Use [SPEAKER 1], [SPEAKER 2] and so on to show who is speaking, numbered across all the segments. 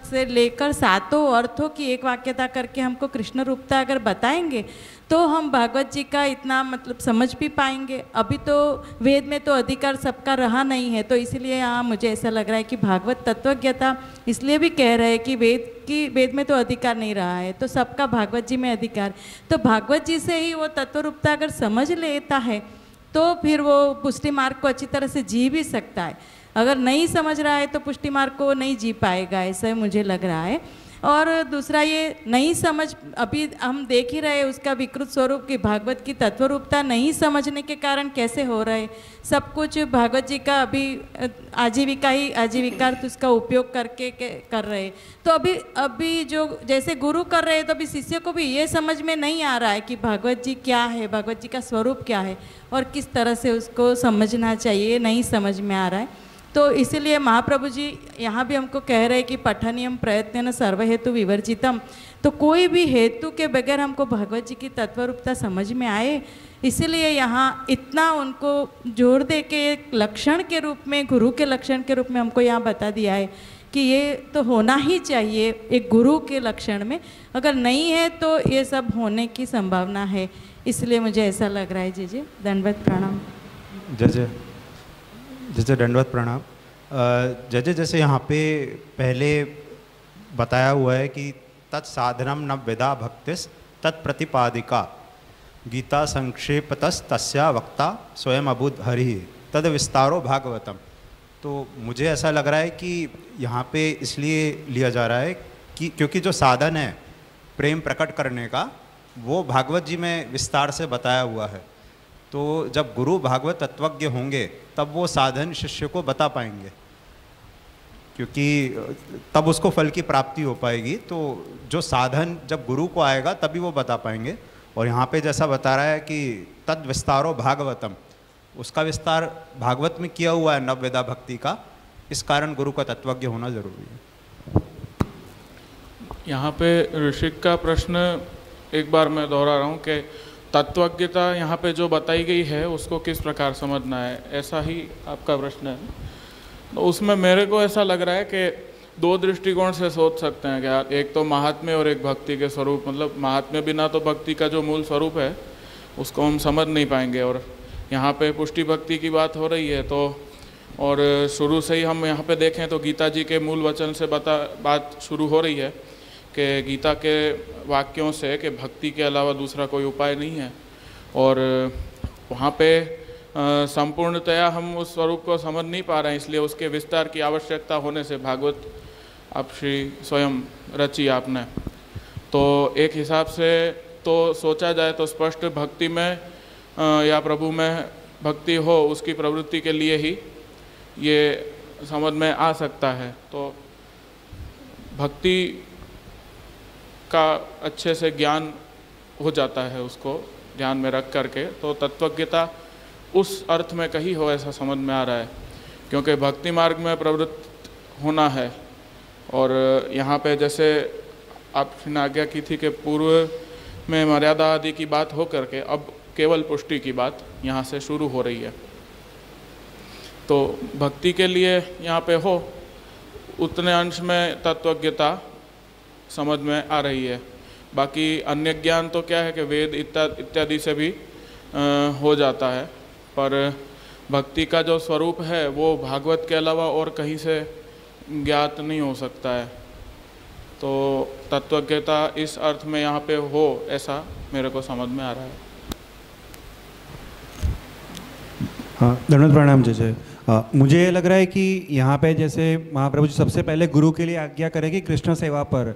[SPEAKER 1] से लेकर सातों अर्थों की एक वाक्यता करके हमको कृष्ण रूपता अगर बताएंगे तो हम भागवत जी का इतना मतलब समझ भी पाएंगे। अभी तो वेद में तो अधिकार सबका रहा नहीं है, तो इसलिए यहाँ मुझे ऐसा लग रहा है कि भागवत तत्वज्ञता इसलिए भी कह रहे हैं कि वेद में तो अधिकार नहीं रहा है, तो सबका भागवत जी में अधिकार। तो भागवत जी से ही वो तत्व रूपता अगर समझ लेता है तो फिर वो पुष्टि मार्ग को अच्छी तरह से जी भी सकता है। अगर नहीं समझ रहा है तो पुष्टि मार्ग को नहीं जी पाएगा, ऐसा मुझे लग रहा है। और दूसरा ये नहीं समझ, अभी हम देख ही रहे उसका विकृत स्वरूप की भागवत की तत्व रूपता नहीं समझने के कारण कैसे हो रहा है। सब कुछ भागवत जी का अभी आजीविका तो उसका उपयोग करके कर रहे हैं। तो अभी जो जैसे गुरु कर रहे हैं तो अभी शिष्य को भी ये समझ में नहीं आ रहा है कि भागवत जी क्या है, भागवत जी का स्वरूप क्या है और किस तरह से उसको समझना चाहिए, नहीं समझ में आ रहा है। तो इसीलिए महाप्रभु जी यहाँ भी हमको कह रहे हैं कि पठनियम प्रयत्न सर्व हेतु विवर्जितम। तो कोई भी हेतु के बगैर हमको भगवत जी की तत्वरूपता समझ में आए, इसीलिए यहाँ इतना उनको जोर दे के एक लक्षण के रूप में, गुरु के लक्षण के रूप में हमको यहाँ बता दिया है कि ये तो होना ही चाहिए एक गुरु के लक्षण में, अगर नहीं है तो ये सब होने की संभावना है। इसलिए मुझे ऐसा लग रहा है। जी जी, दंडवत प्रणाम।
[SPEAKER 2] जय जय दंडवत प्रणाम। जैसे यहाँ पे पहले बताया हुआ है कि तत्साधनम न विदा भक्तिस तत्प्रतिपादिका गीता संक्षेपतस तस्या वक्ता स्वयं अबुध हरि तद विस्तारो भागवतम। तो मुझे ऐसा लग रहा है कि यहाँ पे इसलिए लिया जा रहा है कि क्योंकि जो साधन है प्रेम प्रकट करने का वो भागवत जी में विस्तार से बताया हुआ है। तो जब गुरु भागवत तत्वज्ञ होंगे तब वो साधन शिष्य को बता पाएंगे, क्योंकि तब उसको फल की प्राप्ति हो पाएगी। तो जो साधन जब गुरु को आएगा तभी वो बता पाएंगे। और यहाँ पे जैसा बता रहा है कि तद विस्तारो भागवतम, उसका विस्तार भागवत में किया हुआ है नववेदा भक्ति का, इस कारण गुरु का तत्वज्ञ होना जरूरी है।
[SPEAKER 3] यहाँ पे ऋषिक का प्रश्न एक बार मैं दोहरा रहा हूँ कि तत्वज्ञता यहाँ पे जो बताई गई है उसको किस प्रकार समझना है, ऐसा ही आपका प्रश्न है। तो उसमें मेरे को ऐसा लग रहा है कि दो दृष्टिकोण से सोच सकते हैं कि एक तो महात्म्य और एक भक्ति के स्वरूप, मतलब महात्म्य बिना तो भक्ति का जो मूल स्वरूप है उसको हम समझ नहीं पाएंगे। और यहाँ पे पुष्टि भक्ति की बात हो रही है तो, और शुरू से ही हम यहाँ पे देखें तो गीता जी के मूल वचन से बात शुरू हो रही है कि गीता के वाक्यों से कि भक्ति के अलावा दूसरा कोई उपाय नहीं है। और वहाँ पे संपूर्णतया हम उस स्वरूप को समझ नहीं पा रहे हैं, इसलिए उसके विस्तार की आवश्यकता होने से भागवत आप श्री स्वयं रची आपने। तो एक हिसाब से तो सोचा जाए तो स्पष्ट भक्ति में या प्रभु में भक्ति हो उसकी प्रवृत्ति के लिए ही ये समझ में आ सकता है। तो भक्ति का अच्छे से ज्ञान हो जाता है उसको ध्यान में रख करके, तो तत्वज्ञता उस अर्थ में कही हो ऐसा समझ में आ रहा है, क्योंकि भक्ति मार्ग में प्रवृत्त होना है। और यहाँ पे जैसे आपने आज्ञा की थी कि पूर्व में मर्यादा आदि की बात हो करके अब केवल पुष्टि की बात यहाँ से शुरू हो रही है। तो भक्ति के लिए यहाँ पे हो उतने अंश में तत्वज्ञता समझ में आ रही है। बाकी अन्य ज्ञान तो क्या है कि वेद इत्यादि से भी हो जाता है, पर भक्ति का जो स्वरूप है वो भागवत के अलावा और कहीं से ज्ञात नहीं हो सकता है। तो तत्वज्ञता इस अर्थ में यहाँ पे हो ऐसा मेरे को समझ में आ रहा है।
[SPEAKER 2] हाँ, धन्यवाद प्रणाम। जैसे मुझे ये लग रहा है कि यहाँ पे जैसे महाप्रभु जी सबसे पहले गुरु के लिए आज्ञा करेगी कृष्ण सेवा पर,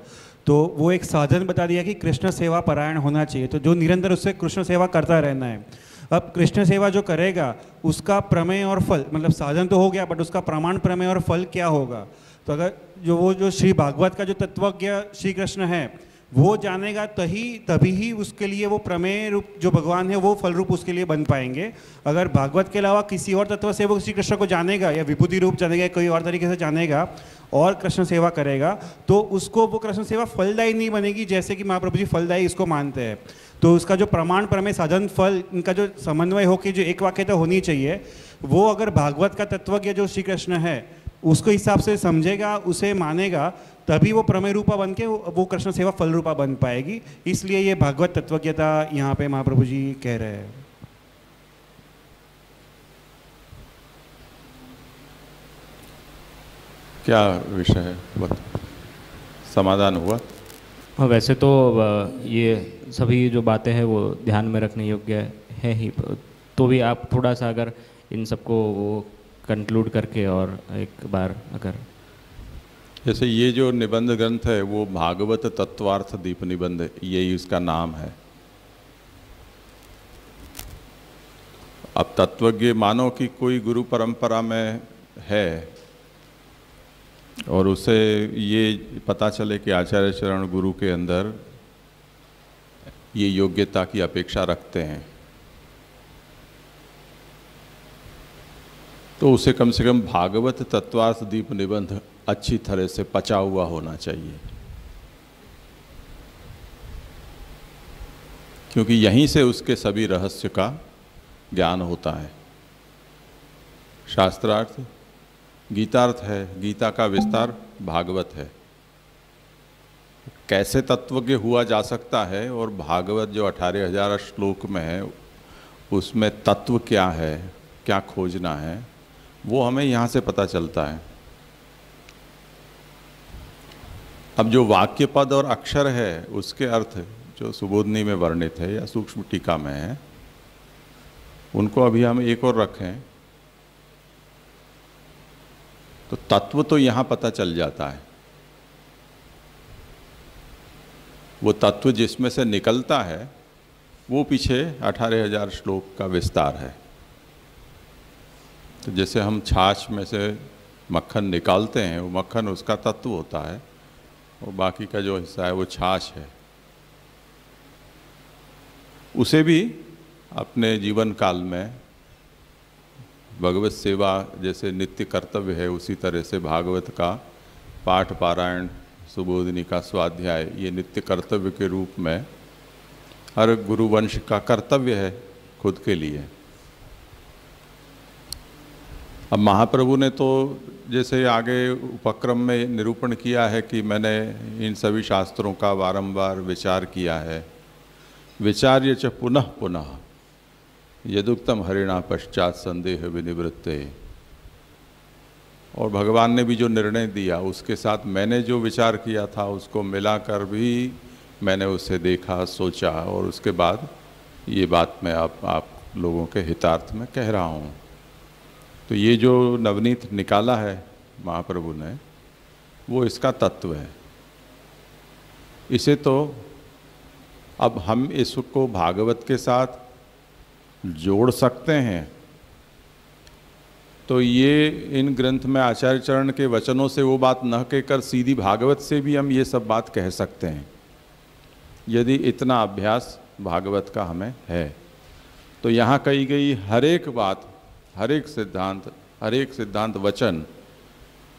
[SPEAKER 2] तो वो एक साधन बता दिया कि कृष्ण सेवा परायण होना चाहिए, तो जो निरंतर उससे कृष्ण सेवा करता रहना है। अब कृष्ण सेवा जो करेगा उसका प्रमेय और फल, मतलब साधन तो हो गया बट उसका प्रमाण प्रमेय और फल क्या होगा। तो अगर जो श्री भागवत का जो तत्वज्ञ श्री कृष्ण है वो जानेगा तभी ही उसके लिए वो प्रमेय रूप जो भगवान है वो फल रूप उसके लिए बन पाएंगे। अगर भागवत के अलावा किसी और तत्व से वो श्री कृष्ण को जानेगा या विभूति रूप जानेगा, कोई और तरीके से जानेगा और कृष्ण सेवा करेगा, तो उसको वो कृष्ण सेवा फलदायी नहीं बनेगी जैसे कि महाप्रभु जी फलदायी इसको मानते हैं। तो उसका जो प्रमाण प्रमेय साधन फल इनका जो समन्वय हो कि जो एक वाक्यता होनी चाहिए, वो अगर भागवत का तत्वज्ञ जो श्री कृष्ण है उसको हिसाब से समझेगा, उसे मानेगा, तभी वो प्रमेय रूपा बन के वो कृष्ण सेवा फल रूपा बन पाएगी। इसलिए ये भागवत तत्वज्ञता यहाँ पे महाप्रभु जी कह रहे हैं।
[SPEAKER 4] क्या विषय है, समाधान हुआ?
[SPEAKER 5] हाँ, वैसे तो ये सभी जो बातें हैं वो ध्यान में रखने योग्य है ही, तो भी आप थोड़ा सा अगर इन सबको वो कंक्लूड करके और एक बार अगर,
[SPEAKER 4] जैसे ये जो निबंध ग्रंथ है वो भागवत तत्वार्थ दीप निबंध, यही उसका नाम है। अब तत्वज्ञ मानो कि कोई गुरु परंपरा में है और उसे ये पता चले कि आचार्य चरण गुरु के अंदर ये योग्यता की अपेक्षा रखते हैं, तो उसे कम से कम भागवत तत्वार्थ दीप निबंध अच्छी तरह से पचा हुआ होना चाहिए, क्योंकि यहीं से उसके सभी रहस्य का ज्ञान होता है। शास्त्रार्थ गीतार्थ है, गीता का विस्तार भागवत है। कैसे तत्वज्ञ हुआ जा सकता है और भागवत जो 18,000 श्लोक में है उसमें तत्व क्या है, क्या खोजना है, वो हमें यहाँ से पता चलता है। अब जो वाक्य पद और अक्षर है उसके अर्थ जो सुबोधनी में वर्णित है या सूक्ष्म टीका में है, उनको अभी हम एक और रखें तो तत्व तो यहाँ पता चल जाता है। वो तत्व जिसमें से निकलता है वो पीछे 18,000 श्लोक का विस्तार है। तो जैसे हम छाछ में से मक्खन निकालते हैं, वो मक्खन उसका तत्व होता है और बाकी का जो हिस्सा है वो छाछ है। उसे भी अपने जीवन काल में भगवत सेवा जैसे नित्य कर्तव्य है, उसी तरह से भागवत का पाठ पारायण, सुबोधिनी का स्वाध्याय, ये नित्य कर्तव्य के रूप में हर गुरुवंश का कर्तव्य है खुद के लिए। अब महाप्रभु ने तो जैसे आगे उपक्रम में निरूपण किया है कि मैंने इन सभी शास्त्रों का बारंबार विचार किया है, विचार्य च पुनः पुनः यदुक्तम हरिणा पश्चात संदेह विनिवृत्ते। और भगवान ने भी जो निर्णय दिया उसके साथ मैंने जो विचार किया था उसको मिलाकर भी मैंने उसे देखा, सोचा और उसके बाद ये बात मैं आप लोगों के हितार्थ में कह रहा हूँ। तो ये जो नवनीत निकाला है महाप्रभु ने, वो इसका तत्व है। इसे तो अब हम इसको भागवत के साथ जोड़ सकते हैं, तो ये इन ग्रंथ में आचार्य चरण के वचनों से वो बात न कहकर सीधी भागवत से भी हम ये सब बात कह सकते हैं, यदि इतना अभ्यास भागवत का हमें है। तो यहाँ कही गई हर एक बात, हर एक सिद्धांत वचन,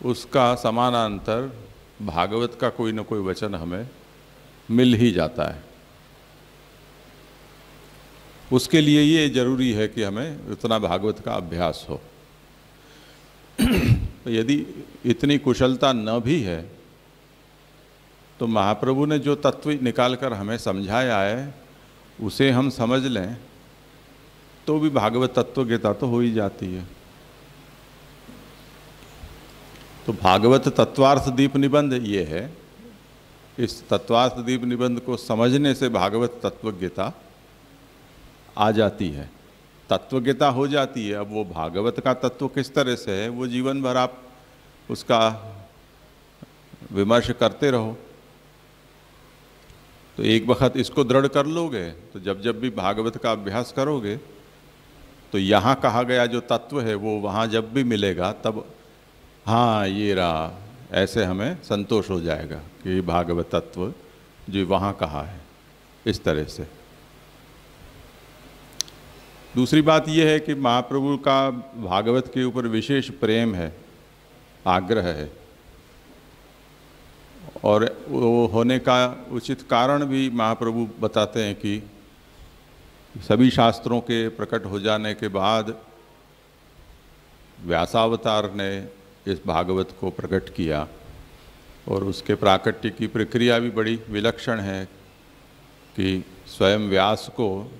[SPEAKER 4] उसका समानांतर भागवत का कोई न कोई वचन हमें मिल ही जाता है। उसके लिए ये जरूरी है कि हमें उतना भागवत का अभ्यास हो। तो यदि इतनी कुशलता न भी है तो महाप्रभु ने जो तत्व निकाल कर हमें समझाया है उसे हम समझ लें तो भी भागवत तत्वज्ञता तो हो ही जाती है। तो भागवत तत्वार्थ दीप निबंध ये है। इस तत्वार्थ दीप निबंध को समझने से भागवत तत्वज्ञता आ जाती है, तत्वज्ञता हो जाती है। अब वो भागवत का तत्व किस तरह से है वो जीवन भर आप उसका विमर्श करते रहो। तो एक वक्त इसको दृढ़ कर लोगे तो जब भी भागवत का अभ्यास करोगे तो यहाँ कहा गया जो तत्व है वो वहाँ जब भी मिलेगा तब हाँ ये रहा, ऐसे हमें संतोष हो जाएगा कि भागवत तत्व जो वहाँ कहा है, इस तरह से। दूसरी बात यह है कि महाप्रभु का भागवत के ऊपर विशेष प्रेम है, आग्रह है, और वो होने का उचित कारण भी महाप्रभु बताते हैं कि सभी शास्त्रों के प्रकट हो जाने के बाद व्यासावतार ने इस भागवत को प्रकट किया और उसके प्राकट्य की प्रक्रिया भी बड़ी विलक्षण है कि स्वयं व्यास को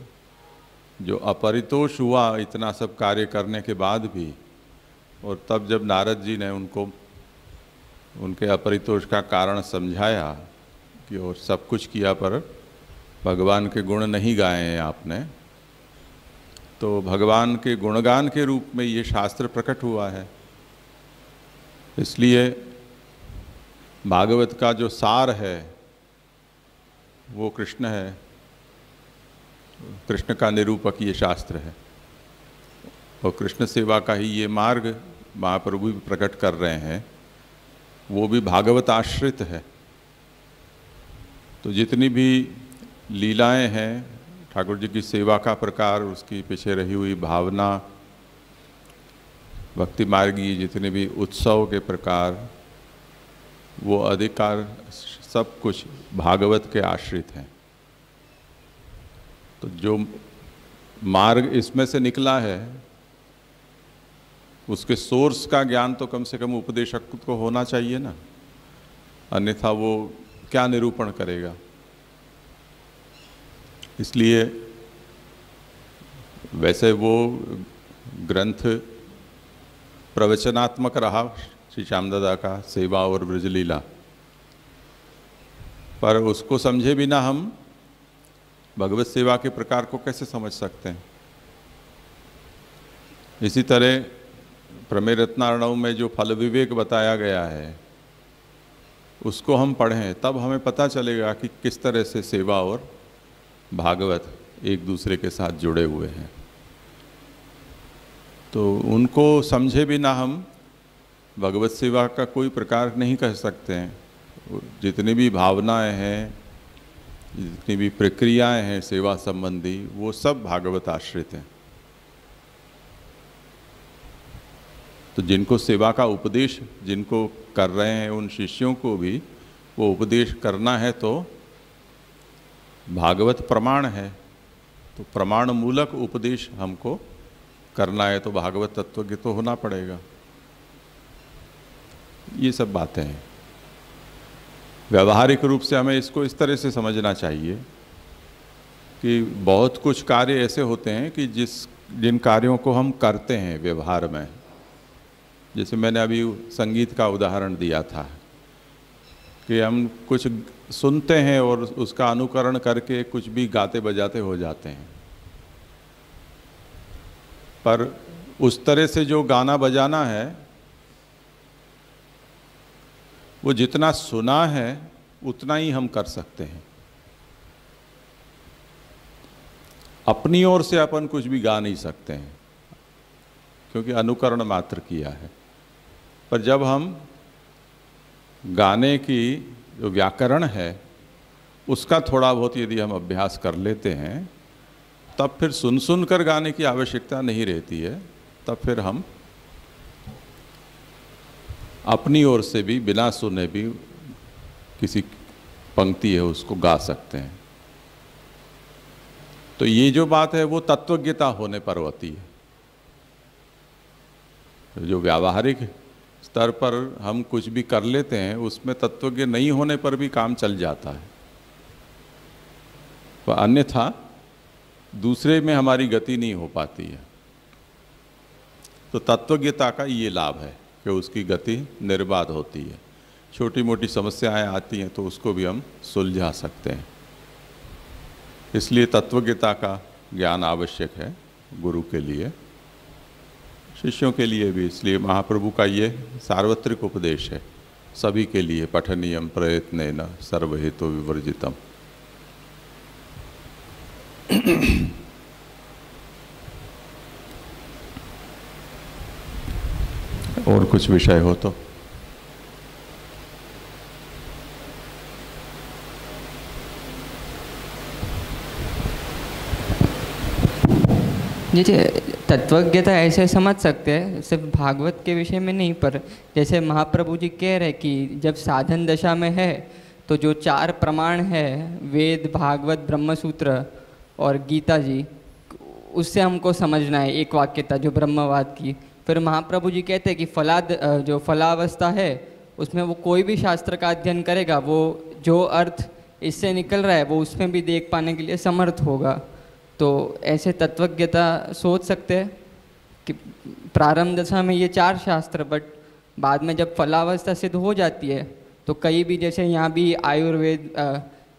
[SPEAKER 4] जो अपरितोष हुआ इतना सब कार्य करने के बाद भी, और तब जब नारद जी ने उनको उनके अपरितोष का कारण समझाया कि और सब कुछ किया पर भगवान के गुण नहीं गाए हैं आपने, तो भगवान के गुणगान के रूप में ये शास्त्र प्रकट हुआ है। इसलिए भागवत का जो सार है वो कृष्ण है, कृष्ण का निरूपक ये शास्त्र है, और कृष्ण सेवा का ही ये मार्ग महाप्रभु भी प्रकट कर रहे हैं, वो भी भागवत आश्रित है। तो जितनी भी लीलाएं हैं, ठाकुर जी की सेवा का प्रकार, उसकी पीछे रही हुई भावना, भक्ति मार्गी जितने भी उत्सव के प्रकार, वो अधिकार सब कुछ भागवत के आश्रित हैं। तो जो मार्ग इसमें से निकला है उसके सोर्स का ज्ञान तो कम से कम उपदेशक को होना चाहिए ना, अन्यथा वो क्या निरूपण करेगा। इसलिए वैसे वो ग्रंथ प्रवचनात्मक रहा श्री श्यामदादा का सेवा और ब्रजलीला, पर उसको समझे बिना हम भगवत सेवा के प्रकार को कैसे समझ सकते हैं। इसी तरह प्रमेय रत्नार्णव में जो फल विवेक बताया गया है उसको हम पढ़ें, तब हमें पता चलेगा कि किस तरह से सेवा और भागवत एक दूसरे के साथ जुड़े हुए हैं। तो उनको समझे बिना हम भगवत सेवा का कोई प्रकार नहीं कह सकते हैं। जितनी भी भावनाएं हैं, जितनी भी प्रक्रियाएं हैं सेवा संबंधी, वो सब भागवत आश्रित हैं। तो जिनको सेवा का उपदेश जिनको कर रहे हैं उन शिष्यों को भी वो उपदेश करना है तो भागवत प्रमाण है, तो प्रमाण मूलक उपदेश हमको करना है तो भागवत तत्वज्ञ तो होना पड़ेगा। ये सब बातें हैं। व्यवहारिक रूप से हमें इसको इस तरह से समझना चाहिए कि बहुत कुछ कार्य ऐसे होते हैं कि जिन कार्यों को हम करते हैं व्यवहार में, जैसे मैंने अभी संगीत का उदाहरण दिया था कि हम कुछ सुनते हैं और उसका अनुकरण करके कुछ भी गाते बजाते हो जाते हैं, पर उस तरह से जो गाना बजाना है वो जितना सुना है उतना ही हम कर सकते हैं। अपनी ओर से अपन कुछ भी गा नहीं सकते हैं क्योंकि अनुकरण मात्र किया है। पर जब हम गाने की जो व्याकरण है उसका थोड़ा बहुत यदि हम अभ्यास कर लेते हैं तब फिर सुन कर गाने की आवश्यकता नहीं रहती है। तब फिर हम अपनी ओर से भी बिना सुने भी किसी पंक्ति है उसको गा सकते हैं। तो ये जो बात है वो तत्वज्ञता होने पर होती है। जो व्यावहारिक स्तर पर हम कुछ भी कर लेते हैं उसमें तत्वज्ञ नहीं होने पर भी काम चल जाता है, पर अन्यथा दूसरे में हमारी गति नहीं हो पाती है। तो तत्वज्ञता का ये लाभ है कि उसकी गति निर्बाध होती है। छोटी मोटी समस्याएं आती हैं तो उसको भी हम सुलझा सकते हैं। इसलिए तत्वज्ञता का ज्ञान आवश्यक है गुरु के लिए, शिष्यों के लिए भी। इसलिए महाप्रभु का ये सार्वत्रिक उपदेश है सभी के लिए, पठनीयम प्रयत्नेन सर्वहेतु विवर्जितम। और कुछ विषय हो तो
[SPEAKER 6] जैसे तत्वज्ञता ऐसे समझ सकते हैं, सिर्फ भागवत के विषय में नहीं, पर जैसे महाप्रभु जी कह रहे कि जब साधन दशा में है तो जो 4 प्रमाण है वेद, भागवत, ब्रह्मसूत्र और गीता जी, उससे हमको समझना है एक वाक्यता जो ब्रह्मवाद की। फिर महाप्रभु जी कहते हैं कि जो फलावस्था है उसमें वो कोई भी शास्त्र का अध्ययन करेगा, वो जो अर्थ इससे निकल रहा है वो उसमें भी देख पाने के लिए समर्थ होगा। तो ऐसे तत्वज्ञता सोच सकते हैं कि प्रारंभ दशा में ये 4 शास्त्र, बट बाद में जब फलावस्था सिद्ध हो जाती है तो कई भी, जैसे यहाँ भी आयुर्वेद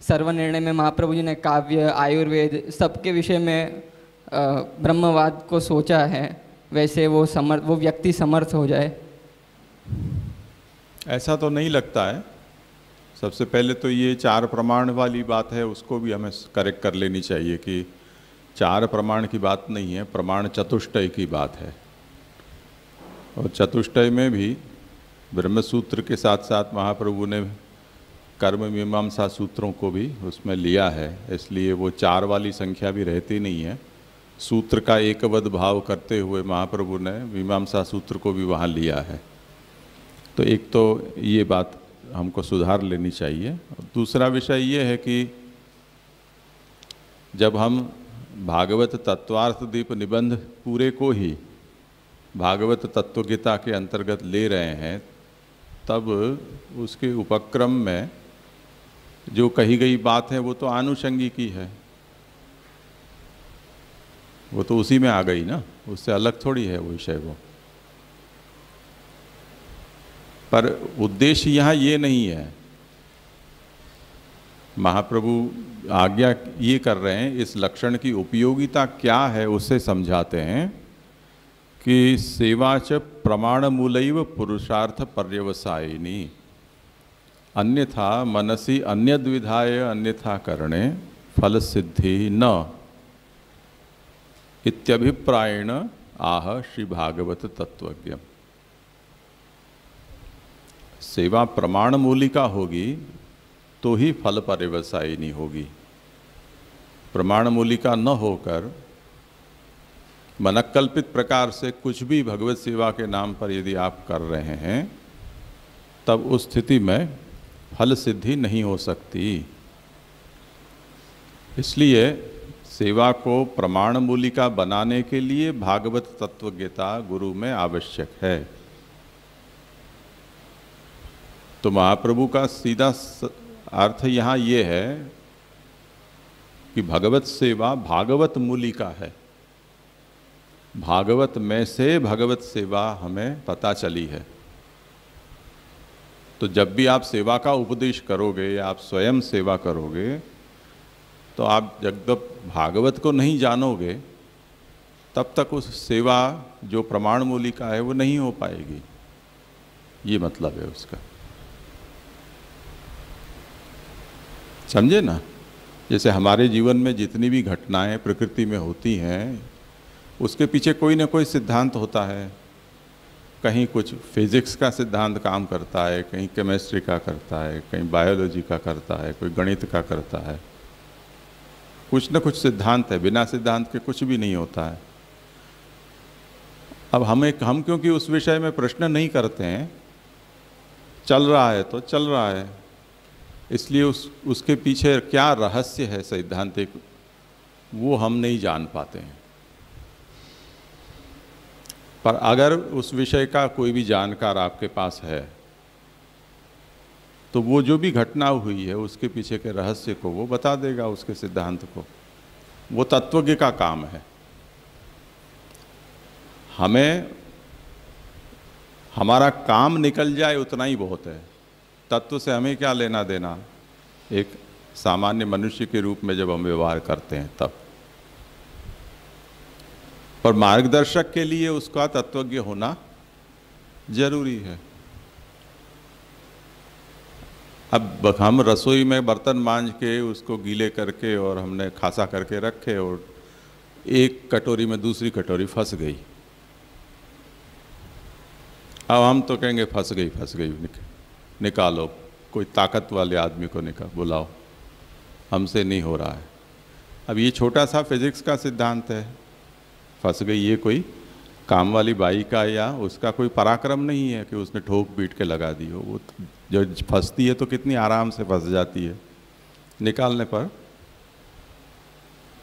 [SPEAKER 6] सर्वनिर्णय में महाप्रभु जी ने काव्य, आयुर्वेद सबके विषय में ब्रह्मवाद को सोचा है, वैसे वो व्यक्ति समर्थ हो जाए।
[SPEAKER 4] ऐसा तो नहीं लगता है। सबसे पहले तो ये 4 प्रमाण वाली बात है, उसको भी हमें करेक्ट कर लेनी चाहिए कि 4 प्रमाण की बात नहीं है, प्रमाण चतुष्टय की बात है। और चतुष्टय में भी ब्रह्मसूत्र के साथ साथ महाप्रभु ने कर्म मीमांसा सूत्रों को भी उसमें लिया है, इसलिए वो 4 वाली संख्या भी रहती नहीं है। सूत्र का एकवद भाव करते हुए महाप्रभु ने मीमांसा सूत्र को भी वहाँ लिया है। तो एक तो ये बात हमको सुधार लेनी चाहिए। दूसरा विषय ये है कि जब हम भागवत तत्वार्थ दीप निबंध पूरे को ही भागवत तत्वगीता के अंतर्गत ले रहे हैं, तब उसके उपक्रम में जो कही गई बात है वो तो आनुषंगिकी है, वो तो उसी में आ गई ना, उससे अलग थोड़ी है वो विषय। वो पर उद्देश्य यहाँ ये नहीं है। महाप्रभु आज्ञा ये कर रहे हैं, इस लक्षण की उपयोगिता क्या है उससे समझाते हैं कि सेवा च प्रमाण मूलैव पुरुषार्थ पर्यवसायिनी, अन्यथा मनसि अन्यद्विधाय अन्यथा करणे फल सिद्धि न इत्यभिप्रायेण आह श्री भागवत तत्वज्ञ। सेवा प्रमाण मूलिका होगी तो ही फल पर्यवसायिनी होगी। प्रमाण मूलिका न होकर मनकल्पित प्रकार से कुछ भी भगवत सेवा के नाम पर यदि आप कर रहे हैं, तब उस स्थिति में फल सिद्धि नहीं हो सकती। इसलिए सेवा को प्रमाण मूलिका बनाने के लिए भागवत तत्वज्ञता गुरु में आवश्यक है। तो महाप्रभु का सीधा अर्थ यहाँ ये है कि भगवत सेवा भागवत मूलिका है। भागवत में से भगवत सेवा हमें पता चली है। तो जब भी आप सेवा का उपदेश करोगे या आप स्वयं सेवा करोगे, तो आप जब तक भागवत को नहीं जानोगे तब तक उस सेवा जो प्रमाण मूलिका है वो नहीं हो पाएगी। ये मतलब है उसका, समझे ना। जैसे हमारे जीवन में जितनी भी घटनाएं प्रकृति में होती हैं, उसके पीछे कोई ना कोई सिद्धांत होता है। कहीं कुछ फिजिक्स का सिद्धांत काम करता है, कहीं केमिस्ट्री का करता है, कहीं बायोलॉजी का करता है, कोई गणित का करता है। कुछ न कुछ सिद्धांत है, बिना सिद्धांत के कुछ भी नहीं होता है। अब हम क्योंकि उस विषय में प्रश्न नहीं करते हैं, चल रहा है तो चल रहा है, इसलिए उसके पीछे क्या रहस्य है सैद्धांतिक, वो हम नहीं जान पाते हैं। पर अगर उस विषय का कोई भी जानकार आपके पास है, तो वो जो भी घटना हुई है उसके पीछे के रहस्य को वो बता देगा, उसके सिद्धांत को। वो तत्वज्ञ का काम है। हमें हमारा काम निकल जाए उतना ही बहुत है। तत्व से हमें क्या लेना देना, एक सामान्य मनुष्य के रूप में जब हम व्यवहार करते हैं तब। पर मार्गदर्शक के लिए उसका तत्वज्ञ होना जरूरी है। अब हम रसोई में बर्तन मांज के उसको गीले करके और हमने खासा करके रखे और एक कटोरी में दूसरी कटोरी फंस गई। अब हम तो कहेंगे फंस गई निकालो, कोई ताकत वाले आदमी को बुलाओ, हमसे नहीं हो रहा है। अब ये छोटा सा फिजिक्स का सिद्धांत है, फंस गई, ये कोई काम वाली बाई का या उसका कोई पराक्रम नहीं है कि उसने ठोक पीट के लगा दी हो। वो जो फंसती है तो कितनी आराम से फंस जाती है। निकालने पर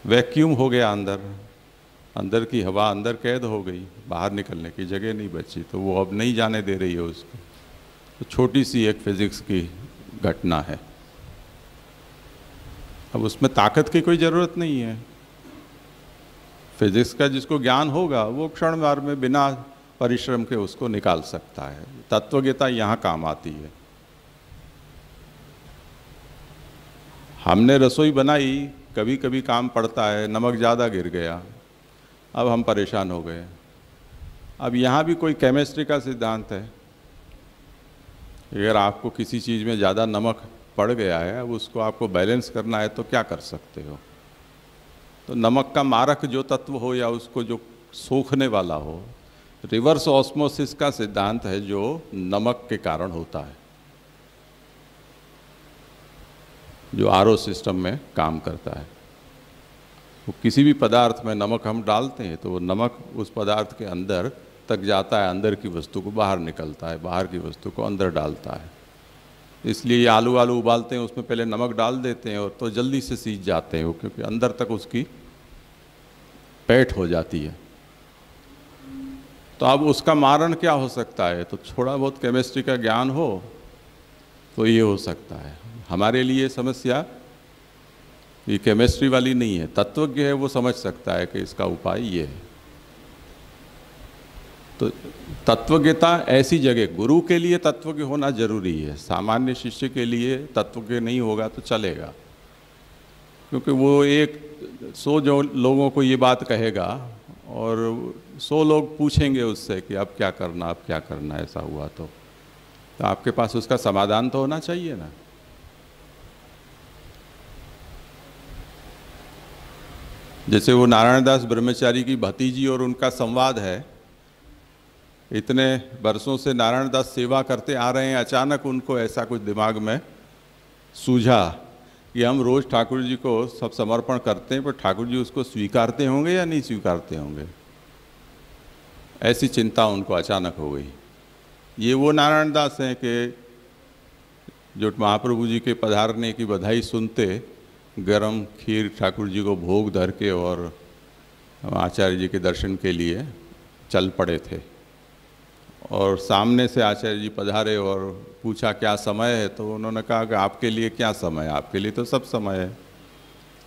[SPEAKER 4] वैक्यूम हो गया, अंदर की हवा अंदर कैद हो गई, बाहर निकलने की जगह नहीं बची, तो वो अब नहीं जाने दे रही है उसको। तो छोटी सी एक फिजिक्स की घटना है। अब उसमें ताकत की कोई ज़रूरत नहीं है। फिजिक्स का जिसको ज्ञान होगा वो क्षण भर में बिना परिश्रम के उसको निकाल सकता है। तत्वज्ञता यहाँ काम आती है। हमने रसोई बनाई, कभी कभी काम पड़ता है, नमक ज़्यादा गिर गया, अब हम परेशान हो गए। अब यहाँ भी कोई केमिस्ट्री का सिद्धांत है, अगर आपको किसी चीज़ में ज़्यादा नमक पड़ गया है, अब उसको आपको बैलेंस करना है तो क्या कर सकते हो। तो नमक का मारक जो तत्व हो या उसको जो सोखने वाला हो, रिवर्स ऑस्मोसिस का सिद्धांत है जो नमक के कारण होता है, जो आरओ सिस्टम में काम करता है। वो किसी भी पदार्थ में नमक हम डालते हैं तो वो नमक उस पदार्थ के अंदर तक जाता है, अंदर की वस्तु को बाहर निकलता है, बाहर की वस्तु को अंदर डालता है। इसलिए आलू उबालते हैं, उसमें पहले नमक डाल देते हैं और तो जल्दी से सीज जाते हैं वो, क्योंकि अंदर तक उसकी पैठ हो जाती है। तो अब उसका मारण क्या हो सकता है, तो थोड़ा बहुत केमिस्ट्री का ज्ञान हो तो ये हो सकता है। हमारे लिए समस्या ये केमिस्ट्री वाली नहीं है, तत्वज्ञ है वो समझ सकता है कि इसका उपाय ये है। तो तत्वज्ञता ऐसी जगह, गुरु के लिए तत्वज्ञ होना जरूरी है, सामान्य शिष्य के लिए तत्वज्ञ नहीं होगा तो चलेगा, क्योंकि वो 100 जो लोगों को ये बात कहेगा और 100 लोग पूछेंगे उससे कि अब क्या करना, ऐसा हुआ तो आपके पास उसका समाधान तो होना चाहिए ना। जैसे वो नारायण दास ब्रह्मचारी की भतीजी और उनका संवाद है, इतने बरसों से नारायण दास सेवा करते आ रहे हैं, अचानक उनको ऐसा कुछ दिमाग में सूझा कि हम रोज़ ठाकुर जी को सब समर्पण करते हैं, पर ठाकुर जी उसको स्वीकारते होंगे या नहीं स्वीकारते होंगे, ऐसी चिंता उनको अचानक हो गई। ये वो नारायण दास हैं कि जो महाप्रभु जी के पधारने की बधाई सुनते गरम खीर ठाकुर जी को भोग धर के और आचार्य जी के दर्शन के लिए चल पड़े थे। और सामने से आचार्य जी पधारे और पूछा क्या समय है, तो उन्होंने कहा कि आपके लिए क्या समय है, आपके लिए तो सब समय है।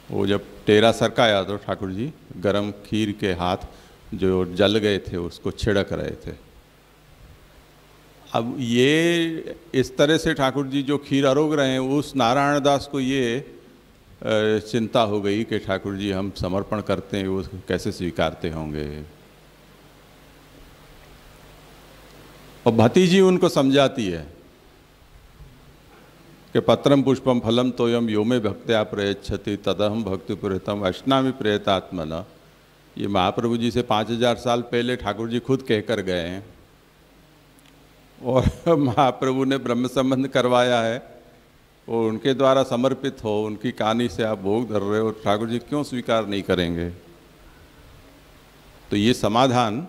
[SPEAKER 4] वो जब टेरा सरकाया तो ठाकुर जी गरम खीर के हाथ जो जल गए थे उसको छिड़क रहे थे। अब ये इस तरह से ठाकुर जी जो खीर अरोग रहे हैं, उस नारायण दास को ये चिंता हो गई कि ठाकुर जी हम समर्पण करते हैं, वो कैसे स्वीकारते होंगे। और भतीजी उनको समझाती है कि पत्रम पुष्पम फलम तोयम यो में भक्त्या प्रयच्छति तदहम भक्ति प्रेतम अश्नामि प्रेतात्मना। ये महाप्रभु जी से 5000 साल पहले ठाकुर जी खुद कहकर गए हैं और महाप्रभु ने ब्रह्म संबंध करवाया है, वो उनके द्वारा समर्पित हो, उनकी कहानी से आप भोग धर रहे हो, ठाकुर जी क्यों स्वीकार नहीं करेंगे। तो ये समाधान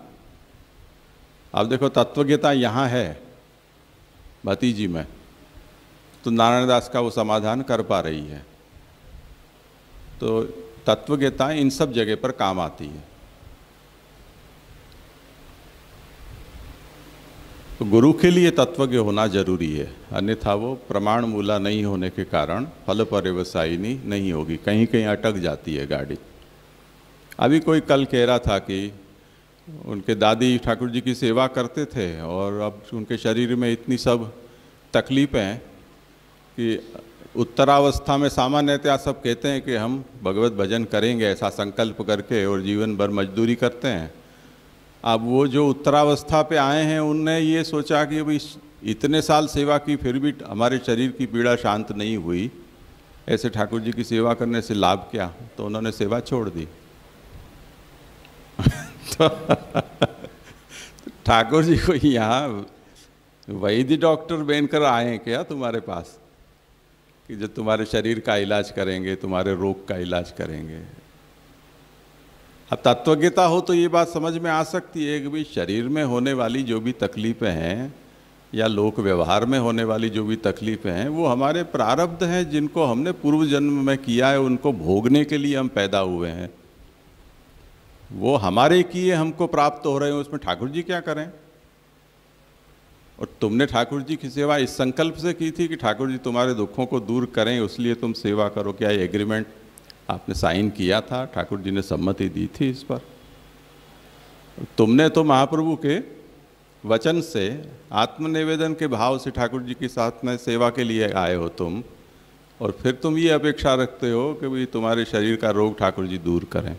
[SPEAKER 4] अब देखो, तत्वज्ञता यहाँ है भतीजी में, तो नारायण दास का वो समाधान कर पा रही है। तो तत्वज्ञता इन सब जगह पर काम आती है। तो गुरु के लिए तत्वज्ञ होना जरूरी है, अन्यथा वो प्रमाण मूला नहीं होने के कारण फल पर्यवसायिनी नहीं होगी, कहीं कहीं अटक जाती है गाड़ी। अभी कोई कल कह रहा था कि उनके दादी ठाकुर जी की सेवा करते थे और अब उनके शरीर में इतनी सब तकलीफ़ें हैं कि उत्तरावस्था में सामान्यतः सब कहते हैं कि हम भगवत भजन करेंगे ऐसा संकल्प करके और जीवन भर मजदूरी करते हैं। अब वो जो उत्तरावस्था पे आए हैं उनने ये सोचा कि भाई इतने साल सेवा की फिर भी हमारे शरीर की पीड़ा शांत नहीं हुई, ऐसे ठाकुर जी की सेवा करने से लाभ क्या, तो उन्होंने सेवा छोड़ दी। तो ठाकुर जी को यहाँ वैद्य डॉक्टर बनकर आए हैं क्या तुम्हारे पास कि जो तुम्हारे शरीर का इलाज करेंगे, तुम्हारे रोग का इलाज करेंगे। अब तत्वज्ञता हो तो ये बात समझ में आ सकती है कि भाई शरीर में होने वाली जो भी तकलीफ़ें हैं या लोक व्यवहार में होने वाली जो भी तकलीफ़ें हैं वो हमारे प्रारब्ध हैं, जिनको हमने पूर्व जन्म में किया है, उनको भोगने के लिए हम पैदा हुए हैं। वो हमारे किए हमको प्राप्त हो रहे हैं, उसमें ठाकुर जी क्या करें। और तुमने ठाकुर जी की सेवा इस संकल्प से की थी कि ठाकुर जी तुम्हारे दुखों को दूर करें, इसलिए तुम सेवा करो? क्या ये एग्रीमेंट आपने साइन किया था? ठाकुर जी ने सम्मति दी थी इस पर? तुमने तो महाप्रभु के वचन से, आत्मनिवेदन के भाव से ठाकुर जी के साथ में सेवा के लिए आए हो तुम, और फिर तुम ये अपेक्षा रखते हो कि भाई तुम्हारे शरीर का रोग ठाकुर जी दूर करें।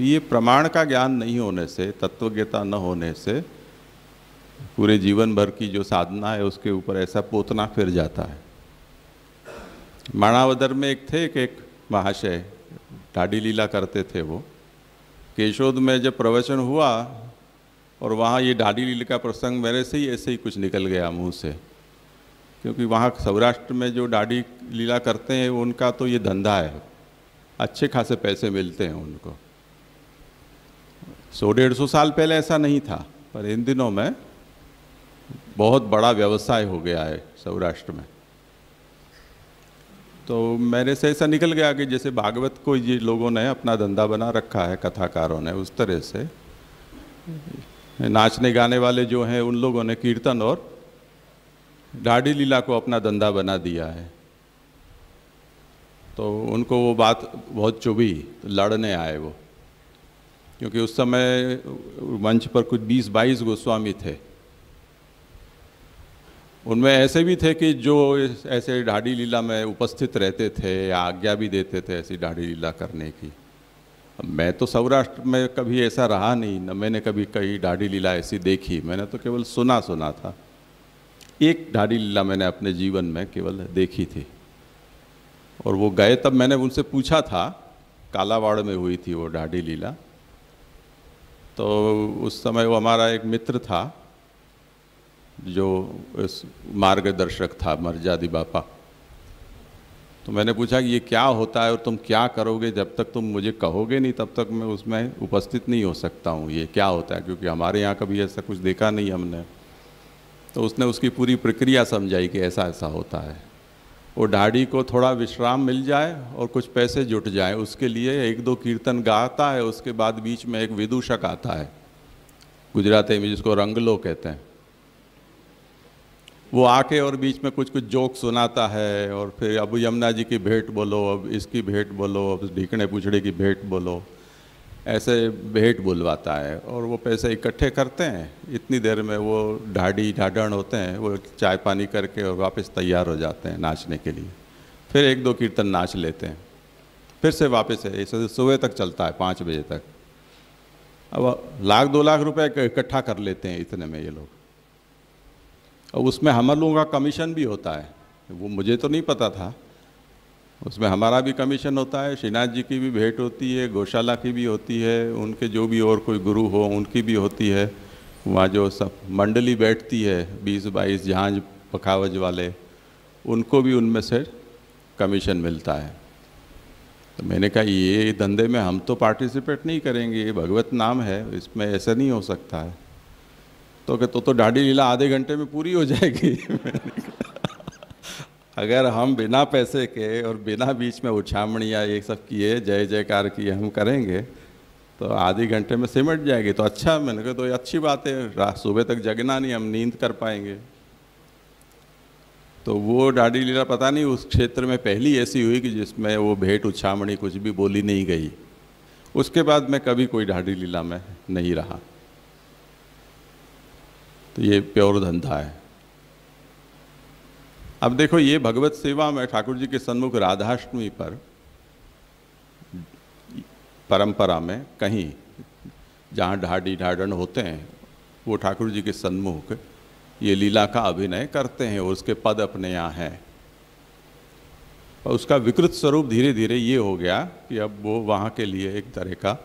[SPEAKER 4] ये प्रमाण का ज्ञान नहीं होने से, तत्वज्ञता न होने से पूरे जीवन भर की जो साधना है उसके ऊपर ऐसा पोतना फिर जाता है। माणावदर में एक थे कि एक महाशय ढाडी लीला करते थे। वो केशोद में जब प्रवचन हुआ और वहाँ ये ढाडी लीला का प्रसंग मेरे से ही ऐसे ही कुछ निकल गया मुंह से, क्योंकि वहाँ सौराष्ट्र में जो ढाडी लीला करते हैं उनका तो ये धंधा है, अच्छे खासे पैसे मिलते हैं उनको। 100-150 साल पहले ऐसा नहीं था, पर इन दिनों में बहुत बड़ा व्यवसाय हो गया है सौराष्ट्र में। तो मेरे से ऐसा निकल गया कि जैसे भागवत को ये लोगों ने अपना धंधा बना रखा है, कथाकारों ने, उस तरह से नाचने गाने वाले जो हैं उन लोगों ने कीर्तन और ढाडी लीला को अपना धंधा बना दिया है। तो उनको वो बात बहुत चुभी, तो लड़ने आए वो, क्योंकि उस समय मंच पर कुछ 20-22 गोस्वामी थे। उनमें ऐसे भी थे कि जो ऐसे ढाडी लीला में उपस्थित रहते थे या आज्ञा भी देते थे ऐसी ढाडी लीला करने की। मैं तो सौराष्ट्र में कभी ऐसा रहा नहीं, न मैंने कभी कहीं ढाडी लीला ऐसी देखी, मैंने तो केवल सुना था। एक ढाडी लीला मैंने अपने जीवन में केवल देखी थी, और वो गए तब मैंने उनसे पूछा था, कालावाड़ में हुई थी वो ढाडी लीला। तो उस समय वो हमारा एक मित्र था जो इस मार्गदर्शक था, मर्जादी बापा। तो मैंने पूछा कि ये क्या होता है और तुम क्या करोगे? जब तक तुम मुझे कहोगे नहीं तब तक मैं उसमें उपस्थित नहीं हो सकता हूँ। ये क्या होता है? क्योंकि हमारे यहाँ कभी ऐसा कुछ देखा नहीं हमने। तो उसने उसकी पूरी प्रक्रिया समझाई कि ऐसा ऐसा होता है। वो ढाडी को थोड़ा विश्राम मिल जाए और कुछ पैसे जुट जाए, उसके लिए 1-2 कीर्तन गाता है। उसके बाद बीच में एक विदूषक आता है, गुजराती में जिसको रंगलो कहते हैं। वो आके और बीच में कुछ जोक सुनाता है, और फिर अब यमुना जी की भेंट बोलो, अब इसकी भेंट बोलो, अब ढीकने पूछड़े की भेंट बोलो, ऐसे भेंट बुलवाता है। और वो पैसे इकट्ठे करते हैं, इतनी देर में वो ढाडी ढाडण होते हैं, वो चाय पानी करके और वापस तैयार हो जाते हैं नाचने के लिए। फिर 1-2 कीर्तन नाच लेते हैं, फिर से वापस है। ऐसे सुबह तक चलता है, 5 बजे तक। अब 1-2 लाख रुपए इकट्ठा कर लेते हैं इतने में ये लोग। और उसमें हम लोगों का कमीशन भी होता है, वो मुझे तो नहीं पता था। उसमें हमारा भी कमीशन होता है, श्रीनाथ जी की भी भेंट होती है, गौशाला की भी होती है, उनके जो भी और कोई गुरु हो उनकी भी होती है। वहाँ जो सब मंडली बैठती है 20-22 जहाज पखावज वाले, उनको भी उनमें से कमीशन मिलता है। तो मैंने कहा ये धंधे में हम तो पार्टिसिपेट नहीं करेंगे, ये भगवत नाम है, इसमें ऐसा नहीं हो सकता है। तो ढाडी लीला आधे घंटे में पूरी हो जाएगी। अगर हम बिना पैसे के और बिना बीच में उछामणियाँ ये सब किए, जय जयकार किए हम करेंगे तो आधे घंटे में सिमट जाएगी। तो अच्छा, मैंने कहा तो ये अच्छी बात है, सुबह तक जगना नहीं, हम नींद कर पाएंगे। तो वो ढाडी लीला पता नहीं उस क्षेत्र में पहली ऐसी हुई कि जिसमें वो भेंट उछामणी कुछ भी बोली नहीं गई। उसके बाद मैं कभी कोई ढाडी लीला में नहीं रहा। तो ये प्योर धंधा है। अब देखो, ये भगवत सेवा में ठाकुर जी के सन्मुख राधाष्टमी पर परंपरा में कहीं जहाँ ढाडी ढाडन होते हैं वो ठाकुर जी के सन्मुख ये लीला का अभिनय करते हैं और उसके पद अपने यहाँ हैं। और उसका विकृत स्वरूप धीरे धीरे ये हो गया कि अब वो वहाँ के लिए एक तरह का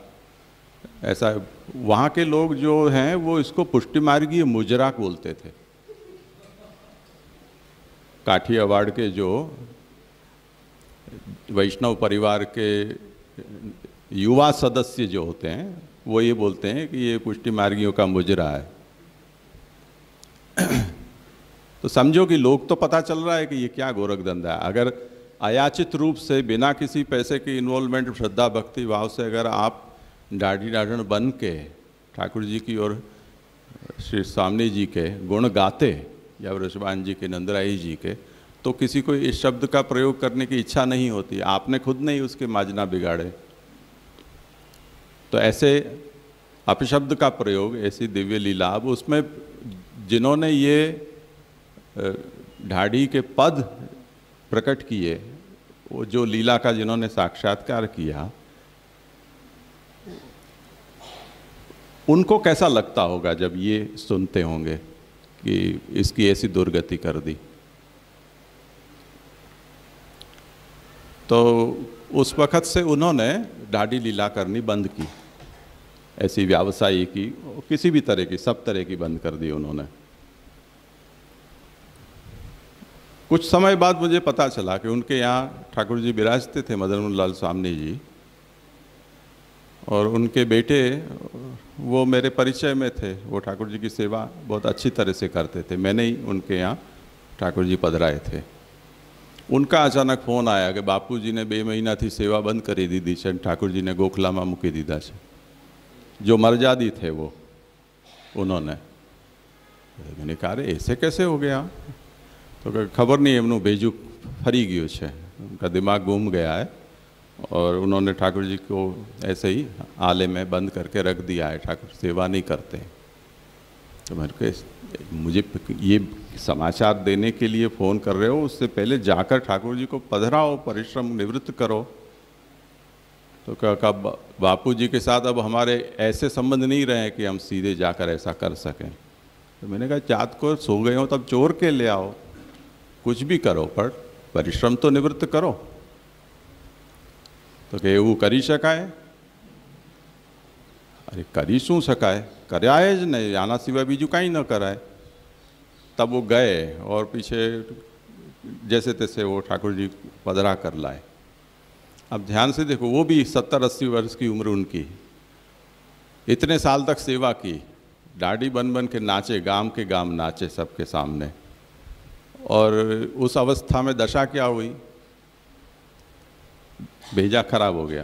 [SPEAKER 4] ऐसा, वहाँ के लोग जो हैं वो इसको पुष्टिमार्गीय मुजरा बोलते थे। काठियावाड़ के जो वैष्णव परिवार के युवा सदस्य जो होते हैं वो ये बोलते हैं कि ये पुष्टिमार्गियों का मुजरा है। तो समझो कि लोग तो पता चल रहा है कि ये क्या गोरख धंधा है। अगर अयाचित रूप से बिना किसी पैसे की इन्वॉल्वमेंट, श्रद्धा भक्ति भाव से अगर आप ढाडी ढाडण बन के ठाकुर जी की ओर श्री स्वामी जी के गुण गाते या वृषभान जी के, नंदराई जी के, तो किसी को इस शब्द का प्रयोग करने की इच्छा नहीं होती। आपने खुद नहीं उसके माजना बिगाड़े। तो ऐसे अपशब्द का प्रयोग, ऐसी दिव्य लीला, अब उसमें जिन्होंने ये ढाडी के पद प्रकट किए, वो जो लीला का जिन्होंने साक्षात्कार किया, उनको कैसा लगता होगा जब ये सुनते होंगे कि इसकी ऐसी दुर्गति कर दी। तो उस वक़्त से उन्होंने ढाडी लीला करनी बंद की, ऐसी व्यावसायी की, किसी भी तरह की, सब तरह की बंद कर दी उन्होंने। कुछ समय बाद मुझे पता चला कि उनके यहाँ ठाकुर जी विराजते थे, मदन लाल स्वामी जी, और उनके बेटे वो मेरे परिचय में थे। वो ठाकुर जी की सेवा बहुत अच्छी तरह से करते थे। मैंने ही उनके यहाँ ठाकुर जी पधराए थे। उनका अचानक फ़ोन आया कि बापू जी ने 2 महीना थी सेवा बंद करी दी छे, ठाकुर जी ने गोखलामा मूकी दीधा छे। जो मर्यादी थे वो उन्होंने। मैंने कहा अरे ऐसे कैसे हो गया? तो खबर नहीं, एमनु भेजू फरी गयो छे, उनका दिमाग घूम गया है, और उन्होंने ठाकुर जी को ऐसे ही आले में बंद करके रख दिया है, ठाकुर सेवा नहीं करते। तो मैंने कहा मुझे ये समाचार देने के लिए फ़ोन कर रहे हो, उससे पहले जाकर ठाकुर जी को पधराओ, परिश्रम निवृत्त करो। तो कहा बापू जी के साथ अब हमारे ऐसे संबंध नहीं रहे कि हम सीधे जाकर ऐसा कर सकें। तो मैंने कहा चाँद को सो गए हो तब चोर के ले आओ, कुछ भी करो पर परिश्रम तो निवृत्त करो। तो કે એવું કરી શકાય? अरे કરી શું શકાય, કર્યા જ નહીં, આના સિવાય બીજું કાંઈ ન कराए। तब वो गए और पीछे जैसे तैसे वो ठाकुर जी पधरा कर लाए। अब ध्यान से देखो, वो भी 70-80 वर्ष की उम्र उनकी, इतने साल तक सेवा की, दाढ़ी बन बन के नाचे, गांव के गांव नाचे सबके सामने। और उस अवस्था में दशा क्या हुई, भेजा खराब हो गया।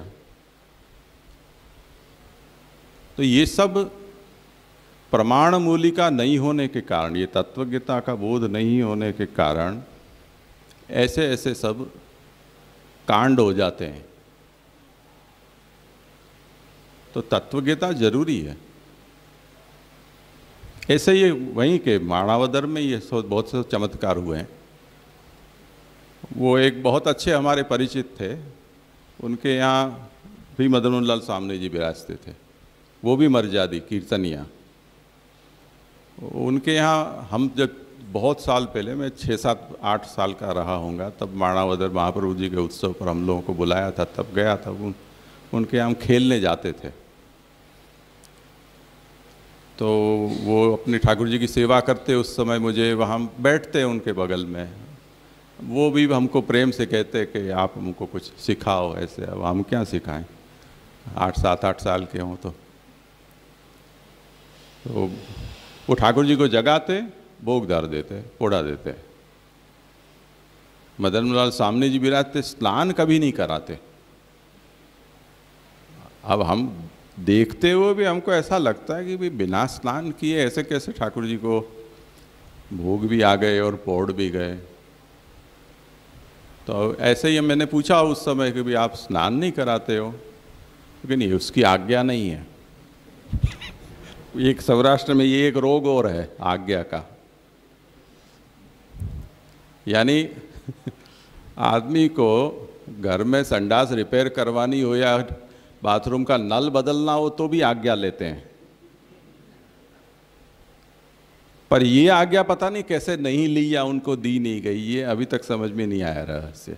[SPEAKER 4] तो ये सब प्रमाण मूलिका नहीं होने के कारण, ये तत्वज्ञता का बोध नहीं होने के कारण ऐसे ऐसे सब कांड हो जाते हैं। तो तत्वज्ञता जरूरी है। ऐसे ये वहीं के माणावदर में ये बहुत से चमत्कार हुए हैं। वो एक बहुत अच्छे हमारे परिचित थे, उनके यहाँ भी मदन लाल स्वामी जी विराजते थे, वो भी मर्यादी कीर्तनिया। उनके यहाँ हम जब बहुत साल पहले, मैं 6-7-8 साल का रहा होऊंगा, तब माणावदर महाप्रभु जी के उत्सव पर हम लोगों को बुलाया था, तब गया था। उनके यहाँ हम खेलने जाते थे। तो वो अपने ठाकुर जी की सेवा करते, उस समय मुझे वहाँ बैठते उनके बगल में। वो भी हमको प्रेम से कहते कि आप हमको कुछ सिखाओ ऐसे। अब हम क्या सिखाएं, 7-8 साल के हों। तो वो ठाकुर जी को जगाते, भोग धर देते, पोड़ा देते। मदन लाल स्वामी जी विराजते, स्नान कभी नहीं कराते। अब हम देखते हुए भी हमको ऐसा लगता है कि भाई बिना स्नान किए ऐसे कैसे ठाकुर जी को भोग भी आ गए और पोड़ भी गए। तो ऐसे ही मैंने पूछा उस समय कि भाई आप स्नान नहीं कराते हो? क्योंकि नहीं, उसकी आज्ञा नहीं है। एक सौराष्ट्र में ये एक रोग और है आज्ञा का, यानी आदमी को घर में संडास रिपेयर करवानी हो या बाथरूम का नल बदलना हो तो भी आज्ञा लेते हैं। पर ये आज्ञा पता नहीं कैसे नहीं ली या उनको दी नहीं गई, ये अभी तक समझ में नहीं आया रहस्य।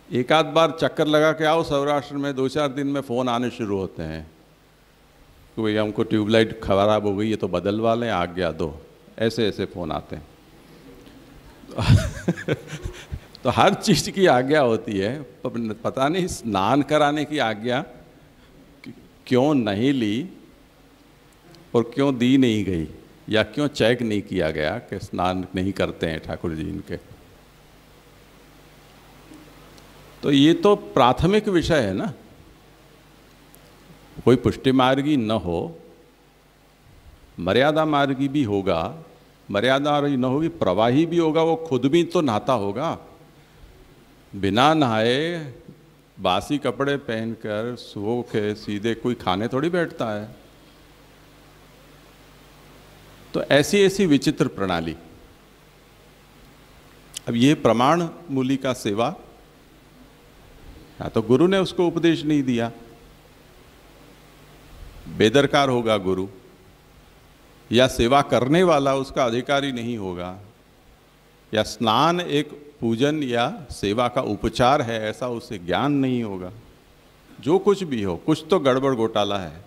[SPEAKER 4] एक आध बार चक्कर लगा के आओ सौराष्ट्र में, 2-4 दिन में फ़ोन आने शुरू होते हैं कि भाई हमको ट्यूबलाइट खराब हो गई है तो बदलवा लें, आज्ञा दो। ऐसे ऐसे फ़ोन आते हैं। तो हर चीज़ की आज्ञा होती है, पता नहीं स्नान कराने की आज्ञा क्यों नहीं ली और क्यों दी नहीं गई, या क्यों चेक नहीं किया गया कि स्नान नहीं करते हैं ठाकुर जी इनके। तो ये तो प्राथमिक विषय है ना। कोई पुष्टि मार्गी न हो मर्यादा मार्गी भी होगा, मर्यादा न होगी, प्रवाही भी होगा, वो खुद भी तो नहाता होगा। बिना नहाए बासी कपड़े पहनकर सो के सीधे कोई खाने थोड़ी बैठता है। तो ऐसी ऐसी विचित्र प्रणाली। अब ये प्रमाण मूली का सेवा, या तो गुरु ने उसको उपदेश नहीं दिया, बेदरकार होगा गुरु, या सेवा करने वाला उसका अधिकारी नहीं होगा, या स्नान एक पूजन या सेवा का उपचार है ऐसा उसे ज्ञान नहीं होगा। जो कुछ भी हो, कुछ तो गड़बड़ घोटाला है।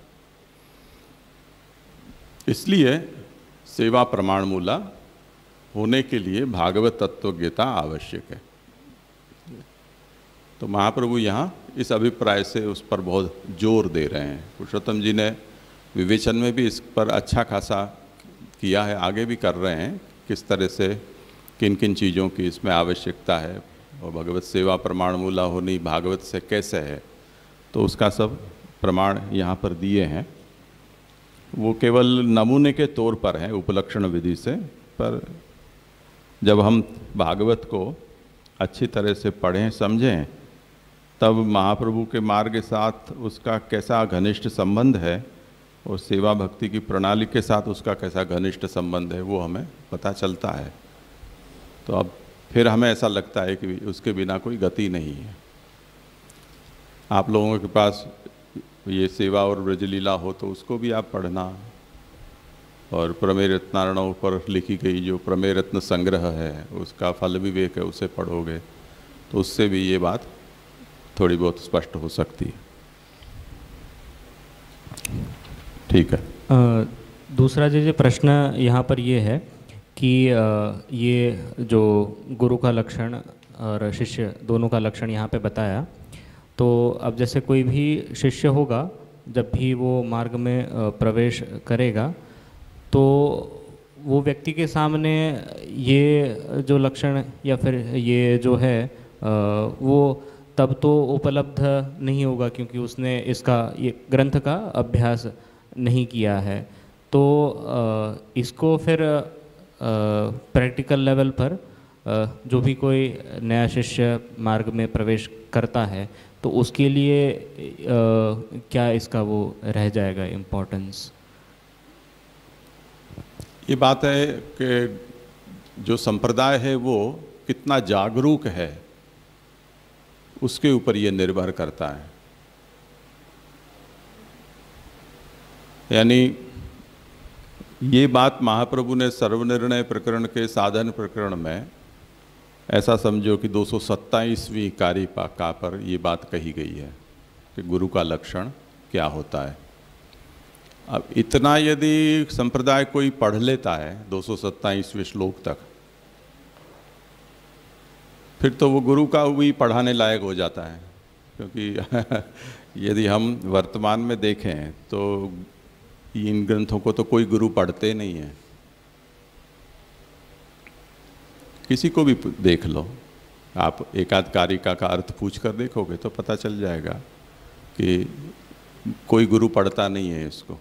[SPEAKER 4] इसलिए सेवा प्रमाण मूला होने के लिए भागवत तत्वज्ञता आवश्यक है। तो महाप्रभु यहाँ इस अभिप्राय से उस पर बहुत जोर दे रहे हैं। पुरुषोत्तम जी ने विवेचन में भी इस पर अच्छा खासा किया है, आगे भी कर रहे हैं, किस तरह से किन किन चीज़ों की इसमें आवश्यकता है और भगवत सेवा प्रमाण मूला होनी भागवत से कैसे है, तो उसका सब प्रमाण यहाँ पर दिए हैं। वो केवल नमूने के तौर पर हैं उपलक्षण विधि से, पर जब हम भागवत को अच्छी तरह से पढ़ें समझें तब महाप्रभु के मार्ग के साथ उसका कैसा घनिष्ठ संबंध है और सेवा भक्ति की प्रणाली के साथ उसका कैसा घनिष्ठ संबंध है वो हमें पता चलता है। तो अब फिर हमें ऐसा लगता है कि उसके बिना कोई गति नहीं है। आप लोगों के पास ये सेवा और ब्रजलीला हो तो उसको भी आप पढ़ना, और प्रमेय रत्नार्णव पर लिखी गई जो प्रमेय रत्न संग्रह है उसका फल विवेक है, उसे पढ़ोगे तो उससे भी ये बात थोड़ी बहुत स्पष्ट हो सकती है। ठीक है।
[SPEAKER 5] दूसरा जो प्रश्न यहाँ पर ये है कि ये जो गुरु का लक्षण और शिष्य दोनों का लक्षण यहाँ पे बताया, तो अब जैसे कोई भी शिष्य होगा जब भी वो मार्ग में प्रवेश करेगा तो वो व्यक्ति के सामने ये जो लक्षण या फिर ये जो है वो तब तो उपलब्ध नहीं होगा क्योंकि उसने इसका ये ग्रंथ का अभ्यास नहीं किया है। तो इसको फिर प्रैक्टिकल लेवल पर जो भी कोई नया शिष्य मार्ग में प्रवेश करता है तो उसके लिए क्या इसका वो रह जाएगा इम्पोर्टेंस?
[SPEAKER 4] ये बात है कि जो संप्रदाय है वो कितना जागरूक है उसके ऊपर ये निर्भर करता है। यानी ये बात महाप्रभु ने सर्वनिर्णय प्रकरण के साधन प्रकरण में ऐसा समझो कि 227वीं कारिका पर ये बात कही गई है कि गुरु का लक्षण क्या होता है। अब इतना यदि संप्रदाय कोई पढ़ लेता है 227वें श्लोक तक, फिर तो वो गुरु का भी पढ़ाने लायक हो जाता है। क्योंकि यदि हम वर्तमान में देखें तो इन ग्रंथों को तो कोई गुरु पढ़ते नहीं है। किसी को भी देख लो, आप एकाध कारिका का अर्थ पूछ कर देखोगे तो पता चल जाएगा कि कोई गुरु पढ़ता नहीं है इसको।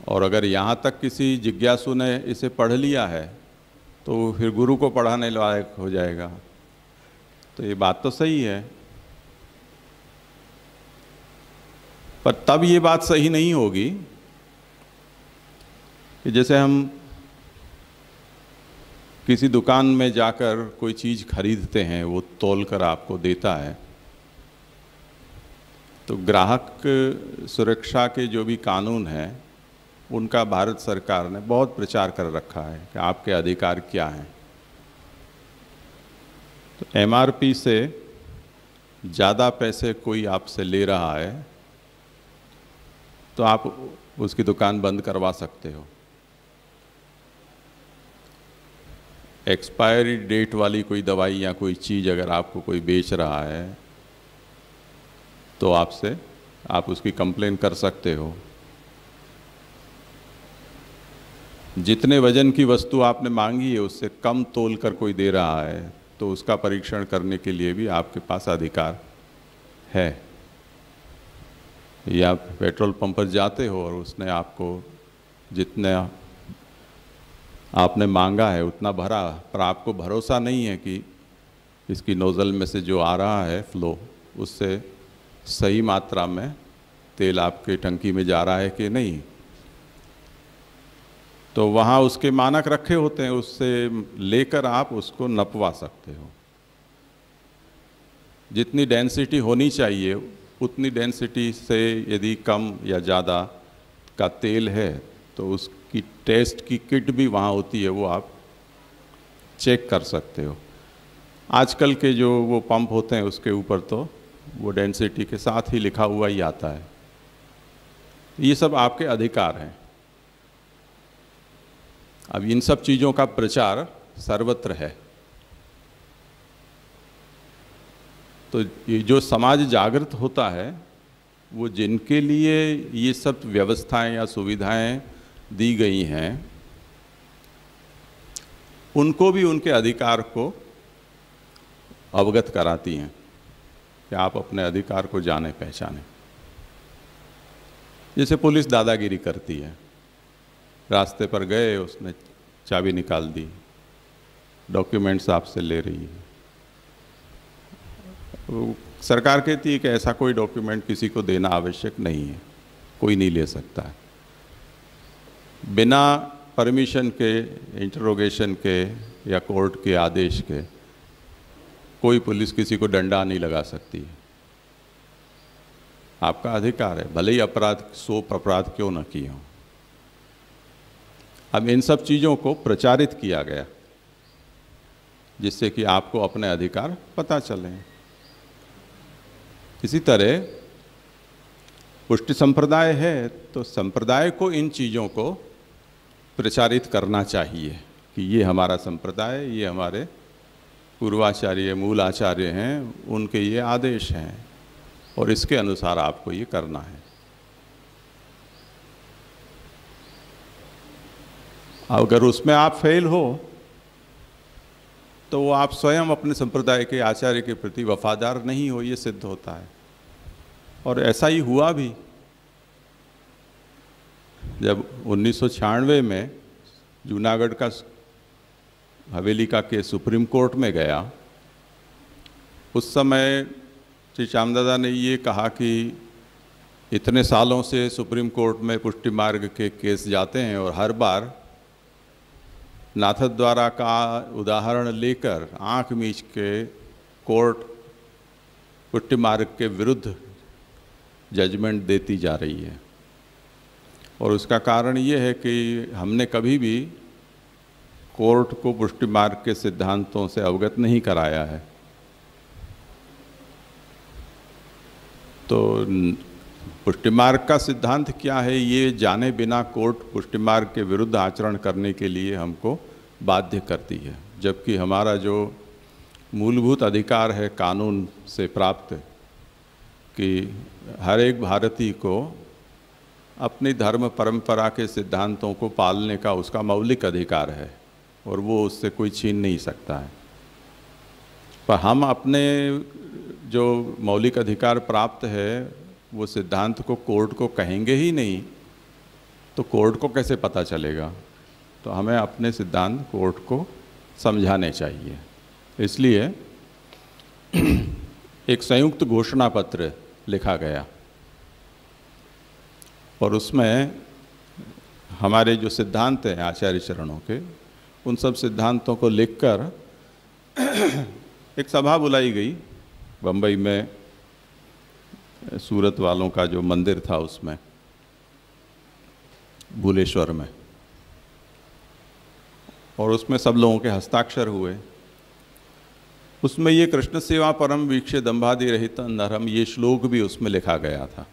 [SPEAKER 4] और अगर यहाँ तक किसी जिज्ञासु ने इसे पढ़ लिया है तो फिर गुरु को पढ़ाने लायक हो जाएगा। तो ये बात तो सही है, पर तब ये बात सही नहीं होगी कि जैसे हम किसी दुकान में जाकर कोई चीज़ खरीदते हैं, वो तौल कर आपको देता है, तो ग्राहक सुरक्षा के जो भी कानून हैं उनका भारत सरकार ने बहुत प्रचार कर रखा है कि आपके अधिकार क्या हैं। तो एमआरपी से ज़्यादा पैसे कोई आपसे ले रहा है तो आप उसकी दुकान बंद करवा सकते हो। एक्सपायरी डेट वाली कोई दवाई या कोई चीज़ अगर आपको कोई बेच रहा है तो आप उसकी कंप्लेन कर सकते हो। जितने वजन की वस्तु आपने मांगी है उससे कम तोल कर कोई दे रहा है तो उसका परीक्षण करने के लिए भी आपके पास अधिकार है। या पेट्रोल पंप पर जाते हो और उसने आपको जितने आपने मांगा है उतना भरा, पर आपको भरोसा नहीं है कि इसकी नोज़ल में से जो आ रहा है फ्लो, उससे सही मात्रा में तेल आपके टंकी में जा रहा है कि नहीं। तो वहाँ उसके मानक रखे होते हैं, उससे लेकर आप उसको नपवा सकते हो। जितनी डेंसिटी होनी चाहिए उतनी डेंसिटी से यदि कम या ज़्यादा का तेल है तो उसकी टेस्ट की किट भी वहाँ होती है, वो आप चेक कर सकते हो। आजकल के जो वो पंप होते हैं उसके ऊपर तो वो डेंसिटी के साथ ही लिखा हुआ ही आता है। ये सब आपके अधिकार हैं। अब इन सब चीज़ों का प्रचार सर्वत्र है, तो ये जो समाज जागृत होता है वो जिनके लिए ये सब व्यवस्थाएं या सुविधाएं दी गई हैं उनको भी उनके अधिकार को अवगत कराती हैं कि आप अपने अधिकार को जाने पहचाने। जैसे पुलिस दादागिरी करती है, रास्ते पर गए, उसने चाबी निकाल दी, डॉक्यूमेंट्स आपसे ले रही है। सरकार कहती है कि ऐसा कोई डॉक्यूमेंट किसी को देना आवश्यक नहीं है, कोई नहीं ले सकता है। बिना परमिशन के, इंटरोगेशन के या कोर्ट के आदेश के कोई पुलिस किसी को डंडा नहीं लगा सकती है। आपका अधिकार है, भले ही अपराध 100 अपराध क्यों न किए हों। अब इन सब चीज़ों को प्रचारित किया गया जिससे कि आपको अपने अधिकार पता चले। इसी तरह पुष्टि संप्रदाय है तो संप्रदाय को इन चीज़ों को प्रचारित करना चाहिए कि ये हमारा संप्रदाय, ये हमारे पूर्वाचार्य मूल आचार्य हैं, उनके ये आदेश हैं और इसके अनुसार आपको ये करना है। अगर उसमें आप फेल हो तो वो आप स्वयं अपने संप्रदाय के आचार्य के प्रति वफादार नहीं हो, ये सिद्ध होता है। और ऐसा ही हुआ भी। जब 1996 में जूनागढ़ का हवेली का केस सुप्रीम कोर्ट में गया, उस समय श्री श्यामदादा ने ये कहा कि इतने सालों से सुप्रीम कोर्ट में पुष्टि मार्ग के केस जाते हैं और हर बार नाथद्वारा का उदाहरण लेकर आंख मीच के कोर्ट पुष्टि मार्ग के विरुद्ध जजमेंट देती जा रही है। और उसका कारण ये है कि हमने कभी भी कोर्ट को पुष्टि मार्ग के सिद्धांतों से अवगत नहीं कराया है। तो पुष्टि मार्ग का सिद्धांत क्या है ये जाने बिना कोर्ट पुष्टि मार्ग के विरुद्ध आचरण करने के लिए हमको बाध्य करती है, जबकि हमारा जो मूलभूत अधिकार है कानून से प्राप्त कि हर एक भारतीय को अपनी धर्म परंपरा के सिद्धांतों को पालने का उसका मौलिक अधिकार है और वो उससे कोई छीन नहीं सकता है। पर हम अपने जो मौलिक अधिकार प्राप्त है वो सिद्धांत को कोर्ट को कहेंगे ही नहीं तो कोर्ट को कैसे पता चलेगा। तो हमें अपने सिद्धांत कोर्ट को समझाने चाहिए। इसलिए एक संयुक्त घोषणा पत्र लिखा गया और उसमें हमारे जो सिद्धांत हैं आचार्य चरणों के, उन सब सिद्धांतों को लिखकर एक सभा बुलाई गई बम्बई में, सूरत वालों का जो मंदिर था उसमें, भूलेश्वर में, और उसमें सब लोगों के हस्ताक्षर हुए। उसमें ये कृष्ण सेवा परम वीक्ष्य दंभादि रहित नरम, ये श्लोक भी उसमें लिखा गया था।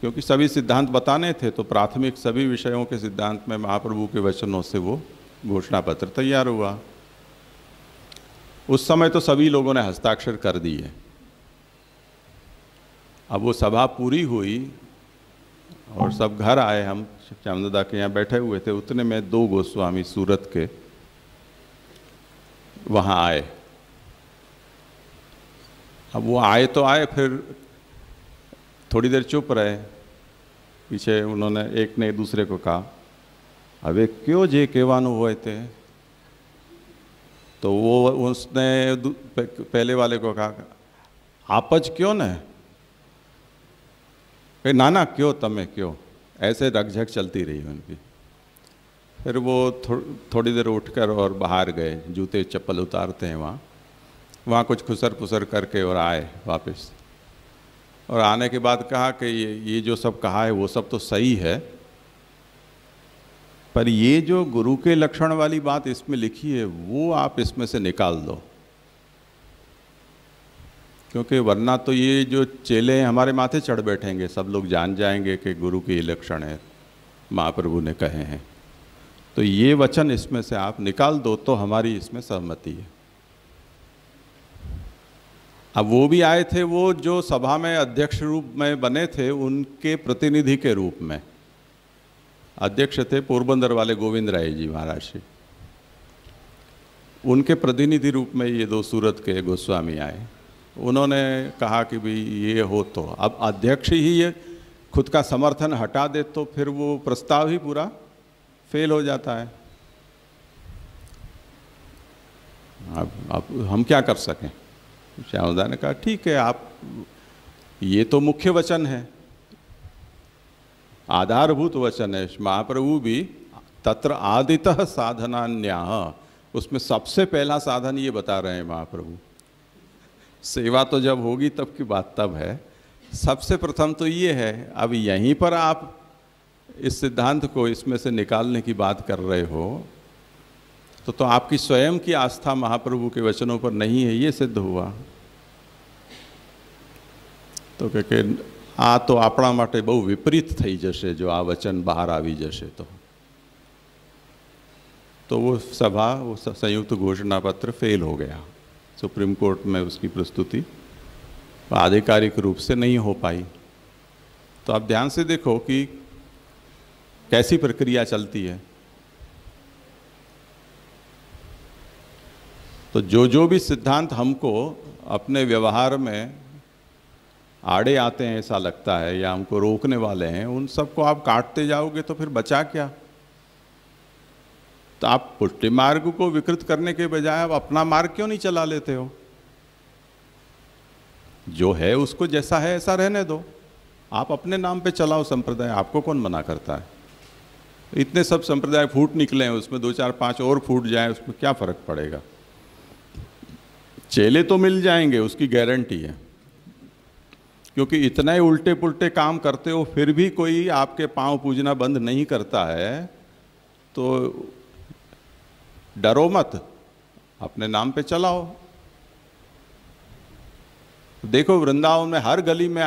[SPEAKER 4] क्योंकि सभी सिद्धांत बताने थे तो प्राथमिक सभी विषयों के सिद्धांत में महाप्रभु के वचनों से वो घोषणा पत्र तैयार हुआ। उस समय तो सभी लोगों ने हस्ताक्षर कर दिए। अब वो सभा पूरी हुई और सब घर आए, हम श्यामदादा के यहाँ बैठे हुए थे, उतने में 2 गोस्वामी सूरत के वहाँ आए। अब वो आए तो आए, फिर थोड़ी देर चुप रहे, पीछे उन्होंने एक ने दूसरे को कहा, अबे क्यों जे कहवानु हुए थे? तो वो उसने पहले वाले को कहा, आपज क्यों न? ना ना क्यों, तमें क्यों? ऐसे रकझक चलती रही उनकी। फिर वो थोड़ी देर उठकर और बाहर गए, जूते चप्पल उतारते हैं वहाँ कुछ खुसर पुसर करके और आए वापस। और आने के बाद कहा कि ये जो सब कहा है वो सब तो सही है, पर ये जो गुरु के लक्षण वाली बात इसमें लिखी है वो आप इसमें से निकाल दो, क्योंकि वरना तो ये जो चेले हमारे माथे चढ़ बैठेंगे, सब लोग जान जाएंगे कि गुरु के ये लक्षण है, महाप्रभु ने कहे हैं। तो ये वचन इसमें से आप निकाल दो तो हमारी इसमें सहमति है। अब वो भी आए थे, वो जो सभा में अध्यक्ष रूप में बने थे उनके प्रतिनिधि के रूप में। अध्यक्ष थे पोरबंदर वाले गोविंद राय जी महाराज जी, उनके प्रतिनिधि रूप में ये दो सूरत के गोस्वामी आए। उन्होंने कहा कि भाई ये हो तो अब अध्यक्ष ही ये खुद का समर्थन हटा दे तो फिर वो प्रस्ताव ही पूरा फेल हो जाता है। अब हम क्या कर सकें? श्यामदास ने कहा ठीक है, आप ये तो मुख्य वचन है, आधारभूत वचन है। महाप्रभु भी तत्र आदितः साधनान्याः, उसमें सबसे पहला साधन ये बता रहे हैं महाप्रभु। सेवा तो जब होगी तब की बात तब है, सबसे प्रथम तो ये है। अब यहीं पर आप इस सिद्धांत को इसमें से निकालने की बात कर रहे हो तो आपकी स्वयं की आस्था महाप्रभु के वचनों पर नहीं है, ये सिद्ध हुआ। तो કે આ તો આપણા માટે બહુ વિપરીત થઈ જશે જો આ વચન બહાર આવી જશે तो वो सभा, वो संयुक्त घोषणा पत्र फेल हो गया। सुप्रीम कोर्ट में उसकी प्रस्तुति आधिकारिक रूप से नहीं हो पाई। तो आप ध्यान से देखो कि कैसी प्रक्रिया चलती है। तो जो भी सिद्धांत हमको अपने व्यवहार में आड़े आते हैं ऐसा लगता है या हमको रोकने वाले हैं, उन सबको आप काटते जाओगे तो फिर बचा क्या? तो आप पुष्टि मार्ग को विकृत करने के बजाय आप अपना मार्ग क्यों नहीं चला लेते हो? जो है उसको जैसा है ऐसा रहने दो, आप अपने नाम पे चलाओ संप्रदाय, आपको कौन मना करता है? इतने सब संप्रदाय फूट निकले हैं, उसमें 2 4 5 और फूट जाए, उसमें क्या फर्क पड़ेगा? चेले तो मिल जाएंगे, उसकी गारंटी है, क्योंकि इतना ही उल्टे पुल्टे काम करते हो फिर भी कोई आपके पांव पूजना बंद नहीं करता है, तो डरो मत, अपने नाम पे चलाओ। देखो वृंदावन में हर गली में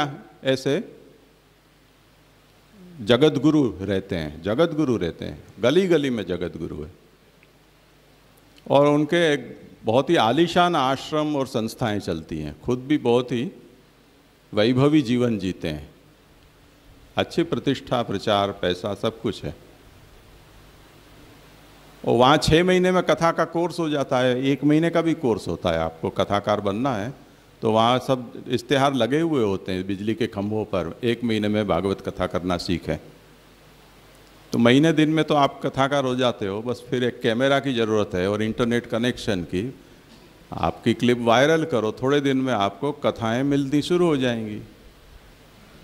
[SPEAKER 4] ऐसे जगत गुरु रहते हैं, जगत गुरु रहते हैं, गली गली में जगत गुरु है। और उनके एक बहुत ही आलीशान आश्रम और संस्थाएं चलती हैं, खुद भी बहुत ही वैभवी जीवन जीते हैं, अच्छी प्रतिष्ठा, प्रचार, पैसा सब कुछ है। और वहाँ 6 महीने में कथा का कोर्स हो जाता है, 1 महीने का भी कोर्स होता है। आपको कथाकार बनना है तो वहाँ सब इश्तेहार लगे हुए होते हैं बिजली के खंभों पर, 1 महीने में भागवत कथा करना सीखें। तो महीने दिन में तो आप कथाकार हो जाते हो, बस फिर एक कैमरा की ज़रूरत है और इंटरनेट कनेक्शन की। आपकी क्लिप वायरल करो, थोड़े दिन में आपको कथाएं मिलनी शुरू हो जाएंगी।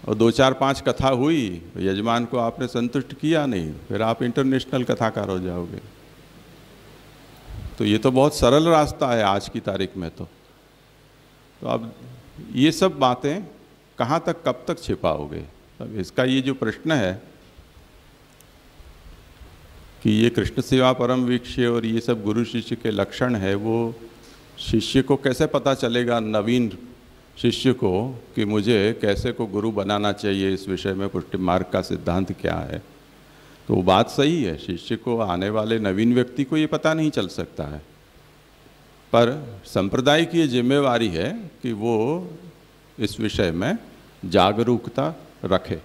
[SPEAKER 4] और 2 4 5 कथा हुई, यजमान को आपने संतुष्ट किया नहीं, फिर आप इंटरनेशनल कथाकार हो जाओगे। तो ये तो बहुत सरल रास्ता है आज की तारीख में। तो अब ये सब बातें कहाँ तक कब तक छिपाओगे? अब इसका ये जो प्रश्न है कि ये कृष्ण सेवा परम वीक्ष्य और ये सब गुरु शिष्य के लक्षण है, वो शिष्य को कैसे पता चलेगा, नवीन शिष्य को, कि मुझे कैसे को गुरु बनाना चाहिए, इस विषय में पुष्टि मार्ग का सिद्धांत क्या है? तो वो बात सही है, शिष्य को, आने वाले नवीन व्यक्ति को ये पता नहीं चल सकता है, पर संप्रदाय की ये जिम्मेवारी है कि वो इस विषय में जागरूकता रखे।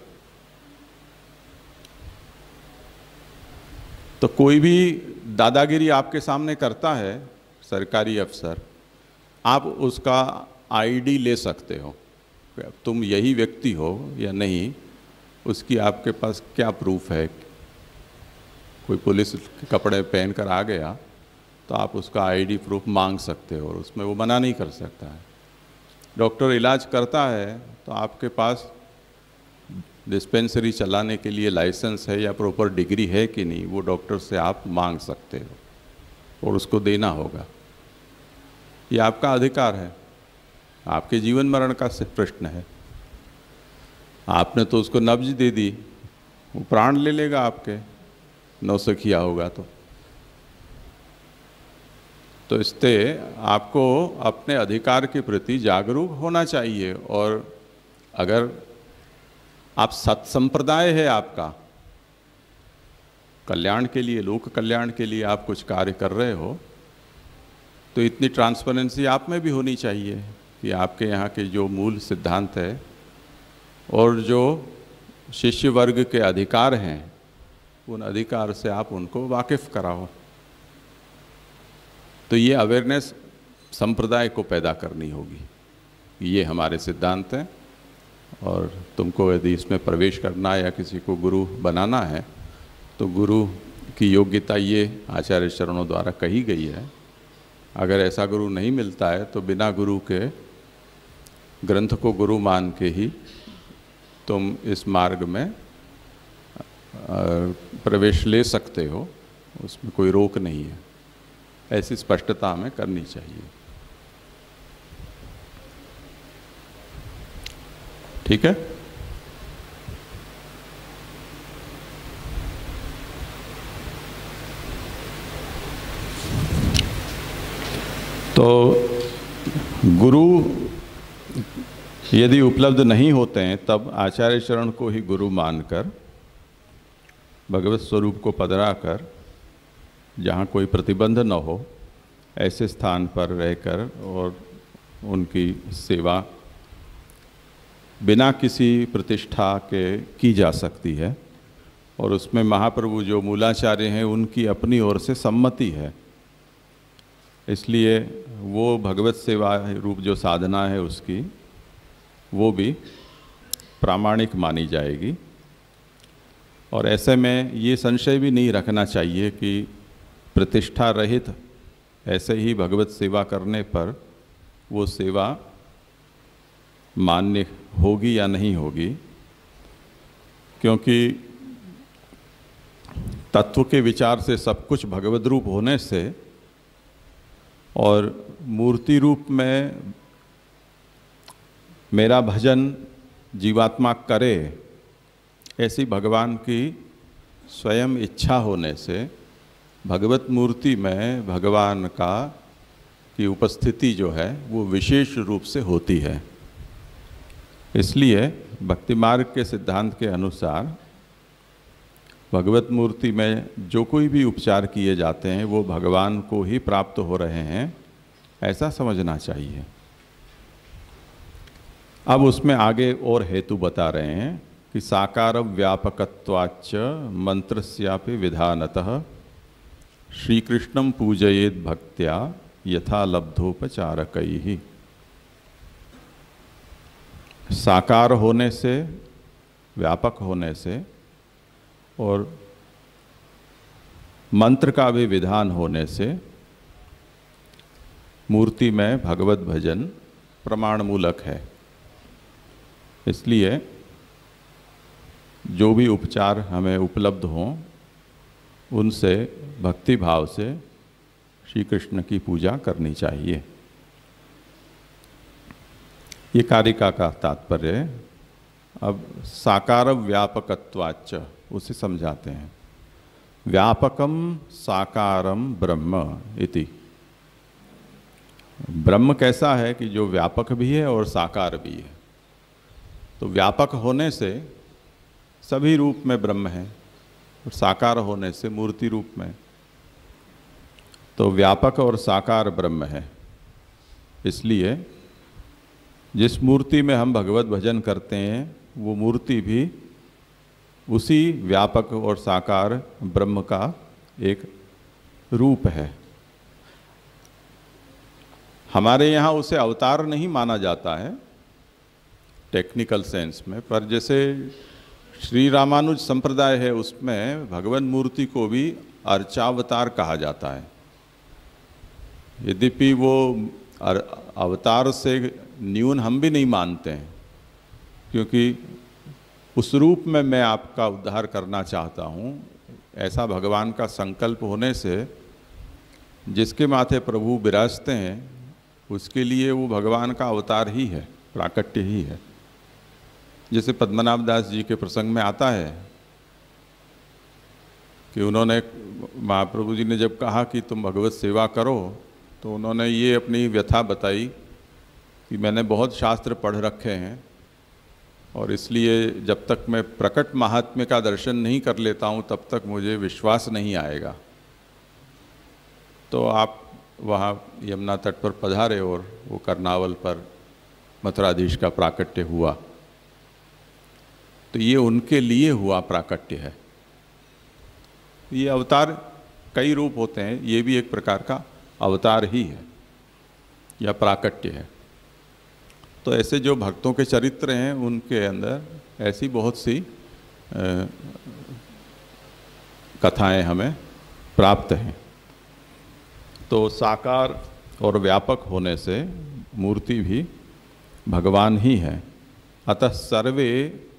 [SPEAKER 4] तो कोई भी दादागिरी आपके सामने करता है, सरकारी अफसर, आप उसका आईडी ले सकते हो, तुम यही व्यक्ति हो या नहीं, उसकी आपके पास क्या प्रूफ है? कोई पुलिस के कपड़े पहन कर आ गया तो आप उसका आईडी प्रूफ मांग सकते हो और उसमें वो मना नहीं कर सकता है। डॉक्टर इलाज करता है तो आपके पास डिस्पेंसरी चलाने के लिए लाइसेंस है या प्रॉपर डिग्री है कि नहीं, वो डॉक्टर से आप मांग सकते हो और उसको देना होगा। ये आपका अधिकार है, आपके जीवन मरण का प्रश्न है। आपने तो उसको नब्ज दे दी, वो प्राण ले लेगा आपके, नौसिखिया होगा तो इससे आपको अपने अधिकार के प्रति जागरूक होना चाहिए। और अगर आप सत्संप्रदाय है, आपका कल्याण के लिए, लोक कल्याण के लिए आप कुछ कार्य कर रहे हो, तो इतनी ट्रांसपेरेंसी आप में भी होनी चाहिए कि आपके यहाँ के जो मूल सिद्धांत है और जो शिष्य वर्ग के अधिकार हैं, उन अधिकार से आप उनको वाकिफ़ कराओ। तो ये अवेयरनेस संप्रदाय को पैदा करनी होगी, ये हमारे सिद्धांत हैं। और तुमको यदि इसमें प्रवेश करना है या किसी को गुरु बनाना है तो गुरु की योग्यता ये आचार्य चरणों द्वारा कही गई है। अगर ऐसा गुरु नहीं मिलता है तो बिना गुरु के ग्रंथ को गुरु मान के ही तुम इस मार्ग में प्रवेश ले सकते हो, उसमें कोई रोक नहीं है। ऐसी स्पष्टता हमें करनी चाहिए। ठीक है? तो गुरु यदि उपलब्ध नहीं होते हैं तब आचार्य चरण को ही गुरु मानकर भगवत स्वरूप को पधरा कर, जहाँ कोई प्रतिबंध न हो, ऐसे स्थान पर रहकर और उनकी सेवा बिना किसी प्रतिष्ठा के की जा सकती है। और उसमें महाप्रभु जो मूलाचार्य हैं उनकी अपनी ओर से सम्मति है, इसलिए वो भगवत सेवा रूप जो साधना है उसकी वो भी प्रामाणिक मानी जाएगी। और ऐसे में ये संशय भी नहीं रखना चाहिए कि प्रतिष्ठा रहित ऐसे ही भगवत सेवा करने पर वो सेवा मान्य होगी या नहीं होगी, क्योंकि तत्व के विचार से सब कुछ भगवद रूप होने से और मूर्ति रूप में मेरा भजन जीवात्मा करे ऐसी भगवान की स्वयं इच्छा होने से भगवत मूर्ति में भगवान की उपस्थिति जो है वो विशेष रूप से होती है। इसलिए भक्ति मार्ग के सिद्धांत के अनुसार भगवत मूर्ति में जो कोई भी उपचार किए जाते हैं वो भगवान को ही प्राप्त हो रहे हैं, ऐसा समझना चाहिए। अब उसमें आगे और हेतु बता रहे हैं कि साकार व्यापकत्वाच्च मंत्रस्यापि विधानतः श्रीकृष्णं पूजयेत् भक्त्या यथा लब्धोपचारकैः। साकार होने से, व्यापक होने से और मंत्र का भी विधान होने से मूर्ति में भगवत भजन प्रमाण मूलक है। इसलिए जो भी उपचार हमें उपलब्ध हों उनसे भक्ति भाव से श्री कृष्ण की पूजा करनी चाहिए। ये कारिका का तात्पर्य है। अब साकार व्यापकत्वाच्च उसे समझाते हैं। व्यापकम साकारम ब्रह्म इति। ब्रह्म कैसा है कि जो व्यापक भी है और साकार भी है। तो व्यापक होने से सभी रूप में ब्रह्म है और साकार होने से मूर्ति रूप में। तो व्यापक और साकार ब्रह्म है। इसलिए जिस मूर्ति में हम भगवत भजन करते हैं वो मूर्ति भी उसी व्यापक और साकार ब्रह्म का एक रूप है। हमारे यहाँ उसे अवतार नहीं माना जाता है टेक्निकल सेंस में, पर जैसे श्री रामानुज संप्रदाय है, उसमें भगवान मूर्ति को भी अर्चावतार कहा जाता है। यद्यपि वो अवतार से न्यून हम भी नहीं मानते हैं, क्योंकि उस रूप में मैं आपका उद्धार करना चाहता हूँ, ऐसा भगवान का संकल्प होने से जिसके माथे प्रभु विराजते हैं उसके लिए वो भगवान का अवतार ही है, प्राकट्य ही है। जैसे पद्मनाभ दास जी के प्रसंग में आता है कि उन्होंने, महाप्रभु जी ने जब कहा कि तुम भगवत सेवा करो, तो उन्होंने ये अपनी व्यथा बताई कि मैंने बहुत शास्त्र पढ़ रखे हैं और इसलिए जब तक मैं प्रकट महात्म्य का दर्शन नहीं कर लेता हूँ तब तक मुझे विश्वास नहीं आएगा। तो आप वहाँ यमुना तट पर पधारे और वो कर्नावल पर मथुराधीश का प्राकट्य हुआ। तो ये उनके लिए हुआ प्राकट्य है। ये अवतार कई रूप होते हैं, ये भी एक प्रकार का अवतार ही है या प्राकट्य है। तो ऐसे जो भक्तों के चरित्र हैं उनके अंदर ऐसी बहुत सी कथाएं हमें प्राप्त हैं। तो साकार और व्यापक होने से मूर्ति भी भगवान ही है। अतः सर्वे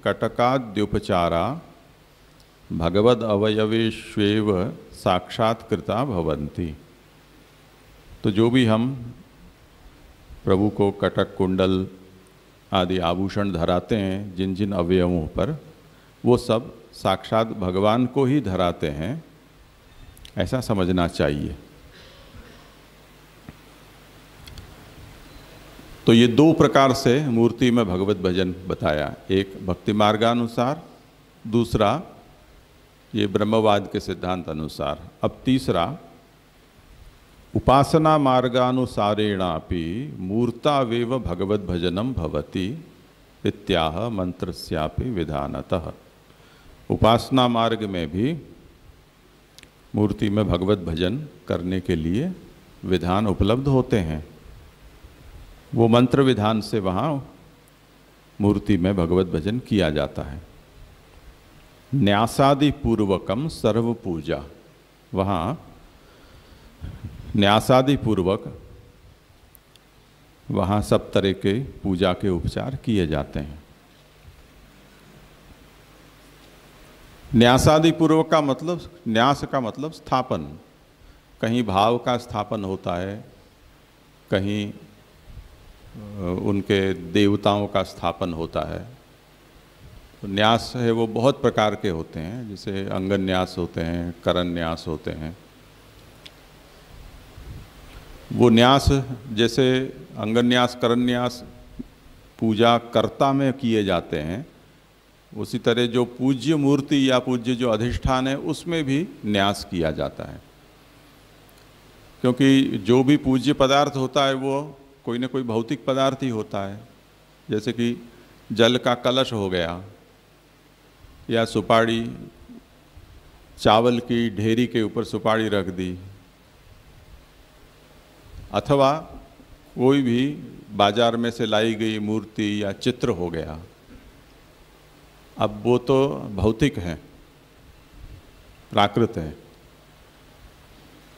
[SPEAKER 4] कटकाद्युपचारा भगवद अवयवेष्वेव साक्षात्कृता भवन्ति। तो जो भी हम प्रभु को कटक कुंडल आदि आभूषण धराते हैं जिन जिन अवयवों पर, वो सब साक्षात भगवान को ही धराते हैं, ऐसा समझना चाहिए। तो ये दो प्रकार से मूर्ति में भगवत भजन बताया, एक भक्ति मार्गानुसार, दूसरा ये ब्रह्मवाद के सिद्धांत अनुसार। अब तीसरा, उपासना मार्गानुसारेणापि मूर्तावेव भगवत भजनम भवति इत्याह मंत्रस्यापि विधानतः। उपासना मार्ग में भी मूर्ति में भगवत भजन करने के लिए विधान उपलब्ध होते हैं। वो मंत्र विधान से वहाँ मूर्ति में भगवत भजन किया जाता है। न्यासादि पूर्वकम सर्व पूजा, वहाँ न्यासादि पूर्वक वहाँ सब तरह के पूजा के उपचार किए जाते हैं। न्यासादि पूर्वक का मतलब, न्यास का मतलब स्थापन, कहीं भाव का स्थापन होता है, कहीं उनके देवताओं का स्थापन होता है। तो न्यास है वो बहुत प्रकार के होते हैं, जैसे अंगन न्यास होते हैं, करण न्यास होते हैं। वो न्यास जैसे अंगन न्यास, करण न्यास पूजा कर्ता में किए जाते हैं, उसी तरह जो पूज्य मूर्ति या पूज्य जो अधिष्ठान है उसमें भी न्यास किया जाता है। क्योंकि जो भी पूज्य पदार्थ होता है वो कोई न कोई भौतिक पदार्थ ही होता है। जैसे कि जल का कलश हो गया, या सुपारी, चावल की ढेरी के ऊपर सुपारी रख दी, अथवा कोई भी बाजार में से लाई गई मूर्ति या चित्र हो गया। अब वो तो भौतिक है, प्राकृत है।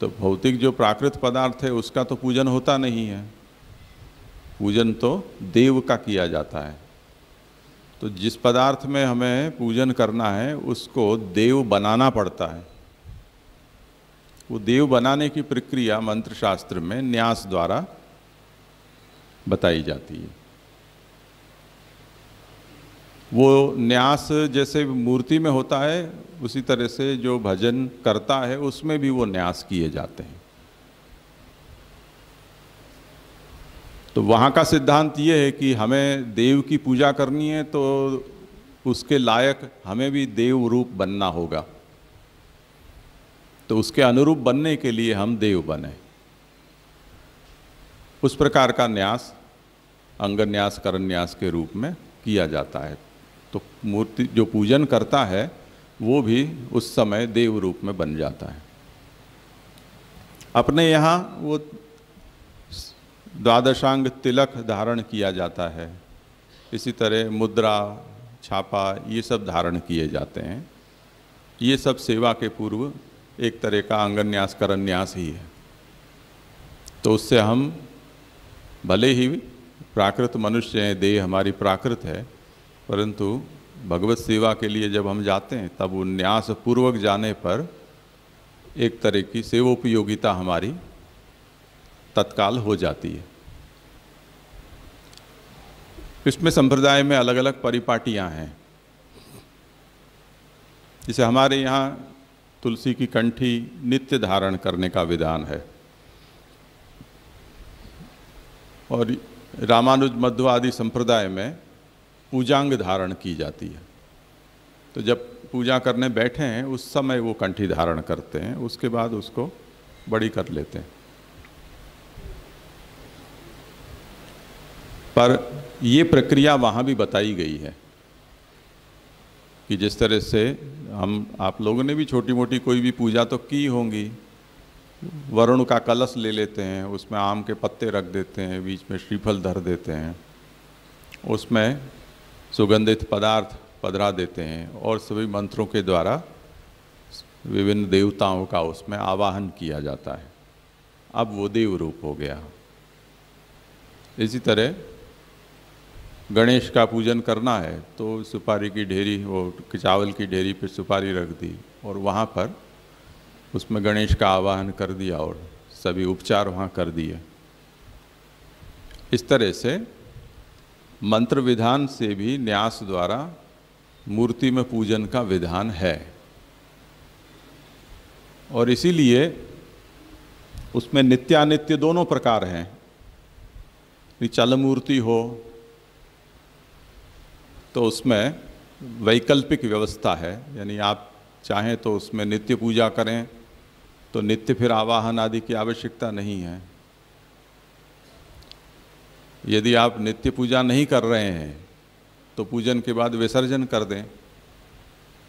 [SPEAKER 4] तो भौतिक जो प्राकृत पदार्थ है उसका तो पूजन होता नहीं है, पूजन तो देव का किया जाता है। तो जिस पदार्थ में हमें पूजन करना है उसको देव बनाना पड़ता है। वो देव बनाने की प्रक्रिया मंत्र शास्त्र में न्यास द्वारा बताई जाती है। वो न्यास जैसे मूर्ति में होता है उसी तरह से जो भजन करता है उसमें भी वो न्यास किए जाते हैं। तो वहाँ का सिद्धांत ये है कि हमें देव की पूजा करनी है तो उसके लायक हमें भी देव रूप बनना होगा। तो उसके अनुरूप बनने के लिए हम देव बने। उस प्रकार का न्यास अंगन न्यास, करण न्यास के रूप में किया जाता है। तो मूर्ति जो पूजन करता है वो भी उस समय देव रूप में बन जाता है। अपने यहाँ वो द्वादशांग तिलक धारण किया जाता है। इसी तरह मुद्रा, छापा, ये सब धारण किए जाते हैं। ये सब सेवा के पूर्व एक तरह का अंगन्यास करन्यास ही है। तो उससे हम भले ही प्राकृत मनुष्य हैं, देह हमारी प्राकृत है, परंतु भगवत सेवा के लिए जब हम जाते हैं तब वो न्यास पूर्वक जाने पर एक तरह की सेवोपयोगिता हमारी तत्काल हो जाती है। इसमें संप्रदाय में अलग अलग परिपाटियां हैं। जैसे हमारे यहाँ तुलसी की कंठी नित्य धारण करने का विधान है, और रामानुज मध्व आदि संप्रदाय में पूजांग धारण की जाती है। तो जब पूजा करने बैठे हैं उस समय वो कंठी धारण करते हैं, उसके बाद उसको बड़ी कर लेते हैं। पर ये प्रक्रिया वहाँ भी बताई गई है कि जिस तरह से आप लोगों ने भी छोटी मोटी कोई भी पूजा तो की होंगी। वरुण का कलश ले लेते हैं, उसमें आम के पत्ते रख देते हैं, बीच में श्रीफल धर देते हैं, उसमें सुगंधित पदार्थ पधरा देते हैं और सभी मंत्रों के द्वारा विभिन्न देवताओं का उसमें आवाहन किया जाता है। अब वो देव रूप हो गया। इसी तरह गणेश का पूजन करना है तो सुपारी की ढेरी, वो चावल की ढेरी पर सुपारी रख दी और वहाँ पर उसमें गणेश का आवाहन कर दिया और सभी उपचार वहाँ कर दिए। इस तरह से मंत्र विधान से भी न्यास द्वारा मूर्ति में पूजन का विधान है, और इसीलिए उसमें नित्यानित्य दोनों प्रकार हैं। चल मूर्ति हो तो उसमें वैकल्पिक व्यवस्था है, यानी आप चाहें तो उसमें नित्य पूजा करें तो नित्य फिर आवाहन आदि की आवश्यकता नहीं है। यदि आप नित्य पूजा नहीं कर रहे हैं तो पूजन के बाद विसर्जन कर दें,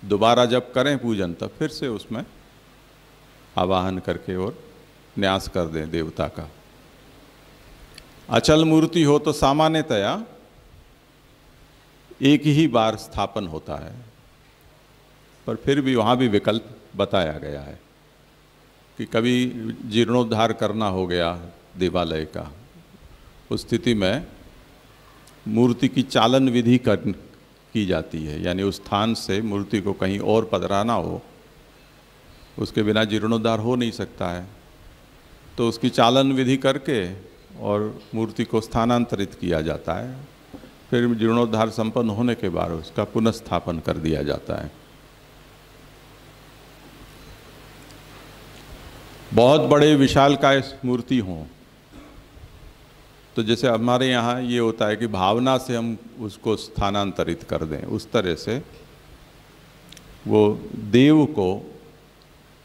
[SPEAKER 4] दोबारा जब करें पूजन तब फिर से उसमें आवाहन करके और न्यास कर दें देवता का। अचल मूर्ति हो तो सामान्यतया एक ही बार स्थापन होता है, पर फिर भी वहाँ भी विकल्प बताया गया है कि कभी जीर्णोद्धार करना हो गया देवालय का, उस स्थिति में मूर्ति की चालन विधि की जाती है, यानी उस स्थान से मूर्ति को कहीं और पधराना हो, उसके बिना जीर्णोद्धार हो नहीं सकता है, तो उसकी चालन विधि करके और मूर्ति को स्थानांतरित किया जाता है। फिर जीर्णोद्धार संपन्न होने के बाद उसका पुनर्स्थापन कर दिया जाता है। बहुत बड़े विशालकाय मूर्ति हों तो जैसे हमारे यहाँ ये होता है कि भावना से हम उसको स्थानांतरित कर दें, उस तरह से वो देव को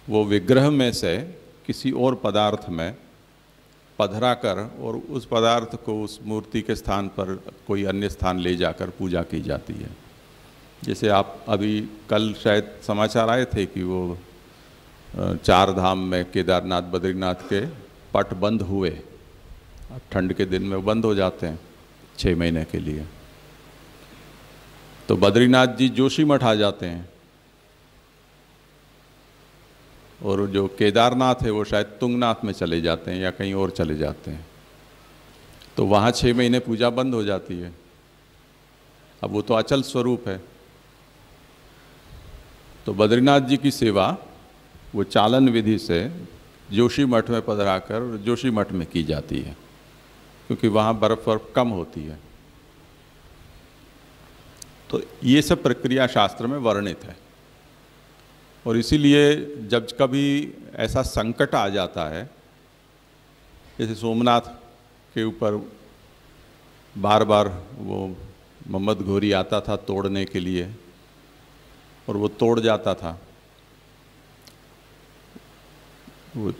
[SPEAKER 4] वो विग्रह में से किसी और पदार्थ में पधरा कर और उस पदार्थ को उस मूर्ति के स्थान पर कोई अन्य स्थान ले जाकर पूजा की जाती है। जैसे आप अभी कल शायद समाचार आए थे कि वो 4 धाम में केदारनाथ बद्रीनाथ के पट बंद हुए। ठंड के दिन में बंद हो जाते हैं 6 महीने के लिए। तो बद्रीनाथ जी जोशीमठ आ जाते हैं और जो केदारनाथ है वो शायद तुंगनाथ में चले जाते हैं या कहीं और चले जाते हैं। तो वहाँ 6 महीने पूजा बंद हो जाती है। अब वो तो अचल स्वरूप है। तो बद्रीनाथ जी की सेवा वो चालन विधि से जोशीमठ में पधरा कर जोशीमठ में की जाती है, क्योंकि वहाँ बर्फ कम होती है। तो ये सब प्रक्रिया शास्त्र में वर्णित है, और इसीलिए जब कभी ऐसा संकट आ जाता है, जैसे सोमनाथ के ऊपर बार बार वो मोहम्मद घोरी आता था तोड़ने के लिए और वो तोड़ जाता था, वो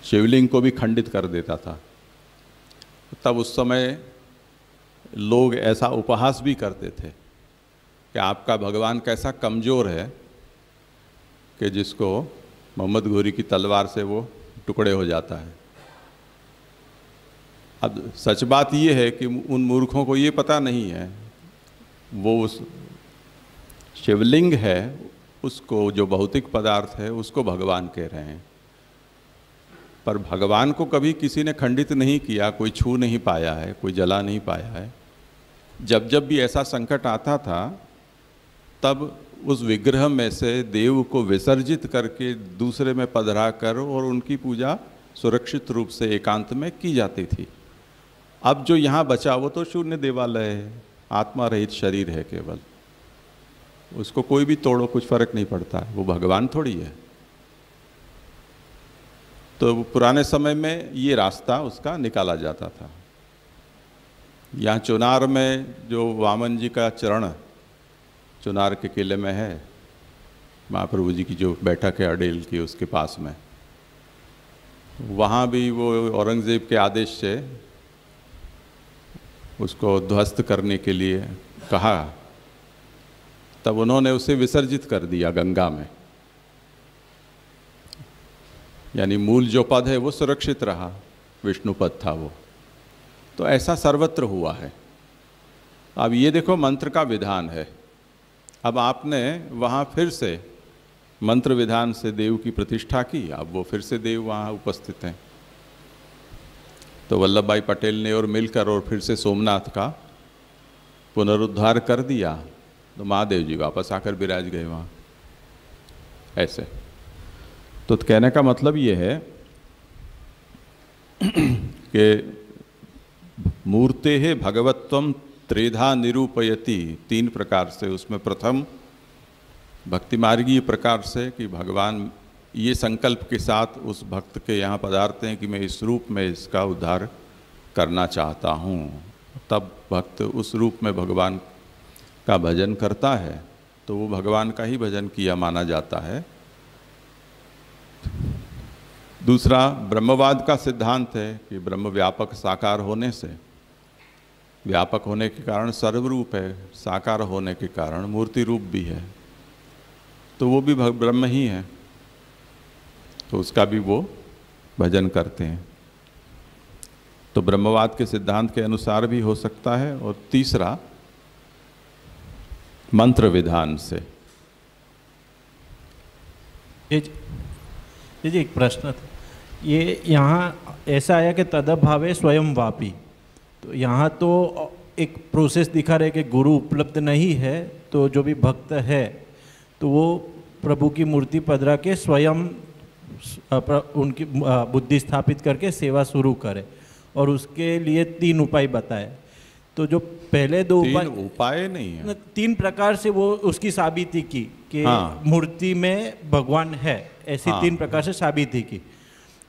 [SPEAKER 4] शिवलिंग को भी खंडित कर देता था, तब उस समय लोग ऐसा उपहास भी करते थे कि आपका भगवान कैसा कमज़ोर है कि जिसको मोहम्मद घोरी की तलवार से वो टुकड़े हो जाता है। अब सच बात ये है कि उन मूर्खों को ये पता नहीं है, वो उस शिवलिंग है उसको, जो भौतिक पदार्थ है उसको भगवान कह रहे हैं, पर भगवान को कभी किसी ने खंडित नहीं किया, कोई छू नहीं पाया है, कोई जला नहीं पाया है। जब जब भी ऐसा संकट आता था तब उस विग्रह में से देव को विसर्जित करके दूसरे में पधरा कर और उनकी पूजा सुरक्षित रूप से एकांत में की जाती थी। अब जो यहाँ बचा वो तो शून्य देवालय है, आत्मा रहित शरीर है केवल, उसको कोई भी तोड़ो कुछ फर्क नहीं पड़ता है, वो भगवान थोड़ी है। तो पुराने समय में ये रास्ता उसका निकाला जाता था। यहाँ चुनार में जो वामन जी का चरण चुनार के किले में है, महाप्रभु जी की जो बैठक है अडेल की उसके पास में, वहाँ भी वो औरंगज़ेब के आदेश से उसको ध्वस्त करने के लिए कहा, तब उन्होंने उसे विसर्जित कर दिया गंगा में। यानी मूल जो पद है वो सुरक्षित रहा, विष्णु पद था वो। तो ऐसा सर्वत्र हुआ है। अब ये देखो मंत्र का विधान है, अब आपने वहाँ फिर से मंत्र विधान से देव की प्रतिष्ठा की, अब वो फिर से देव वहाँ उपस्थित हैं। तो वल्लभ भाई पटेल ने और मिलकर और फिर से सोमनाथ का पुनरुद्धार कर दिया, तो महादेव जी वापस आकर विराज गए वहाँ। ऐसे तो कहने का मतलब ये है कि मूर्ते है भगवत्वम त्रेधा निरूपयति, 3 प्रकार से। उसमें प्रथम भक्ति मार्गीय प्रकार से कि भगवान ये संकल्प के साथ उस भक्त के यहाँ पधारते हैं कि मैं इस रूप में इसका उद्धार करना चाहता हूँ, तब भक्त उस रूप में भगवान का भजन करता है, तो वो भगवान का ही भजन किया माना जाता है। दूसरा ब्रह्मवाद का सिद्धांत है कि ब्रह्म व्यापक साकार होने से, व्यापक होने के कारण सर्वरूप है, साकार होने के कारण मूर्ति रूप भी है, तो वो भी ब्रह्म ही है, तो उसका भी वो भजन करते हैं। तो ब्रह्मवाद के सिद्धांत के अनुसार भी हो सकता है। और तीसरा मंत्र विधान से।
[SPEAKER 7] जी एक प्रश्न था, ये यहाँ ऐसा आया कि तदभावे स्वयं वापी, तो यहाँ तो एक प्रोसेस दिखा रहे कि गुरु उपलब्ध नहीं है, तो जो भी भक्त है तो वो प्रभु की मूर्ति पधरा के स्वयं उनकी बुद्धि स्थापित करके सेवा शुरू करे, और उसके लिए 3 उपाय बताए। तो जो पहले 2
[SPEAKER 4] उपाय नहीं है,
[SPEAKER 7] 3 प्रकार से वो उसकी साबिती की कि
[SPEAKER 4] हाँ।
[SPEAKER 7] मूर्ति में भगवान है, ऐसी हाँ। 3 प्रकार से साबिती की।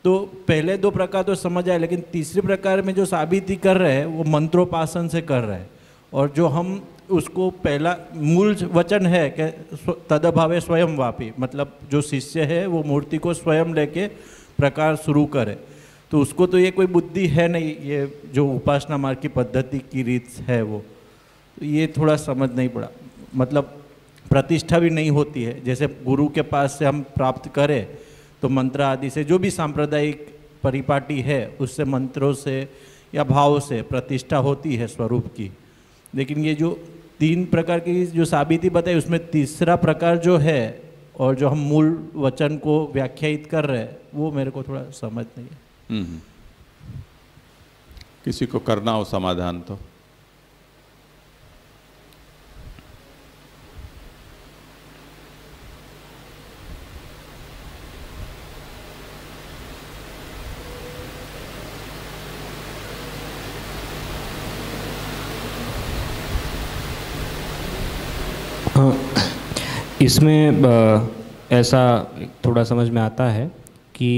[SPEAKER 7] तो पहले 2 प्रकार तो समझ आए, लेकिन तीसरे प्रकार में जो साबिती कर रहे हैं वो मंत्रोपासन से कर रहे हैं, और जो हम उसको पहला मूल वचन है कि तदभावे स्वयं वापी, मतलब जो शिष्य है वो मूर्ति को स्वयं लेके प्रकार शुरू करे, तो उसको तो ये कोई बुद्धि है नहीं, ये जो उपासना मार्ग की पद्धति की रीत है वो, तो ये थोड़ा समझ नहीं पड़ा। मतलब प्रतिष्ठा भी नहीं होती है, जैसे गुरु के पास से हम प्राप्त करें तो मंत्र आदि से, जो भी सांप्रदायिक परिपाटी है उससे, मंत्रों से या भाव से प्रतिष्ठा होती है स्वरूप की। लेकिन ये जो 3 प्रकार की जो साबिती बताई, उसमें तीसरा प्रकार जो है और जो हम मूल वचन को व्याख्यायित कर रहे हैं, वो मेरे को थोड़ा समझ नहीं है।
[SPEAKER 4] किसी को करना हो समाधान तो
[SPEAKER 5] इसमें ऐसा थोड़ा समझ में आता है कि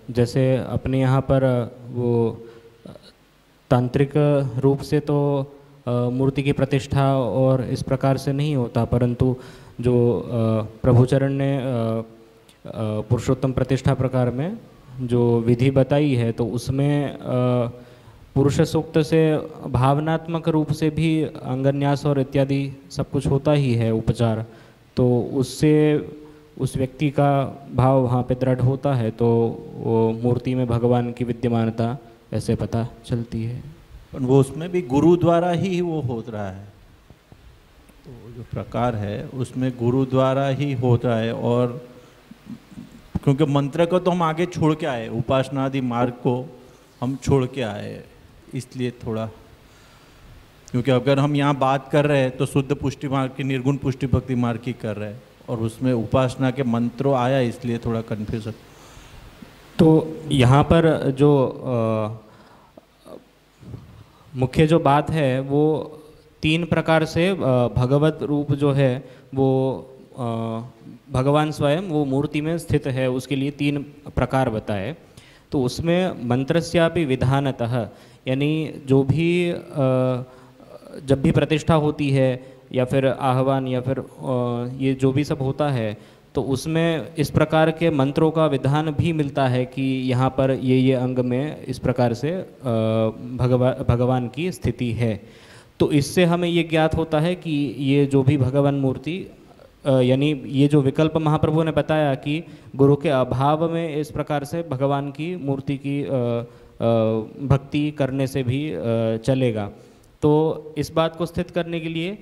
[SPEAKER 5] जैसे अपने यहाँ पर वो तांत्रिक रूप से तो मूर्ति की प्रतिष्ठा और इस प्रकार से नहीं होता, परंतु जो प्रभुचरण ने पुरुषोत्तम प्रतिष्ठा प्रकार में जो विधि बताई है, तो उसमें पुरुष सूक्त से भावनात्मक रूप से भी अंगन्यास और इत्यादि सब कुछ होता ही है उपचार, तो उससे उस व्यक्ति का भाव वहाँ पे दृढ़ होता है, तो वो मूर्ति में भगवान की विद्यमानता ऐसे पता चलती है।
[SPEAKER 7] पर वो उसमें भी गुरु द्वारा ही वो हो रहा है। तो जो प्रकार है उसमें गुरु द्वारा ही होता है, और क्योंकि मंत्र को तो हम आगे छोड़ के आए, उपासना आदि मार्ग को हम छोड़ के आए, इसलिए थोड़ा, क्योंकि अगर हम यहाँ बात कर रहे हैं तो शुद्ध पुष्टि मार्ग की, निर्गुण पुष्टि भक्ति मार्ग की कर रहे हैं, और उसमें उपासना के मंत्रों आया, इसलिए थोड़ा कन्फ्यूजन।
[SPEAKER 5] तो यहाँ पर जो मुख्य जो बात है वो 3 प्रकार से भगवत रूप जो है वो भगवान स्वयं वो मूर्ति में स्थित है, उसके लिए 3 प्रकार बताए। तो उसमें मंत्रस्यापि विधानतः, यानी जो भी जब भी प्रतिष्ठा होती है या फिर आह्वान या फिर ये जो भी सब होता है, तो उसमें इस प्रकार के मंत्रों का विधान भी मिलता है कि यहाँ पर ये अंग में इस प्रकार से भगवान की स्थिति है। तो इससे हमें ये ज्ञात होता है कि ये जो भी भगवान मूर्ति, यानी ये जो विकल्प महाप्रभु ने बताया कि गुरु के अभाव में इस प्रकार से भगवान की मूर्ति की भक्ति करने से भी चलेगा। तो इस बात को स्थित करने के लिए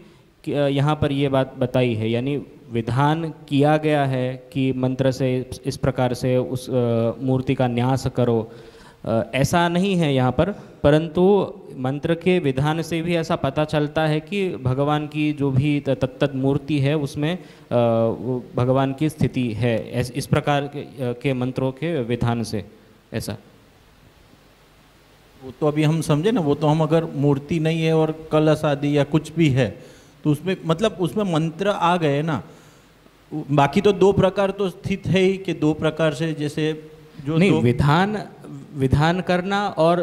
[SPEAKER 5] यहाँ पर ये बात बताई है, यानी विधान किया गया है कि मंत्र से इस प्रकार से उस मूर्ति का न्यास करो, ऐसा नहीं है यहाँ पर, परंतु मंत्र के विधान से भी ऐसा पता चलता है कि भगवान की जो भी तत्त मूर्ति है उसमें भगवान की स्थिति है, इस प्रकार के मंत्रों के विधान से। ऐसा
[SPEAKER 7] वो तो अभी हम समझे ना, वो तो हम अगर मूर्ति नहीं है और कलश आदि या कुछ भी है तो उसमें मतलब उसमें मंत्र आ गए ना, बाकी तो 2 प्रकार तो स्थित है ही कि 2 प्रकार से, जैसे जो
[SPEAKER 5] नहीं, विधान करना और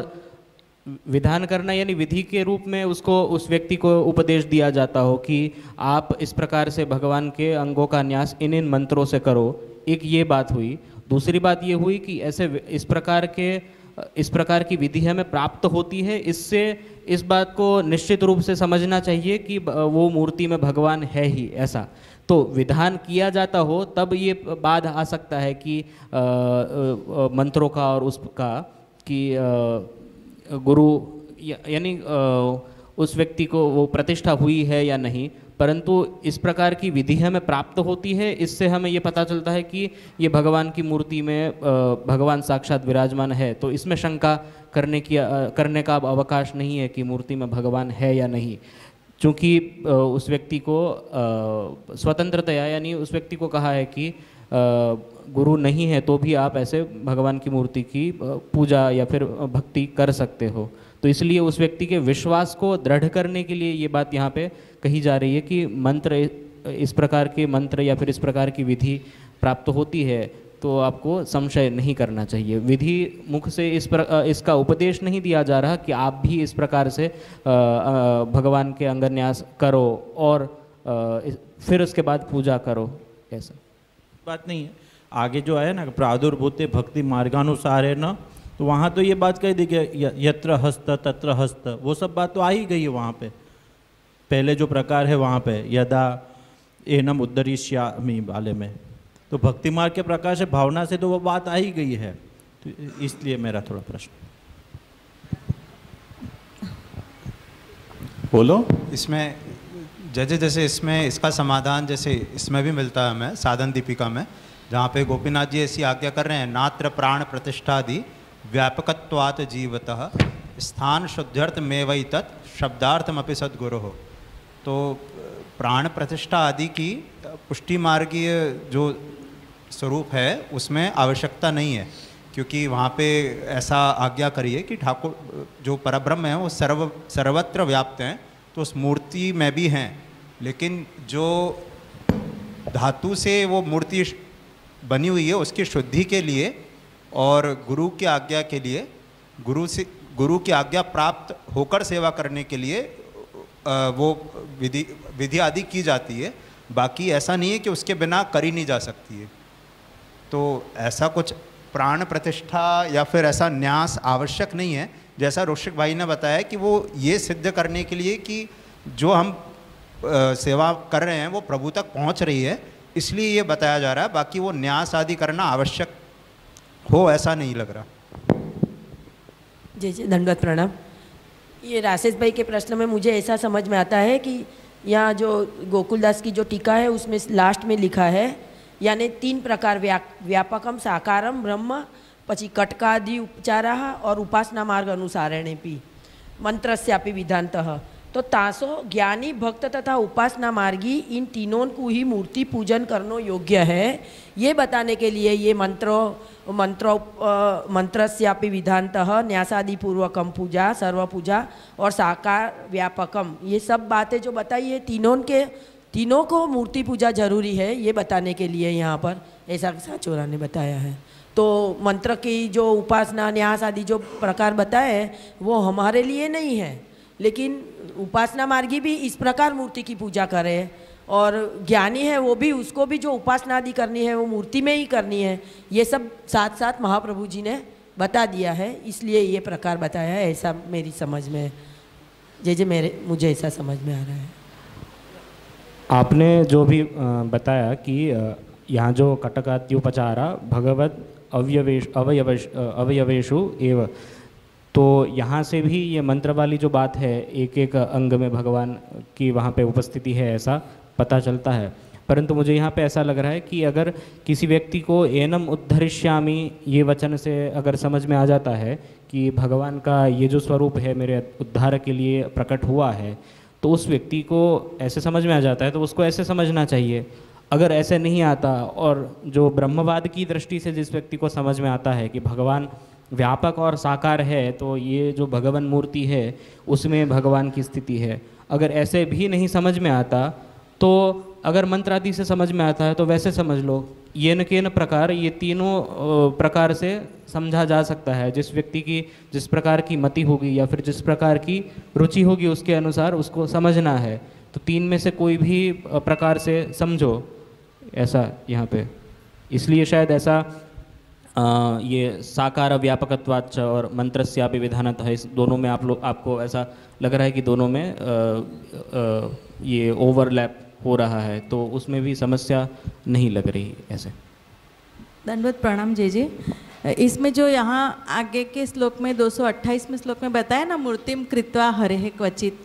[SPEAKER 5] विधान करना यानी विधि के रूप में उसको उस व्यक्ति को उपदेश दिया जाता हो कि आप इस प्रकार से भगवान के अंगों का न्यास इन मंत्रों से करो, एक ये बात हुई। दूसरी बात ये हुई कि ऐसे इस प्रकार की विधि हमें प्राप्त होती है, इससे इस बात को निश्चित रूप से समझना चाहिए कि वो मूर्ति में भगवान है ही, ऐसा। तो विधान किया जाता हो तब ये बात आ सकता है कि मंत्रों का और उसका कि गुरु यानी उस व्यक्ति को वो प्रतिष्ठा हुई है या नहीं, परंतु इस प्रकार की विधि हमें प्राप्त होती है, इससे हमें ये पता चलता है कि ये भगवान की मूर्ति में भगवान साक्षात विराजमान है। तो इसमें शंका करने का अब अवकाश नहीं है कि मूर्ति में भगवान है या नहीं, क्योंकि उस व्यक्ति को स्वतंत्रतया, यानी उस व्यक्ति को कहा है कि गुरु नहीं है तो भी आप ऐसे भगवान की मूर्ति की पूजा या फिर भक्ति कर सकते हो। तो इसलिए उस व्यक्ति के विश्वास को दृढ़ करने के लिए ये बात यहाँ पे कही जा रही है कि मंत्र, इस प्रकार के मंत्र या फिर इस प्रकार की विधि प्राप्त होती है तो आपको संशय नहीं करना चाहिए। विधि मुख से इसका उपदेश नहीं दिया जा रहा कि आप भी इस प्रकार से भगवान के अंगन्यास करो और फिर उसके बाद पूजा करो, ऐसा
[SPEAKER 7] बात नहीं है। आगे जो है ना प्रादुर्भूते भक्ति मार्गानुसार है ना, तो वहाँ तो ये बात कह दी कि यत्र हस्त तत्र हस्त, वो सब बात तो आ ही गई है वहाँ पे। पहले जो प्रकार है वहाँ पे यदा एनम उद्धरिष्यामि वाले में, तो भक्ति मार्ग के प्रकार से भावना से तो वो बात आ ही गई है। तो इसलिए मेरा थोड़ा प्रश्न।
[SPEAKER 4] बोलो।
[SPEAKER 8] इसमें जैसे इसमें इसका समाधान जैसे इसमें भी मिलता है हमें साधन दीपिका में, जहाँ पे गोपीनाथ जी ऐसी आज्ञा कर रहे हैं, नात्र प्राण प्रतिष्ठादि व्यापकत्वात् जीवतः स्थान शुद्ध्यर्थ में वही तत् शब्दार्थमपि सद्गुरु हो। तो प्राण प्रतिष्ठा आदि की पुष्टि मार्गीय जो स्वरूप है उसमें आवश्यकता नहीं है, क्योंकि वहाँ पे ऐसा आज्ञा करिए कि ठाकुर जो परब्रह्म है वो सर्वत्र व्याप्त हैं, तो उस मूर्ति में भी हैं, लेकिन जो धातु से वो मूर्ति बनी हुई है उसकी शुद्धि के लिए और गुरु की आज्ञा के लिए, गुरु की आज्ञा प्राप्त होकर सेवा करने के लिए वो विधि आदि की जाती है। बाकी ऐसा नहीं है कि उसके बिना करी नहीं जा सकती है। तो ऐसा कुछ प्राण प्रतिष्ठा या फिर ऐसा न्यास आवश्यक नहीं है, जैसा रोशिक भाई ने बताया कि वो ये सिद्ध करने के लिए कि जो हम सेवा कर रहे हैं वो प्रभु तक पहुंच रही है, इसलिए ये बताया जा रहा है। बाकी वो न्यास आदि करना आवश्यक हो ऐसा नहीं लग रहा।
[SPEAKER 9] जी जी, दंडवत प्रणाम। ये राशेष भाई के प्रश्न में मुझे ऐसा समझ में आता है कि यहाँ जो गोकुलदास की जो टीका है उसमें लास्ट में लिखा है, यानी 3 प्रकार व्यापकम साकारम ब्रह्म पची कटकादि उपचारा और उपासना मार्ग अनुसारेणेपि मंत्रस्यापि विधानतः। तो तासो ज्ञानी भक्त तथा उपासना मार्गी इन तीनों को ही मूर्ति पूजन करना योग्य है, ये बताने के लिए ये मंत्रस्यापि विधानतः न्यासादि पूर्वकम पूजा सर्व पूजा और साकार व्यापकम, ये सब बातें जो बताई है तीनों को मूर्ति पूजा जरूरी है, ये बताने के लिए यहाँ पर ऐसा साचोरा ने बताया है। तो मंत्र की जो उपासना न्यास आदि जो प्रकार बताए हैं वो हमारे लिए नहीं है, लेकिन उपासना मार्गी भी इस प्रकार मूर्ति की पूजा करे, और ज्ञानी है वो भी, उसको भी जो उपासना आदि करनी है वो मूर्ति में ही करनी है। ये सब साथ साथ महाप्रभु जी ने बता दिया है, इसलिए ये प्रकार बताया है, ऐसा मेरी समझ में मुझे ऐसा समझ में आ रहा है।
[SPEAKER 5] आपने जो भी बताया कि यहाँ जो कटकाद्योपचारा भगवत अवयवेशु एव, तो यहाँ से भी ये मंत्र वाली जो बात है एक एक अंग में भगवान की वहाँ पे उपस्थिति है ऐसा पता चलता है। परंतु मुझे यहाँ पे ऐसा लग रहा है कि अगर किसी व्यक्ति को एनम उद्धरिष्यामि ये वचन से अगर समझ में आ जाता है कि भगवान का ये जो स्वरूप है मेरे उद्धार के लिए प्रकट हुआ है, तो उस व्यक्ति को ऐसे समझ में आ जाता है तो उसको ऐसे समझना चाहिए। अगर ऐसे नहीं आता और जो ब्रह्मवाद की दृष्टि से जिस व्यक्ति को समझ में आता है कि भगवान व्यापक और साकार है, तो ये जो भगवान मूर्ति है उसमें भगवान की स्थिति है, अगर ऐसे भी नहीं समझ में आता तो अगर मंत्र आदि से समझ में आता है तो वैसे समझ लो। ये न के न प्रकार ये तीनों प्रकार से समझा जा सकता है। जिस व्यक्ति की जिस प्रकार की मति होगी या फिर जिस प्रकार की रुचि होगी उसके अनुसार उसको समझना है। तो 3 में से कोई भी प्रकार से समझो, ऐसा यहाँ पे इसलिए शायद ऐसा ये साकार व्यापकत्वाच्च और मंत्रस्यापि विधानतः, इस दोनों में आपको ऐसा लग रहा है कि दोनों में ये ओवरलैप हो रहा है, तो उसमें भी समस्या नहीं लग रही ऐसे।
[SPEAKER 1] दंडवत प्रणाम जी जी। इसमें जो यहाँ आगे के श्लोक में 228 में श्लोक में बताया ना, मूर्तिम कृत्वा हरेः क्वचित,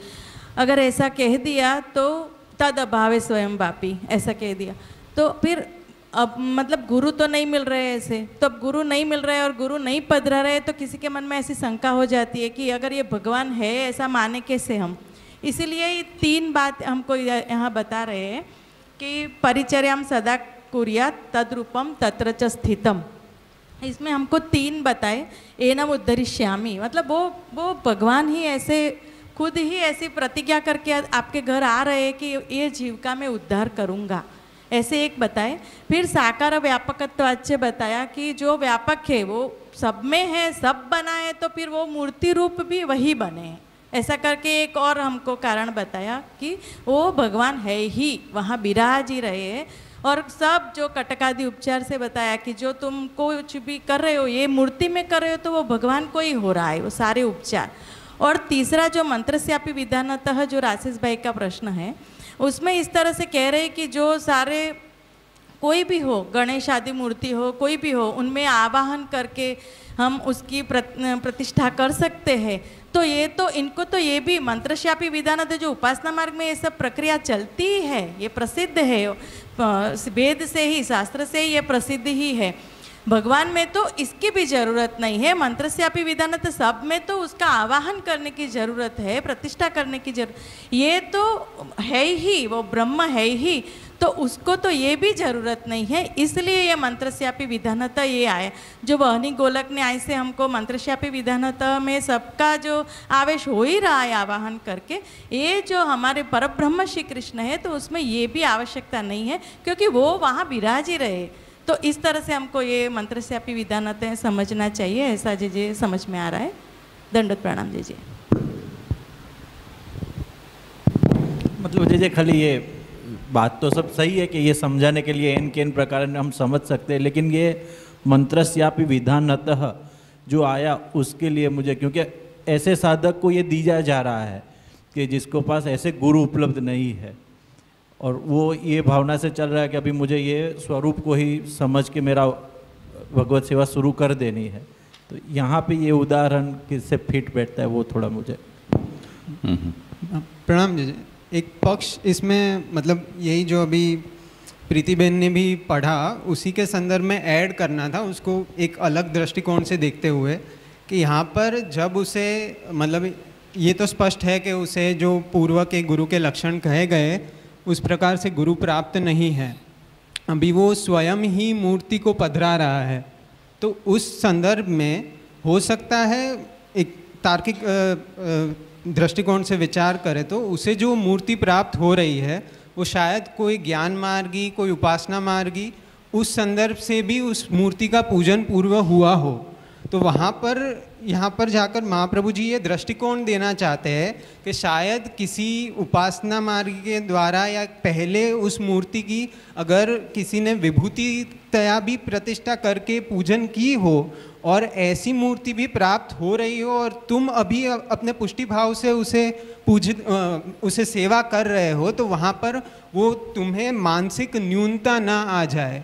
[SPEAKER 1] अगर ऐसा कह दिया तो तद अभावे स्वयं वापी, ऐसा कह दिया तो फिर अब मतलब गुरु तो नहीं मिल रहे ऐसे, तो अब गुरु नहीं मिल रहे और गुरु नहीं पधरा रहे तो किसी के मन में ऐसी शंका हो जाती है कि अगर ये भगवान है ऐसा माने कैसे हम। इसीलिए ये 3 बात हमको यहाँ बता रहे हैं कि परिचर्याम सदा कुर्यात् तद्रूपम तत्र च स्थितम। इसमें हमको 3 बताए, एनम उद्धरिष्यामि, मतलब वो भगवान ही ऐसे खुद ही ऐसी प्रतिज्ञा करके आपके घर आ रहे हैं कि ये जीविका में उद्धार करूँगा, ऐसे एक बताए। फिर साकार व्यापकत्वाच्च बताया कि जो व्यापक है वो सब में है, सब बना है, तो फिर वो मूर्ति रूप भी वही बने, ऐसा करके एक और हमको कारण बताया कि वो भगवान है ही, वहाँ विराज ही रहे हैं। और सब जो कटकादि उपचार से बताया कि जो तुम कुछ भी कर रहे हो ये मूर्ति में कर रहे हो तो वो भगवान को ही हो रहा है वो सारे उपचार। और तीसरा जो मंत्रस्यापि विधानतः जो राशेष भाई का प्रश्न है उसमें इस तरह से कह रहे हैं कि जो सारे कोई भी हो, गणेश आदि मूर्ति हो, कोई भी हो, उनमें आवाहन करके हम उसकी प्रतिष्ठा कर सकते हैं। तो ये तो इनको तो ये भी मंत्रस्यापि विधानतः जो उपासना मार्ग में ये सब प्रक्रिया चलती ही है, ये प्रसिद्ध है, वेद से ही शास्त्र से ही ये प्रसिद्ध ही है। भगवान में तो इसकी भी जरूरत नहीं है, मंत्रस्यापि विधानतः सब में तो उसका आवाहन करने की जरूरत है, प्रतिष्ठा करने की जरूरत, ये तो है ही, वो ब्रह्म है ही, तो उसको तो ये भी जरूरत नहीं है। इसलिए ये मंत्रस्यापि विधानतः ये आया। जो वहनी गोलक ने ऐसे हमको मंत्रस्यापि विधानतः में सबका जो आवेश हो ही रहा है आवाहन करके, ये जो हमारे परब्रह्म श्री कृष्ण है तो उसमें ये भी आवश्यकता नहीं है क्योंकि वो वहाँ विराज ही रहे। तो इस तरह से हमको ये मंत्रस्यापि विधानतः समझना चाहिए, ऐसा जी समझ में आ रहा है। दंडवत प्रणाम जी।
[SPEAKER 7] मतलब जी खाली ये बात तो सब सही है कि ये समझाने के लिए इन के इन प्रकार हम समझ सकते हैं, लेकिन ये मंत्रस्यापि विधानतः जो आया उसके लिए मुझे, क्योंकि ऐसे साधक को ये दिया जा रहा है कि जिसको पास ऐसे गुरु उपलब्ध नहीं है और वो ये भावना से चल रहा है कि अभी मुझे ये स्वरूप को ही समझ के मेरा भगवत सेवा शुरू कर देनी है। तो यहाँ पे ये उदाहरण किससे फिट बैठता है वो थोड़ा मुझे।
[SPEAKER 8] प्रणाम जी।
[SPEAKER 10] एक पक्ष इसमें मतलब यही जो अभी प्रीति बहन ने भी पढ़ा उसी के संदर्भ में ऐड करना था उसको एक अलग दृष्टिकोण से देखते हुए कि यहाँ पर जब उसे मतलब ये तो स्पष्ट है कि उसे जो पूर्व के गुरु के लक्षण कहे गए उस प्रकार से गुरु प्राप्त नहीं है, अभी वो स्वयं ही मूर्ति को पधरा रहा है। तो उस संदर्भ में हो सकता है एक तार्किक दृष्टिकोण से विचार करें तो उसे जो मूर्ति प्राप्त हो रही है वो शायद कोई ज्ञान मार्गी, कोई उपासना मार्गी उस संदर्भ से भी उस मूर्ति का पूजन पूर्व हुआ हो। तो वहाँ पर यहाँ पर जाकर महाप्रभु जी ये दृष्टिकोण देना चाहते हैं कि शायद किसी उपासना मार्ग के द्वारा या पहले उस मूर्ति की अगर किसी ने विभूतितया भी प्रतिष्ठा करके पूजन की हो और ऐसी मूर्ति भी प्राप्त हो रही हो और तुम अभी अपने पुष्टि भाव से उसे सेवा कर रहे हो, तो वहाँ पर वो तुम्हें मानसिक न्यूनता ना आ जाए।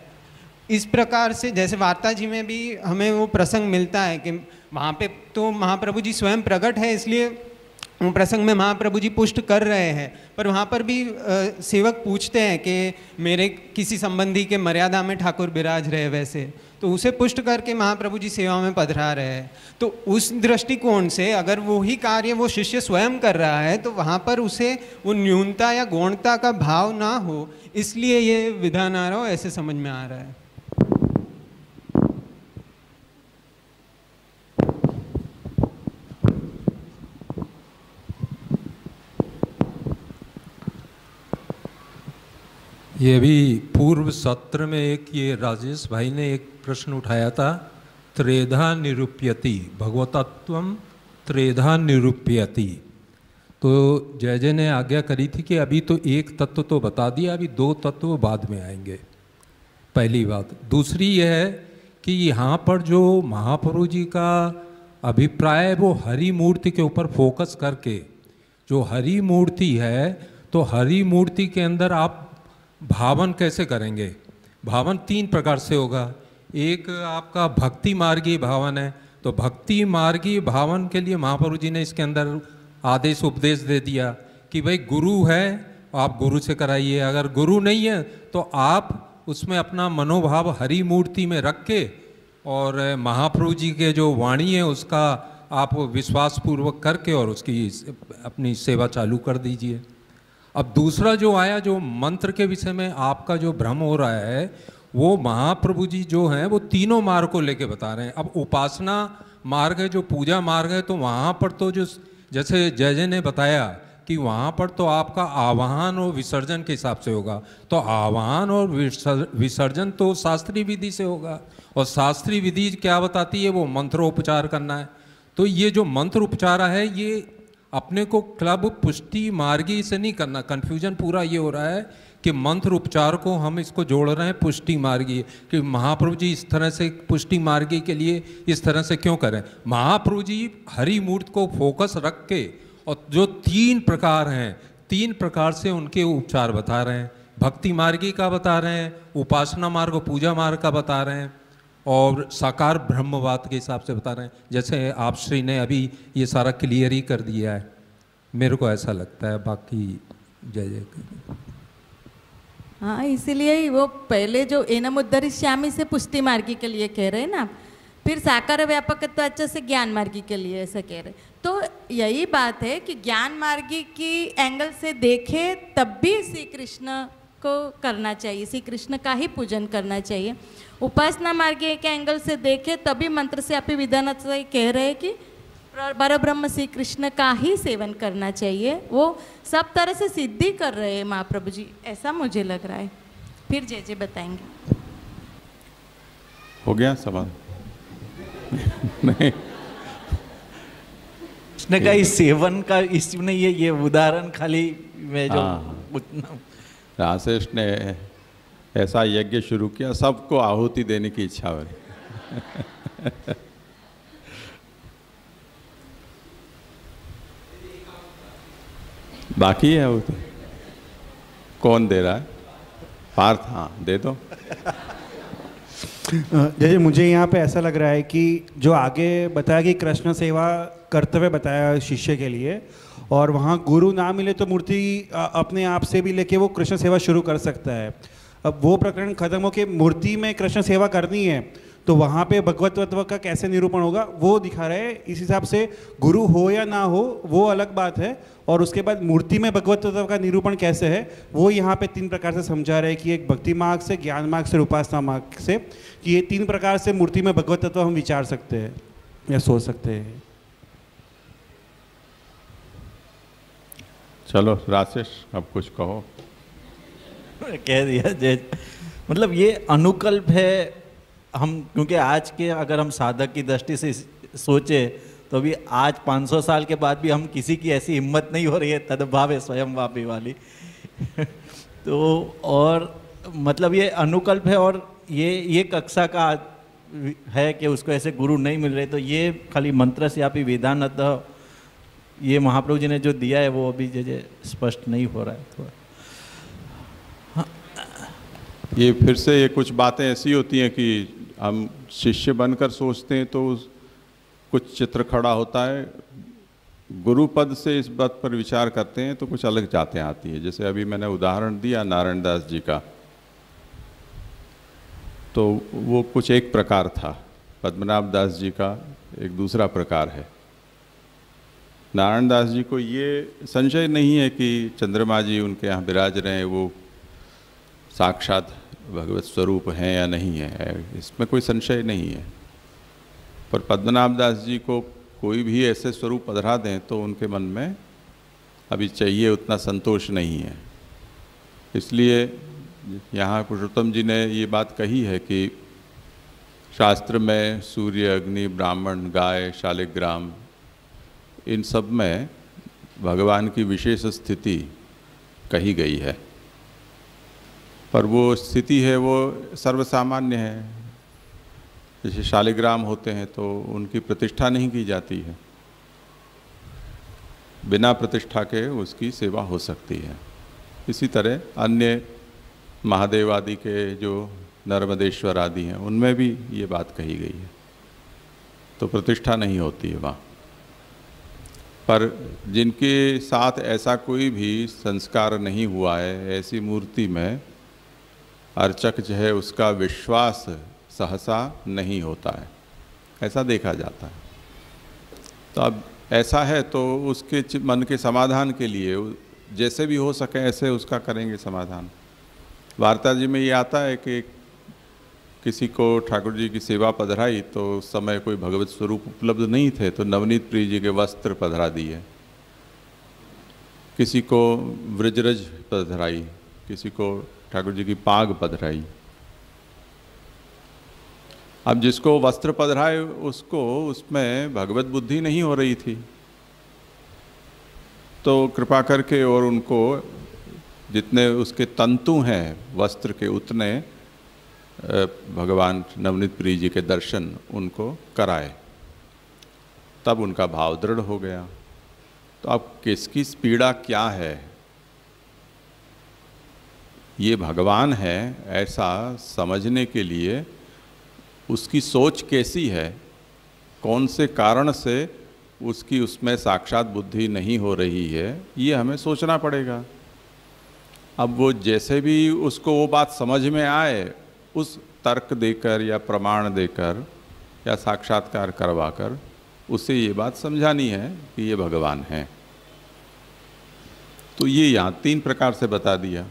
[SPEAKER 10] इस प्रकार से जैसे वार्ता जी में भी हमें वो प्रसंग मिलता है कि वहाँ पे तो महाप्रभु जी स्वयं प्रकट है, इसलिए प्रसंग में महाप्रभु जी पुष्ट कर रहे हैं, पर वहाँ पर भी सेवक पूछते हैं कि मेरे किसी संबंधी के मर्यादा में ठाकुर विराज रहे वैसे, तो उसे पुष्ट करके महाप्रभु जी सेवा में पधरा रहे हैं। तो उस दृष्टिकोण से अगर वो ही कार्य वो शिष्य स्वयं कर रहा है तो वहाँ पर उसे वो न्यूनता या गौणता का भाव ना हो, इसलिए ये विधान आ रहा हो, ऐसे समझ में आ रहा है।
[SPEAKER 11] ये भी पूर्व सत्र में एक ये राजेश भाई ने एक प्रश्न उठाया था, त्रेधा निरूप्यति भगवतत्वम त्रेधा निरूप्यति। तो जय जय ने आज्ञा करी थी कि अभी तो एक तत्व तो बता दिया, अभी दो तत्व बाद में आएंगे, पहली बात। दूसरी यह है कि यहाँ पर जो महाप्रभु जी का अभिप्राय वो हरि मूर्ति के ऊपर फोकस करके, जो हरि मूर्ति है तो हरि मूर्ति के अंदर आप भावन कैसे करेंगे? भावन तीन प्रकार से होगा। एक आपका भक्ति मार्गी भावन है, तो भक्ति मार्गी भावन के लिए महाप्रभु जी ने इसके अंदर आदेश उपदेश दे दिया कि भाई गुरु है आप गुरु से कराइए, अगर गुरु नहीं है तो आप उसमें अपना मनोभाव हरि मूर्ति में रख के और महाप्रभु जी के जो वाणी है उसका आप विश्वास पूर्वक करके और उसकी अपनी सेवा चालू कर दीजिए। अब दूसरा जो आया, जो मंत्र के विषय में आपका जो भ्रम हो रहा है, वो महाप्रभु जी जो हैं वो तीनों मार्ग को लेके बता रहे हैं। अब उपासना मार्ग है, जो पूजा मार्ग है, तो वहाँ पर तो जो जैसे जय जय ने बताया कि वहाँ पर तो आपका आवाहन और विसर्जन के हिसाब से होगा, तो आवाहन और विसर्जन तो शास्त्रीय विधि से होगा, और शास्त्रीय विधि क्या बताती है? वो मंत्रोपचार करना है। तो ये जो मंत्र उपचार है ये अपने को क्लब पुष्टि मार्गी से नहीं करना। कन्फ्यूजन पूरा ये हो रहा है कि मंत्र उपचार को हम इसको जोड़ रहे हैं पुष्टि मार्गी, कि महाप्रभु जी इस तरह से पुष्टि मार्गी के लिए इस तरह से क्यों करें? महाप्रभु जी हरि मूर्ति को फोकस रख के और जो तीन प्रकार हैं, तीन प्रकार से उनके उपचार बता रहे हैं। भक्ति मार्गी का बता रहे हैं, उपासना मार्ग पूजा मार्ग का बता रहे हैं, और साकार ब्रह्मवाद के हिसाब से बता रहे हैं। जैसे आप श्री ने अभी ये सारा क्लियर ही कर दिया है, मेरे को ऐसा लगता है। बाकी जय जय।
[SPEAKER 1] हाँ, इसीलिए ही वो पहले जो एनम उद्धरिष्यामि से पुष्टि मार्गी के लिए कह रहे हैं ना, फिर साकार व्यापकत्वाच्च से ज्ञान मार्गी के लिए ऐसा कह रहे। तो यही बात है कि ज्ञान मार्गी की एंगल से देखे तब भी श्री कृष्ण को करना चाहिए, श्री कृष्ण का ही पूजन करना चाहिए। उपासना मार्गी के एंगल से देखे तभी मंत्र से आप विधान से कह रहे हैं कि परब्रह्म श्री कृष्ण का ही सेवन करना चाहिए। वो सब तरह से सिद्धि कर रहे हैं महाप्रभु जी, ऐसा मुझे लग रहा है। फिर जय जय बताएंगे।
[SPEAKER 4] हो गया सवाल? नहीं,
[SPEAKER 7] उसने कहा इस सेवन का इसमें ये उदाहरण खाली मैं जो
[SPEAKER 4] राजेश ने ऐसा यज्ञ शुरू किया, सबको आहुति देने की इच्छा हो रही। बाकी है वो तो कौन दे रहा है? पार्थ, हाँ दे दो।
[SPEAKER 2] जैसे मुझे यहाँ पे ऐसा लग रहा है कि जो आगे बताया कि कृष्ण सेवा कर्तव्य बताया शिष्य के लिए, और वहाँ गुरु ना मिले तो मूर्ति अपने आप से भी लेके वो कृष्ण सेवा शुरू कर सकता है। अब वो प्रकरण खत्म हो के मूर्ति में कृष्ण सेवा करनी है तो वहाँ पे भगवत तत्व का कैसे निरूपण होगा वो दिखा रहे हैं। इस हिसाब से गुरु हो या ना हो वो अलग बात है, और उसके बाद मूर्ति में भगवत तत्व का निरूपण कैसे है वो यहाँ पे 3 प्रकार से समझा रहे हैं कि एक भक्ति मार्ग से, ज्ञान मार्ग से, उपासना मार्ग से, कि ये 3 प्रकार से मूर्ति में भगवत तत्व हम विचार सकते हैं या सोच सकते हैं।
[SPEAKER 4] चलो राजेश अब कुछ कहो।
[SPEAKER 7] कह दिया जय। मतलब ये अनुकल्प है हम, क्योंकि आज के अगर हम साधक की दृष्टि से सोचे तो भी आज 500 साल के बाद भी हम किसी की ऐसी हिम्मत नहीं हो रही है तद्भाव है स्वयं वापी वाली तो और मतलब ये अनुकल्प है, और ये कक्षा का है कि उसको ऐसे गुरु नहीं मिल रहे, तो ये खाली मंत्र से आप ही विधान ये महाप्रभु जी ने जो दिया है वो अभी जैसे स्पष्ट नहीं हो रहा है थोड़ा।
[SPEAKER 4] ये फिर से ये कुछ बातें ऐसी होती हैं कि हम शिष्य बनकर सोचते हैं तो कुछ चित्र खड़ा होता है, गुरु पद से इस बात पर विचार करते हैं तो कुछ अलग बातें आती है। जैसे अभी मैंने उदाहरण दिया नारायण दास जी का, तो वो कुछ एक प्रकार था, पद्मनाभ दास जी का एक दूसरा प्रकार है। नारायण दास जी को ये संशय नहीं है कि चंद्रमा जी उनके यहाँ विराज रहे हैं, वो साक्षात भगवत स्वरूप हैं या नहीं है, इसमें कोई संशय नहीं है। पर पद्मनाभ दास जी को कोई भी ऐसे स्वरूप पधरा दें तो उनके मन में अभी चाहिए उतना संतोष नहीं है। इसलिए यहाँ पुरुषोत्तम जी ने ये बात कही है कि शास्त्र में सूर्य, अग्नि, ब्राह्मण, गाय, शालिग्राम, इन सब में भगवान की विशेष स्थिति कही गई है, पर वो स्थिति है वो सर्वसामान्य है। जैसे शालिग्राम होते हैं तो उनकी प्रतिष्ठा नहीं की जाती है, बिना प्रतिष्ठा के उसकी सेवा हो सकती है। इसी तरह अन्य महादेव आदि के जो नर्मदेश्वर आदि हैं उनमें भी ये बात कही गई है, तो प्रतिष्ठा नहीं होती है वहाँ। पर जिनके साथ ऐसा कोई भी संस्कार नहीं हुआ है, ऐसी मूर्ति में अर्चक जो है उसका विश्वास सहसा नहीं होता है, ऐसा देखा जाता है। तो अब ऐसा है तो उसके मन के समाधान के लिए जैसे भी हो सके ऐसे उसका करेंगे समाधान। वार्ता जी में ये आता है कि किसी को ठाकुर जी की सेवा पधराई तो उस समय कोई भगवत स्वरूप उपलब्ध नहीं थे, तो नवनीत प्रिय जी के वस्त्र पधरा दिए, किसी को व्रजरज पधराई, किसी को ठाकुर जी की पाग पधराई। अब जिसको वस्त्र पधराए उसको उसमें भगवत बुद्धि नहीं हो रही थी, तो कृपा करके और उनको जितने उसके तंतु हैं वस्त्र के उतने भगवान नवनीत प्रिय जी के दर्शन उनको कराए, तब उनका भाव दृढ़ हो गया। तो अब किसकी पीड़ा क्या है, ये भगवान है ऐसा समझने के लिए उसकी सोच कैसी है, कौन से कारण से उसकी उसमें साक्षात बुद्धि नहीं हो रही है, ये हमें सोचना पड़ेगा। अब वो जैसे भी उसको वो बात समझ में आए, उस तर्क देकर या प्रमाण देकर या साक्षात्कार करवाकर उसे ये बात समझानी है कि ये भगवान है। तो ये यहाँ 3 प्रकार से बता दिया।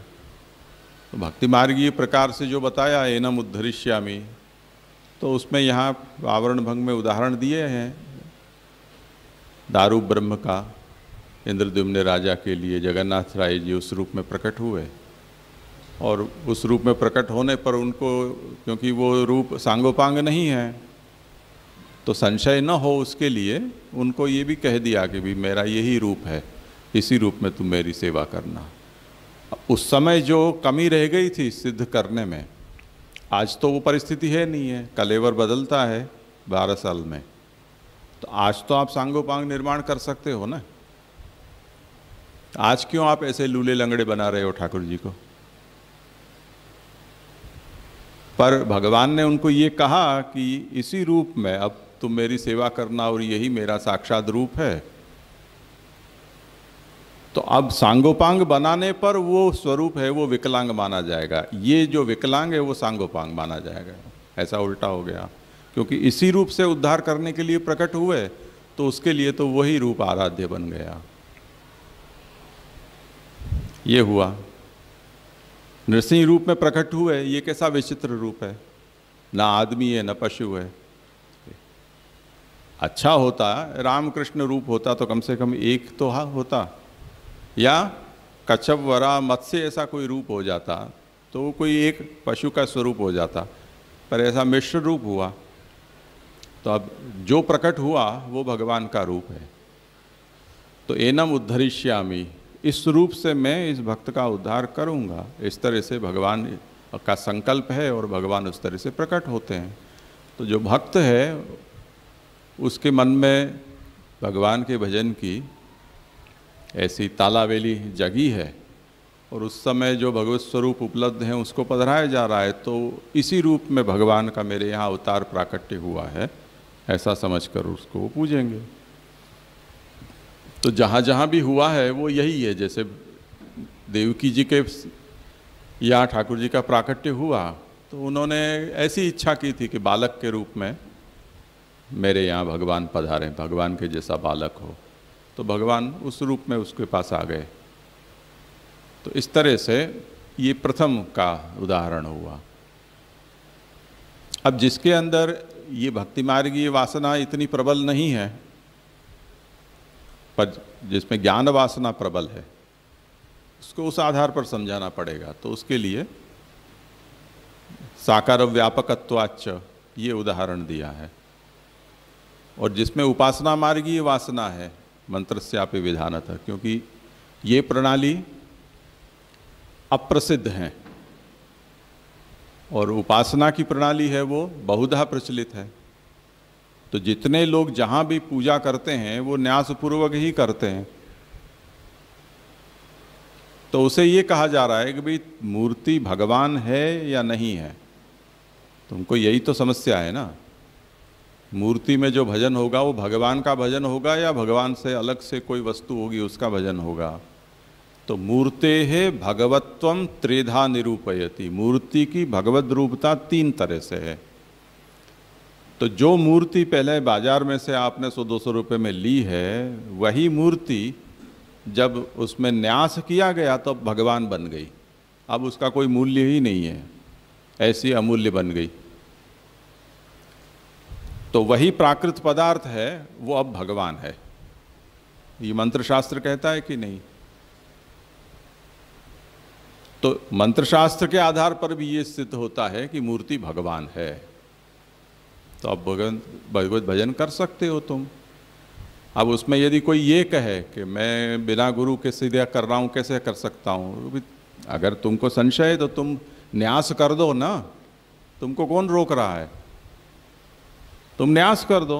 [SPEAKER 4] तो भक्ति मार्गीय प्रकार से जो बताया एनम उद्धरिष्यामि, तो उसमें यहाँ आवरण भंग में उदाहरण दिए हैं। दारू ब्रह्म का इंद्रद्युम्न राजा के लिए जगन्नाथ राय जी उस रूप में प्रकट हुए, और उस रूप में प्रकट होने पर उनको, क्योंकि वो रूप सांगोपांग नहीं है तो संशय न हो उसके लिए उनको ये भी कह दिया कि भी मेरा यही रूप है, इसी रूप में तुम मेरी सेवा करना। उस समय जो कमी रह गई थी सिद्ध करने में, आज तो वो परिस्थिति है नहीं है, कलेवर बदलता है 12 साल में, तो आज तो आप सांगोपांग निर्माण कर सकते हो ना। आज क्यों आप ऐसे लूले लंगड़े बना रहे हो ठाकुर जी को? पर भगवान ने उनको ये कहा कि इसी रूप में अब तुम मेरी सेवा करना और यही मेरा साक्षात रूप है। तो अब सांगोपांग बनाने पर वो स्वरूप है वो विकलांग माना जाएगा, ये जो विकलांग है वो सांगोपांग माना जाएगा। ऐसा उल्टा हो गया, क्योंकि इसी रूप से उद्धार करने के लिए प्रकट हुए, तो उसके लिए तो वही रूप आराध्य बन गया। ये हुआ। नृसिंह रूप में प्रकट हुए, ये कैसा विचित्र रूप है, ना आदमी है ना पशु है। अच्छा होता रामकृष्ण रूप होता तो कम से कम एक तो होता, या कच्छप वरा मत्स्य ऐसा कोई रूप हो जाता तो वो कोई एक पशु का स्वरूप हो जाता, पर ऐसा मिश्र रूप हुआ। तो अब जो प्रकट हुआ वो भगवान का रूप है। तो एनम उद्धरिष्यामि, इस रूप से मैं इस भक्त का उद्धार करूंगा, इस तरह से भगवान का संकल्प है और भगवान उस तरह से प्रकट होते हैं। तो जो भक्त है उसके मन में भगवान के भजन की ऐसी तालावेली जगी है, और उस समय जो भगवत स्वरूप उपलब्ध हैं उसको पधराया जा रहा है। तो इसी रूप में भगवान का मेरे यहाँ अवतार प्राकट्य हुआ है, ऐसा समझकर उसको पूजेंगे। तो जहाँ जहाँ भी हुआ है वो यही है। जैसे देवकी जी के यहाँ ठाकुर जी का प्राकट्य हुआ तो उन्होंने ऐसी इच्छा की थी कि बालक के रूप में मेरे यहाँ भगवान पधारें, भगवान के जैसा बालक हो। तो भगवान उस रूप में उसके पास आ गए। तो इस तरह से ये प्रथम का उदाहरण हुआ। अब जिसके अंदर ये भक्ति मार्गीय वासना इतनी प्रबल नहीं है, पर जिसमें ज्ञान वासना प्रबल है, उसको उस आधार पर समझाना पड़ेगा। तो उसके लिए साकार व्यापकत्वाच्च ये उदाहरण दिया है। और जिसमें उपासना मार्गीय वासना है, मंत्रस्यापि विधानतः, क्योंकि ये प्रणाली अप्रसिद्ध है और उपासना की प्रणाली है वो बहुधा प्रचलित है। तो जितने लोग जहाँ भी पूजा करते हैं वो न्यासपूर्वक ही करते हैं। तो उसे ये कहा जा रहा है कि भाई मूर्ति भगवान है या नहीं है। तुमको यही तो समस्या है ना, मूर्ति में जो भजन होगा वो भगवान का भजन होगा या भगवान से अलग से कोई वस्तु होगी उसका भजन होगा। तो मूर्तेः भगवत्वं त्रेधा निरूपयति, मूर्ति की भगवद रूपता तीन तरह से है। तो जो मूर्ति पहले बाजार में से आपने 100-200 रुपये में ली है, वही मूर्ति जब उसमें न्यास किया गया तो भगवान बन गई। अब उसका कोई मूल्य ही नहीं है, ऐसी अमूल्य बन गई। तो वही प्राकृत पदार्थ है वो अब भगवान है। ये मंत्र शास्त्र कहता है कि नहीं? तो मंत्र शास्त्र के आधार पर भी ये सिद्ध होता है कि मूर्ति भगवान है। तो अब भगवत भजन कर सकते हो तुम। अब उसमें यदि कोई ये कहे कि मैं बिना गुरु के सीधे कर रहा हूँ, कैसे कर सकता हूँ? अगर तुमको संशय है तो तुम न्यास कर दो ना, तुमको कौन रोक रहा है? तुम न्यास कर दो।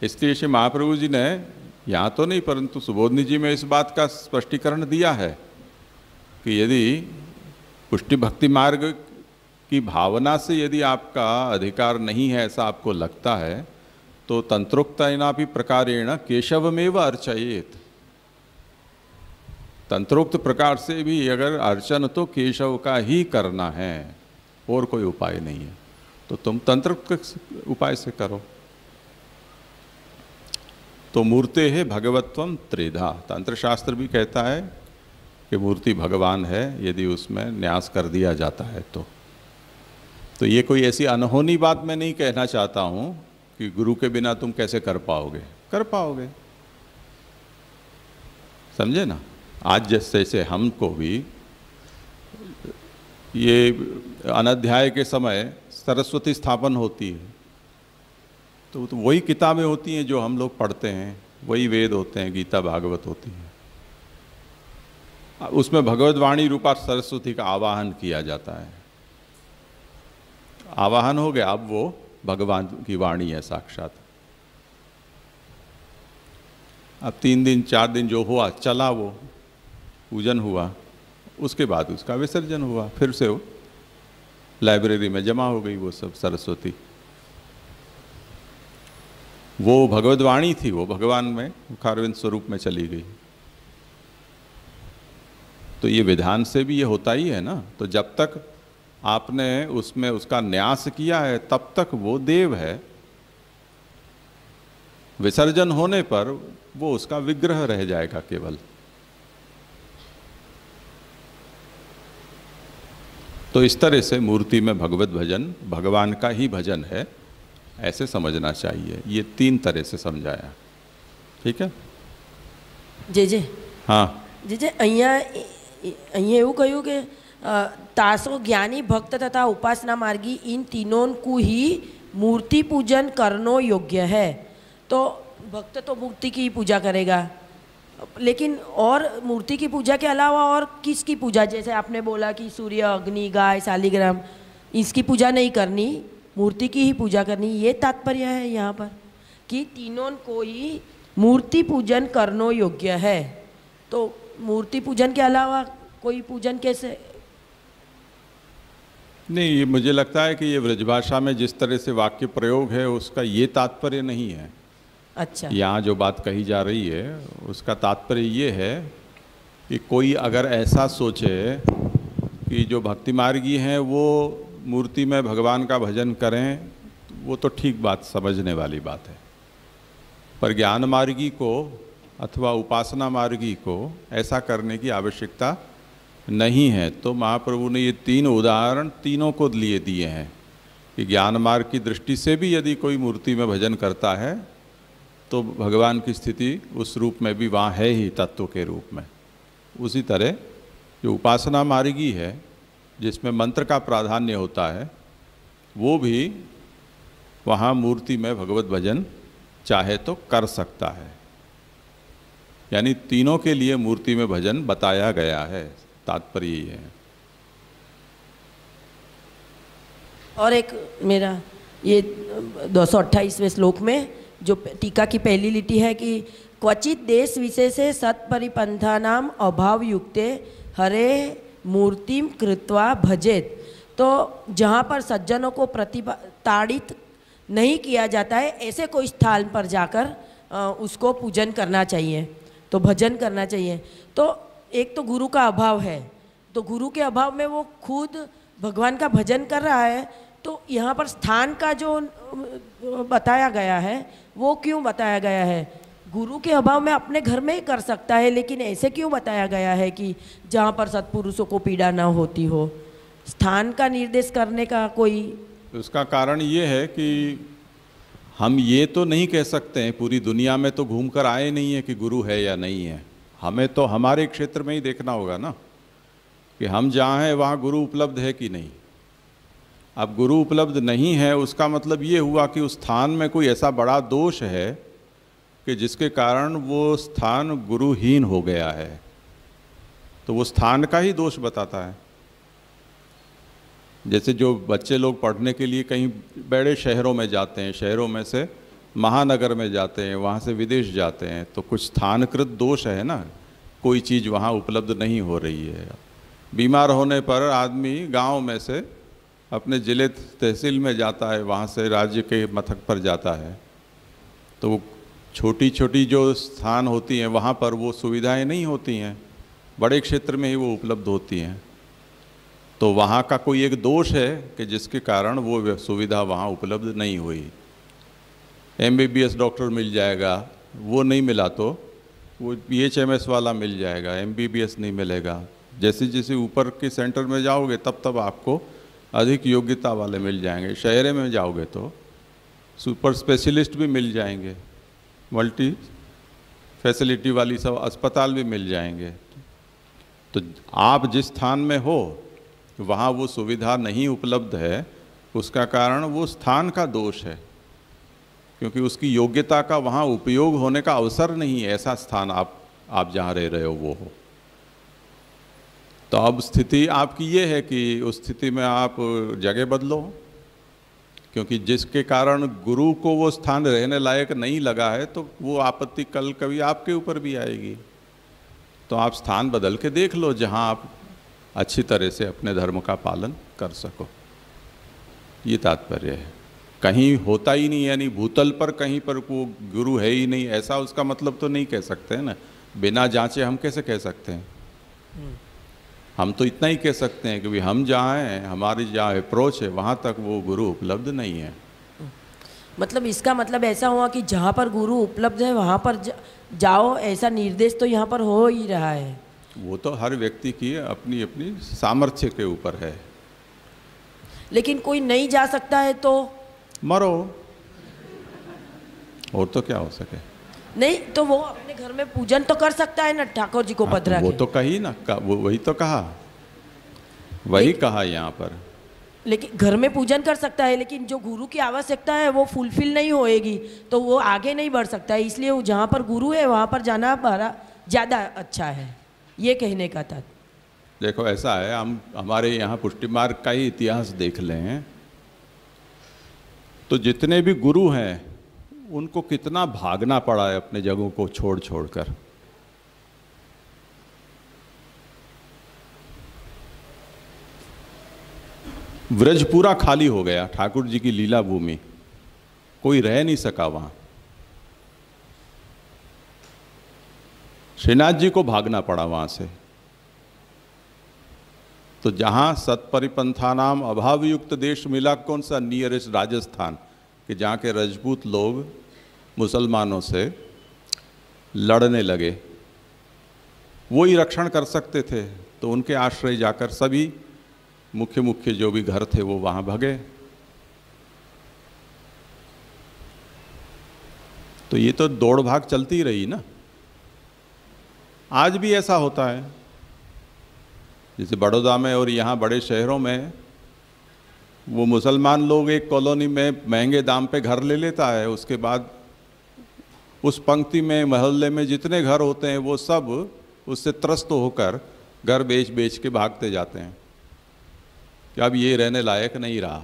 [SPEAKER 4] इसलिए श्री महाप्रभु जी ने यहाँ तो नहीं परंतु सुबोधनी जी में इस बात का स्पष्टीकरण दिया है कि यदि पुष्टि भक्ति मार्ग की भावना से यदि आपका अधिकार नहीं है, ऐसा आपको लगता है, तो तंत्रोक्तेनापि प्रकारेण केशवमेव अर्चयेत। तंत्रोक्त प्रकार से भी अगर अर्चन तो केशव का ही करना है, और कोई उपाय नहीं है। तो तुम तंत्रोक्त उपाय से करो। तो मूर्ते है भगवत्वम त्रिधा। तंत्र शास्त्र भी कहता है कि मूर्ति भगवान है यदि उसमें न्यास कर दिया जाता है तो ये कोई ऐसी अनहोनी बात मैं नहीं कहना चाहता हूँ कि गुरु के बिना तुम कैसे कर पाओगे। कर पाओगे, समझे ना? आज जैसे हमको भी ये अनध्याय के समय सरस्वती स्थापन होती है, तो वही किताबें होती हैं जो हम लोग पढ़ते हैं, वही वेद होते हैं, गीता भागवत होती है। उसमें भगवत वाणी रूपा सरस्वती का आवाहन किया जाता है। आवाहन हो गया, अब वो भगवान की वाणी है साक्षात। अब 3 दिन 4 दिन जो हुआ चला, वो पूजन हुआ, उसके बाद उसका विसर्जन हुआ, फिर से वो लाइब्रेरी में जमा हो गई वो सब सरस्वती। वो भगवद्वाणी थी, वो भगवान में मुखारविंद स्वरूप में चली गई। तो ये विधान से भी ये होता ही है ना। तो जब तक आपने उसमें उसका न्यास किया है तब तक वो देव है, विसर्जन होने पर वो उसका विग्रह रह जाएगा केवल। तो इस तरह से मूर्ति में भगवत भजन भगवान का ही भजन है, ऐसे समझना चाहिए। ये 3 तरह से समझाया, ठीक है।
[SPEAKER 9] जे
[SPEAKER 4] हाँ
[SPEAKER 9] જે અહીંયા એવું કહ્યું કે તાસો જ્ઞાની ભક્ત તથા ઉપાસના માર્गी इन तीनों को ही मूर्ति पूजन करनो योग्य है। तो भक्त तो मूर्ति की पूजा करेगा, लेकिन और मूर्ति की पूजा के अलावा और किसकी पूजा? जैसे आपने बोला कि सूर्य, अग्नि, गाय, शालिग्राम, इसकी पूजा नहीं करनी, मूर्ति की ही पूजा करनी। ये तात्पर्य है यहाँ पर कि तीनों को ही मूर्ति पूजन करनो योग्य है। तो मूर्ति पूजन के अलावा कोई पूजन कैसे?
[SPEAKER 4] नहीं, ये मुझे लगता है कि ये ब्रजभाषा में जिस तरह से वाक्य प्रयोग है उसका ये तात्पर्य नहीं है।
[SPEAKER 9] अच्छा,
[SPEAKER 4] यहाँ जो बात कही जा रही है उसका तात्पर्य ये है कि कोई अगर ऐसा सोचे कि जो भक्ति मार्गी हैं वो मूर्ति में भगवान का भजन करें, वो तो ठीक बात, समझने वाली बात है। पर ज्ञान मार्गी को अथवा उपासना मार्गी को ऐसा करने की आवश्यकता नहीं है। तो महाप्रभु ने ये 3 उदाहरण तीनों को लिए दिए हैं कि ज्ञान मार्ग की दृष्टि से भी यदि कोई मूर्ति में भजन करता है तो भगवान की स्थिति उस रूप में भी वहाँ है ही, तत्व के रूप में। उसी तरह जो उपासना मार्गी है जिसमें मंत्र का प्राधान्य होता है, वो भी वहाँ मूर्ति में भगवत भजन चाहे तो कर सकता है। यानी तीनों के लिए मूर्ति में भजन बताया गया है, तात्पर्य यही है।
[SPEAKER 9] और एक मेरा ये 228वें श्लोक में जो टीका की पहली लिटी है कि क्वचित देश विशेषे सत्परिपंथानाम अभाव युक्ते हरे मूर्तिम कृत्वा भजेत। तो जहाँ पर सज्जनों को प्रतिताड़ित नहीं किया जाता है, ऐसे कोई स्थान पर जाकर उसको पूजन करना चाहिए, तो भजन करना चाहिए। तो एक तो गुरु का अभाव है, तो गुरु के अभाव में वो खुद भगवान का भजन कर रहा है। तो यहाँ पर स्थान का जो बताया गया है वो क्यों बताया गया है? गुरु के अभाव में अपने घर में ही कर सकता है, लेकिन ऐसे क्यों बताया गया है कि जहाँ पर सत्पुरुषों को पीड़ा ना होती हो? स्थान का निर्देश करने का कोई?
[SPEAKER 4] उसका कारण ये है कि हम ये तो नहीं कह सकते हैं, पूरी दुनिया में तो घूम कर आए नहीं है कि गुरु है या नहीं है। हमें तो हमारे क्षेत्र में ही देखना होगा ना कि हम जहाँ हैं वहाँ गुरु उपलब्ध है कि नहीं। अब गुरु उपलब्ध नहीं है उसका मतलब ये हुआ कि उस स्थान में कोई ऐसा बड़ा दोष है कि जिसके कारण वो स्थान गुरुहीन हो गया है। तो वो स्थान का ही दोष बताता है। जैसे जो बच्चे लोग पढ़ने के लिए कहीं बड़े शहरों में जाते हैं, शहरों में से महानगर में जाते हैं, वहाँ से विदेश जाते हैं, तो कुछ स्थानकृत दोष है ना, कोई चीज़ वहाँ उपलब्ध नहीं हो रही है। बीमार होने पर आदमी गांव में से अपने ज़िले तहसील में जाता है, वहाँ से राज्य के मथक पर जाता है, तो वो छोटी छोटी जो स्थान होती हैं वहाँ पर वो सुविधाएं नहीं होती हैं, बड़े क्षेत्र में ही वो उपलब्ध होती हैं। तो वहाँ का कोई एक दोष है कि जिसके कारण वो सुविधा वहाँ उपलब्ध नहीं हुई। MBBS डॉक्टर मिल जाएगा, वो नहीं मिला तो वो BHMS वाला मिल जाएगा, MBBS नहीं मिलेगा। जैसे जैसे ऊपर के सेंटर में जाओगे तब तब आपको अधिक योग्यता वाले मिल जाएंगे। शहर में जाओगे तो सुपर स्पेशलिस्ट भी मिल जाएंगे, मल्टी फैसिलिटी वाली सब अस्पताल भी मिल जाएंगे। तो आप जिस स्थान में हो वहाँ वो सुविधा नहीं उपलब्ध है, उसका कारण वो स्थान का दोष है, क्योंकि उसकी योग्यता का वहाँ उपयोग होने का अवसर नहीं है। ऐसा स्थान आप जहाँ रह रहे हो वो हो। तो अब स्थिति आपकी ये है कि उस स्थिति में आप जगह बदलो, क्योंकि जिसके कारण गुरु को वो स्थान रहने लायक नहीं लगा है तो वो आपत्ति कल कभी आपके ऊपर भी आएगी। तो आप स्थान बदल के देख लो जहाँ आप अच्छी तरह से अपने धर्म का पालन कर सको, ये तात्पर्य है। कहीं होता ही नहीं, यानी भूतल पर कहीं पर वो गुरु है ही नहीं, ऐसा उसका मतलब तो नहीं कह सकते हैं ना। बिना जांचे हम कैसे कह सकते हैं? हम तो इतना ही कह सकते हैं कि भाई हम जहाँ हैं, हमारी जहाँ अप्रोच है वहाँ तक वो गुरु उपलब्ध नहीं है।
[SPEAKER 9] मतलब इसका मतलब ऐसा हुआ कि जहाँ पर गुरु उपलब्ध है वहाँ पर जाओ, ऐसा निर्देश तो यहाँ पर हो ही रहा है।
[SPEAKER 4] वो तो हर व्यक्ति की अपनी अपनी सामर्थ्य के ऊपर है।
[SPEAKER 9] लेकिन कोई नहीं जा सकता है तो
[SPEAKER 4] मरो, और तो क्या हो सके।
[SPEAKER 9] नहीं तो वो अपने घर में पूजन तो कर सकता है ना ठाकुर जी को पधरा
[SPEAKER 4] वो
[SPEAKER 9] के।
[SPEAKER 4] तो कही ना, वही तो कहा, वही कहा यहाँ पर।
[SPEAKER 9] लेकिन घर में पूजन कर सकता है, लेकिन जो गुरु की आवश्यकता है वो फुलफिल नहीं होएगी तो वो आगे नहीं बढ़ सकता है। इसलिए वो जहाँ पर गुरु है वहाँ पर जाना बड़ा ज़्यादा अच्छा है, ये कहने का था।
[SPEAKER 4] देखो ऐसा है, हम हमारे यहाँ पुष्टि मार्ग का ही इतिहास देख लें तो जितने भी गुरु हैं उनको कितना भागना पड़ा है अपने जगहों को छोड़ छोड़ कर। व्रज पूरा खाली हो गया, ठाकुर जी की लीला भूमि, कोई रह नहीं सका वहां। श्रीनाथ जी को भागना पड़ा वहां से। तो जहां सत्परिपंथानाम अभाव युक्त देश मिला, कौन सा? नियरेस्ट राजस्थान, कि जहाँ के राजपूत लोग मुसलमानों से लड़ने लगे, वो ही रक्षण कर सकते थे। तो उनके आश्रय जाकर सभी मुख्य मुख्य जो भी घर थे वो वहाँ भगे। तो ये तो दौड़ भाग चलती रही ना। आज भी ऐसा होता है, जैसे बड़ौदा में और यहाँ बड़े शहरों में वो मुसलमान लोग एक कॉलोनी में महंगे दाम पे घर ले लेता है, उसके बाद उस पंक्ति में मोहल्ले में जितने घर होते हैं वो सब उससे त्रस्त होकर घर बेच बेच के भागते जाते हैं कि अब ये रहने लायक नहीं रहा।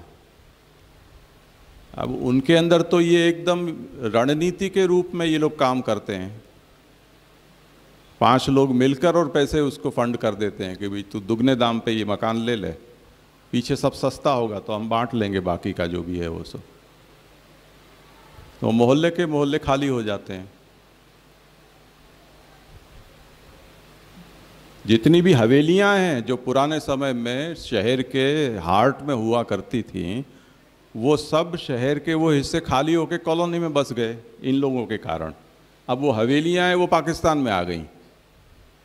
[SPEAKER 4] अब उनके अंदर तो ये एकदम रणनीति के रूप में ये लोग काम करते हैं। 5 लोग मिलकर और पैसे उसको फंड कर देते हैं कि भाई तू दुगने दाम पे ये मकान ले ले, पीछे सब सस्ता होगा तो हम बांट लेंगे बाकी का जो भी है वो सब। तो मोहल्ले के मोहल्ले खाली हो जाते हैं। जितनी भी हवेलियां हैं जो पुराने समय में शहर के हार्ट में हुआ करती थी, वो सब शहर के वो हिस्से खाली होकर कॉलोनी में बस गए इन लोगों के कारण। अब वो हवेलियां हैं वो पाकिस्तान में आ गई।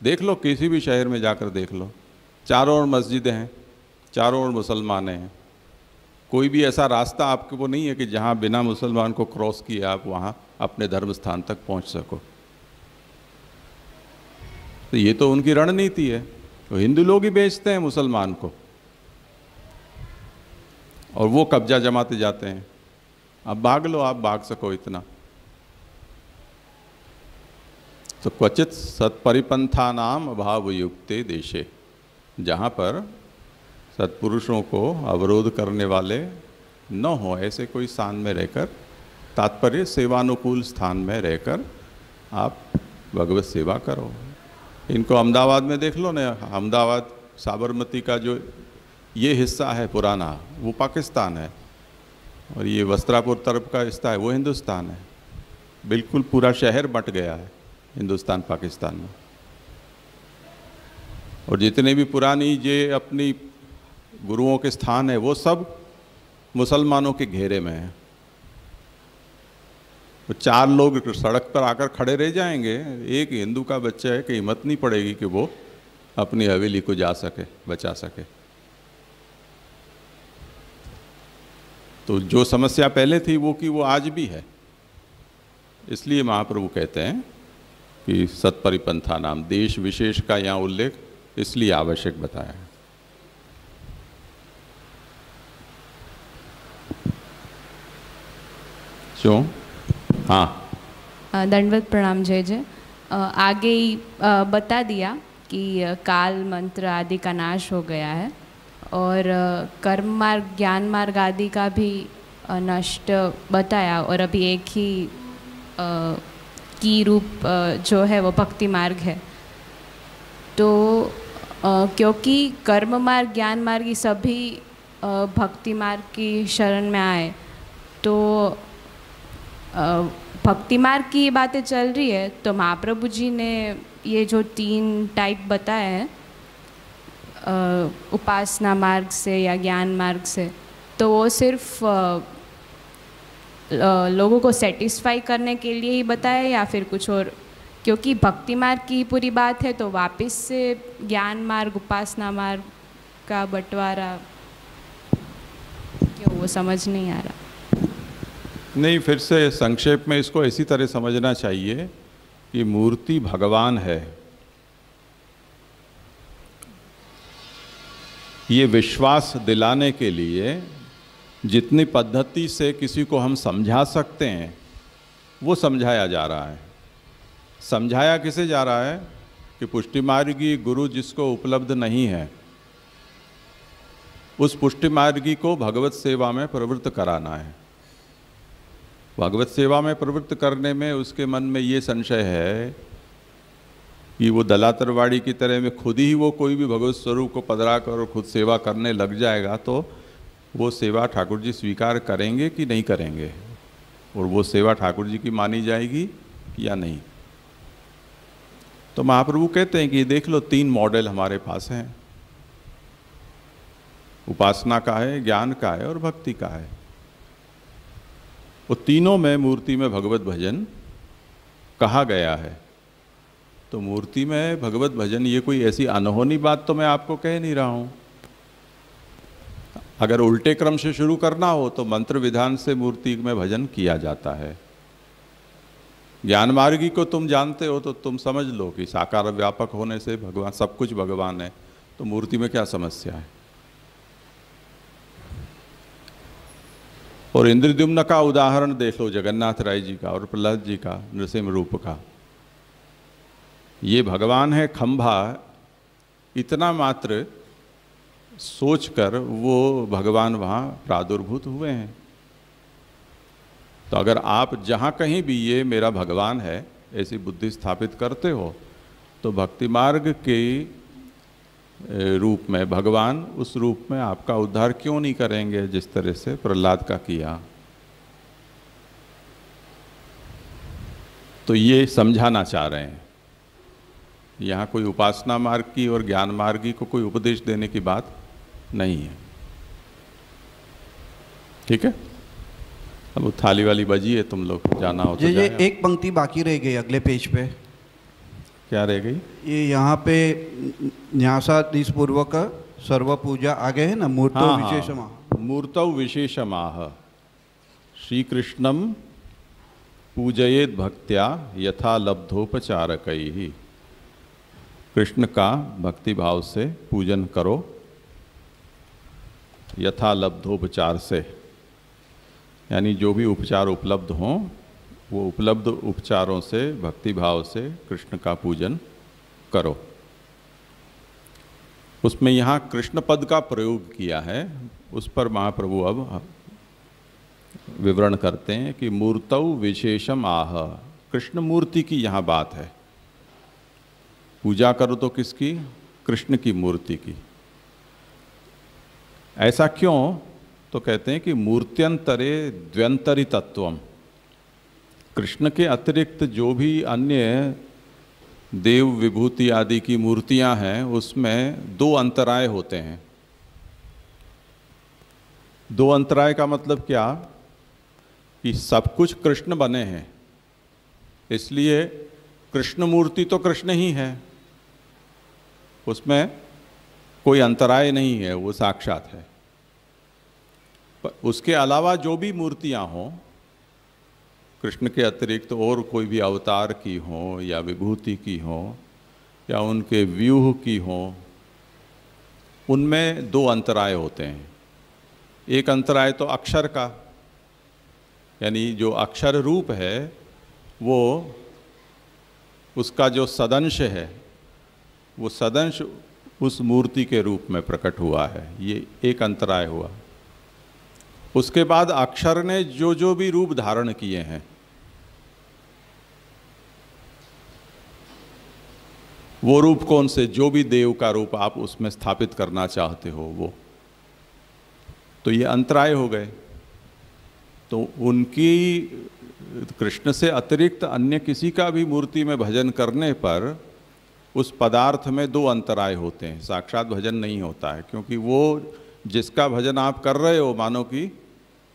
[SPEAKER 4] देख लो, किसी भी शहर में जाकर देख लो, चारों ओर मस्जिदें हैं, चारों ओर मुसलमान हैं। कोई भी ऐसा रास्ता आपके वो नहीं है कि जहाँ बिना मुसलमान को क्रॉस किए आप वहाँ अपने धर्म स्थान तक पहुँच सको। तो ये तो उनकी रणनीति है। तो हिंदू लोग ही बेचते हैं मुसलमान को और वो कब्जा जमाते जाते हैं। अब भाग लो, आप भाग सको इतना। तो क्वचित सत्परिपंथानाम अभाव युक्ते देशे, जहाँ पर सत्पुरुषों को अवरोध करने वाले न हो, ऐसे कोई स्थान में रहकर, तात्पर्य सेवानुकूल स्थान में रहकर आप भगवत सेवा करो। इनको अहमदाबाद में देख लो ना, अहमदाबाद साबरमती का जो ये हिस्सा है पुराना वो पाकिस्तान है, और ये वस्त्रापुर तरफ का हिस्सा है वो हिंदुस्तान है। बिल्कुल पूरा शहर बंट गया है हिंदुस्तान पाकिस्तान में। और जितने भी पुरानी ये अपनी गुरुओं के स्थान है वो सब मुसलमानों के घेरे में है। वो 4 लोग सड़क पर आकर खड़े रह जाएंगे, एक हिंदू का बच्चा है कि हिम्मत नहीं पड़ेगी कि वो अपनी हवेली को जा सके, बचा सके। तो जो समस्या पहले थी वो की वो आज भी है। इसलिए महाप्रभु कहते हैं कि सत्परिपंथा नाम, देश विशेष का यहाँ उल्लेख इसलिए आवश्यक बताया है। क्यों? हाँ,
[SPEAKER 12] दंडवत प्रणाम। जय जय। आगे ही बता दिया कि काल मंत्र आदि का नाश हो गया है और कर्म मार्ग, ज्ञान मार्ग आदि का भी नष्ट बताया, और अभी एक ही की रूप जो है वो भक्ति मार्ग है। तो क्योंकि कर्म मार्ग, ज्ञान मार्ग ये सभी भक्ति मार्ग की शरण में आए, तो भक्ति मार्ग की बातें चल रही है, तो महाप्रभु जी ने ये जो 3 टाइप बताए हैं उपासना मार्ग से या ज्ञान मार्ग से, तो वो सिर्फ लोगों को सेटिस्फाई करने के लिए ही बताया या फिर कुछ और? क्योंकि भक्ति मार्ग की पूरी बात है तो वापस से ज्ञान मार्ग उपासना मार्ग का बंटवारा क्यों, वो समझ नहीं आ रहा।
[SPEAKER 4] नहीं, फिर से संक्षेप में इसको इसी तरह समझना चाहिए कि मूर्ति भगवान है। ये विश्वास दिलाने के लिए जितनी पद्धति से किसी को हम समझा सकते हैं वो समझाया जा रहा है। समझाया किसे जा रहा है कि पुष्टिमार्गी गुरु जिसको उपलब्ध नहीं है, उस पुष्टिमार्गी को भगवत सेवा में प्रवृत्त कराना है। भगवत सेवा में प्रवृत्त करने में उसके मन में ये संशय है कि वो दलातरवाड़ी की तरह में खुद ही वो कोई भी भगवत स्वरूप को पधरा कर और खुद सेवा करने लग जाएगा, तो वो सेवा ठाकुर जी स्वीकार करेंगे कि नहीं करेंगे, और वो सेवा ठाकुर जी की मानी जाएगी या नहीं। तो महाप्रभु कहते हैं कि देख लो 3 मॉडल हमारे पास हैं, उपासना का है, ज्ञान का है और भक्ति का है। वो तीनों में मूर्ति में भगवत भजन कहा गया है। तो मूर्ति में भगवत भजन ये कोई ऐसी अनहोनी बात तो मैं आपको कह नहीं रहा हूँ। अगर उल्टे क्रम से शुरू करना हो तो मंत्र विधान से मूर्ति में भजन किया जाता है। ज्ञान मार्गी को तुम जानते हो तो तुम समझ लो कि साकार व्यापक होने से भगवान, सब कुछ भगवान है, तो मूर्ति में क्या समस्या है। और इंद्रद्युम्न का उदाहरण देख लो, जगन्नाथ राय जी का और प्रहलाद जी का नृसिंह रूप का। ये भगवान है खंभा, इतना मात्र सोचकर वो भगवान वहाँ प्रादुर्भूत हुए हैं। तो अगर आप जहाँ कहीं भी ये मेरा भगवान है ऐसी बुद्धि स्थापित करते हो, तो भक्ति मार्ग के रूप में भगवान उस रूप में आपका उद्धार क्यों नहीं करेंगे, जिस तरह से प्रहलाद का किया। तो ये समझाना चाह रहे हैं। यहाँ कोई उपासना मार्ग की और ज्ञान मार्गी को कोई उपदेश देने की बात नहीं है। ठीक है, अब वो थाली वाली बजी है, तुम लोग जाना हो तो
[SPEAKER 13] ये एक पंक्ति बाकी रह गई अगले पेज पे।
[SPEAKER 4] क्या रह गई? ये
[SPEAKER 13] यहाँ पे न्यासाधीश पूर्वक सर्व पूजा आगे है ना, मूर्तो विशेषमाह।
[SPEAKER 4] मूर्तौ विशेषमाह श्री कृष्णम पूजयेद भक्त्या यथा लब्धोपचारकैः। कृष्ण का भक्ति भाव से पूजन करो, यथा लब्धोपचार से, यानी जो भी उपचार उपलब्ध हों वो उपलब्ध उपचारों से भक्ति भाव से कृष्ण का पूजन करो। उसमें यहाँ कृष्ण पद का प्रयोग किया है, उस पर महाप्रभु अब विवरण करते हैं कि मूर्तौ विशेषम आह। कृष्ण मूर्ति की यहाँ बात है। पूजा करो तो किसकी? कृष्ण की मूर्ति की। ऐसा क्यों? तो कहते हैं कि मूर्त्यंतरे द्व्यंतरी तत्वम। कृष्ण के अतिरिक्त जो भी अन्य देव विभूति आदि की मूर्तियां हैं उसमें 2 अंतराय होते हैं। 2 अंतराय का मतलब क्या? कि सब कुछ कृष्ण बने हैं, इसलिए कृष्ण मूर्ति तो कृष्ण ही है, उसमें कोई अंतराय नहीं है, वो साक्षात है। उसके अलावा जो भी मूर्तियां हों, कृष्ण के अतिरिक्त और कोई भी अवतार की हो या विभूति की हो या उनके व्यूह की हो, उनमें 2 अंतराय होते हैं। एक अंतराय तो अक्षर का, यानी जो अक्षर रूप है वो उसका जो सदंश है, वो सदंश उस मूर्ति के रूप में प्रकट हुआ है, ये एक अंतराय हुआ। उसके बाद अक्षर ने जो जो भी रूप धारण किए हैं, वो रूप कौन से? जो भी देव का रूप आप उसमें स्थापित करना चाहते हो वो, तो ये अंतराय हो गए। तो उनकी कृष्ण से अतिरिक्त अन्य किसी का भी मूर्ति में भजन करने पर उस पदार्थ में दो अंतराय होते हैं, साक्षात भजन नहीं होता है। क्योंकि वो जिसका भजन आप कर रहे हो, मानो कि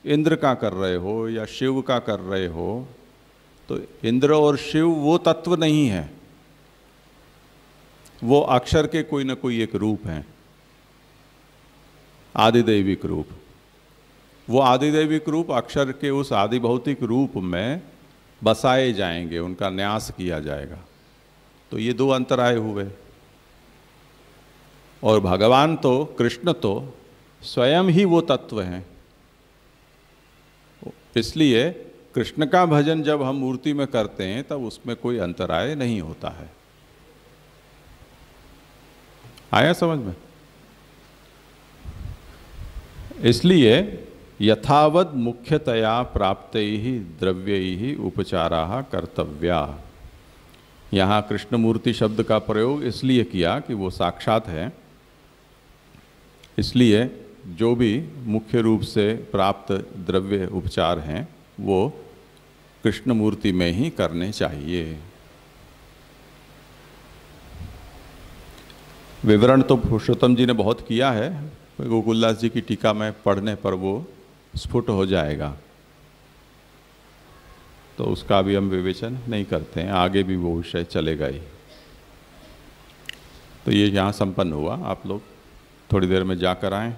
[SPEAKER 4] इंद्र का कर रहे हो या शिव का कर रहे हो, तो इंद्र और शिव वो तत्व नहीं है, वो अक्षर के कोई ना कोई एक रूप हैं, आदिदैविक रूप। वो आदिदैविक रूप अक्षर के उस आदिभौतिक रूप में बसाए जाएंगे, उनका न्यास किया जाएगा। तो ये दो अंतराय हुए। और भगवान तो, कृष्ण तो स्वयं ही वो तत्व हैं। इसलिए कृष्ण का भजन जब हम मूर्ति में करते हैं तब उसमें कोई अंतराय नहीं होता है। आया समझ में? इसलिए यथावद मुख्यतया प्राप्तैहि द्रव्यैहि उपचाराः कर्तव्या। यहाँ कृष्णमूर्ति शब्द का प्रयोग इसलिए किया कि वो साक्षात है, इसलिए जो भी मुख्य रूप से प्राप्त द्रव्य उपचार हैं वो कृष्णमूर्ति में ही करने चाहिए। विवरण तो पुरुषोत्तम जी ने बहुत किया है, गोकुलदास जी की टीका में पढ़ने पर वो स्फुट हो जाएगा, तो उसका भी हम विवेचन नहीं करते हैं, आगे भी वो विषय चलेगा ही। तो ये यहाँ संपन्न हुआ, आप लोग थोड़ी देर में जाकर आएँ।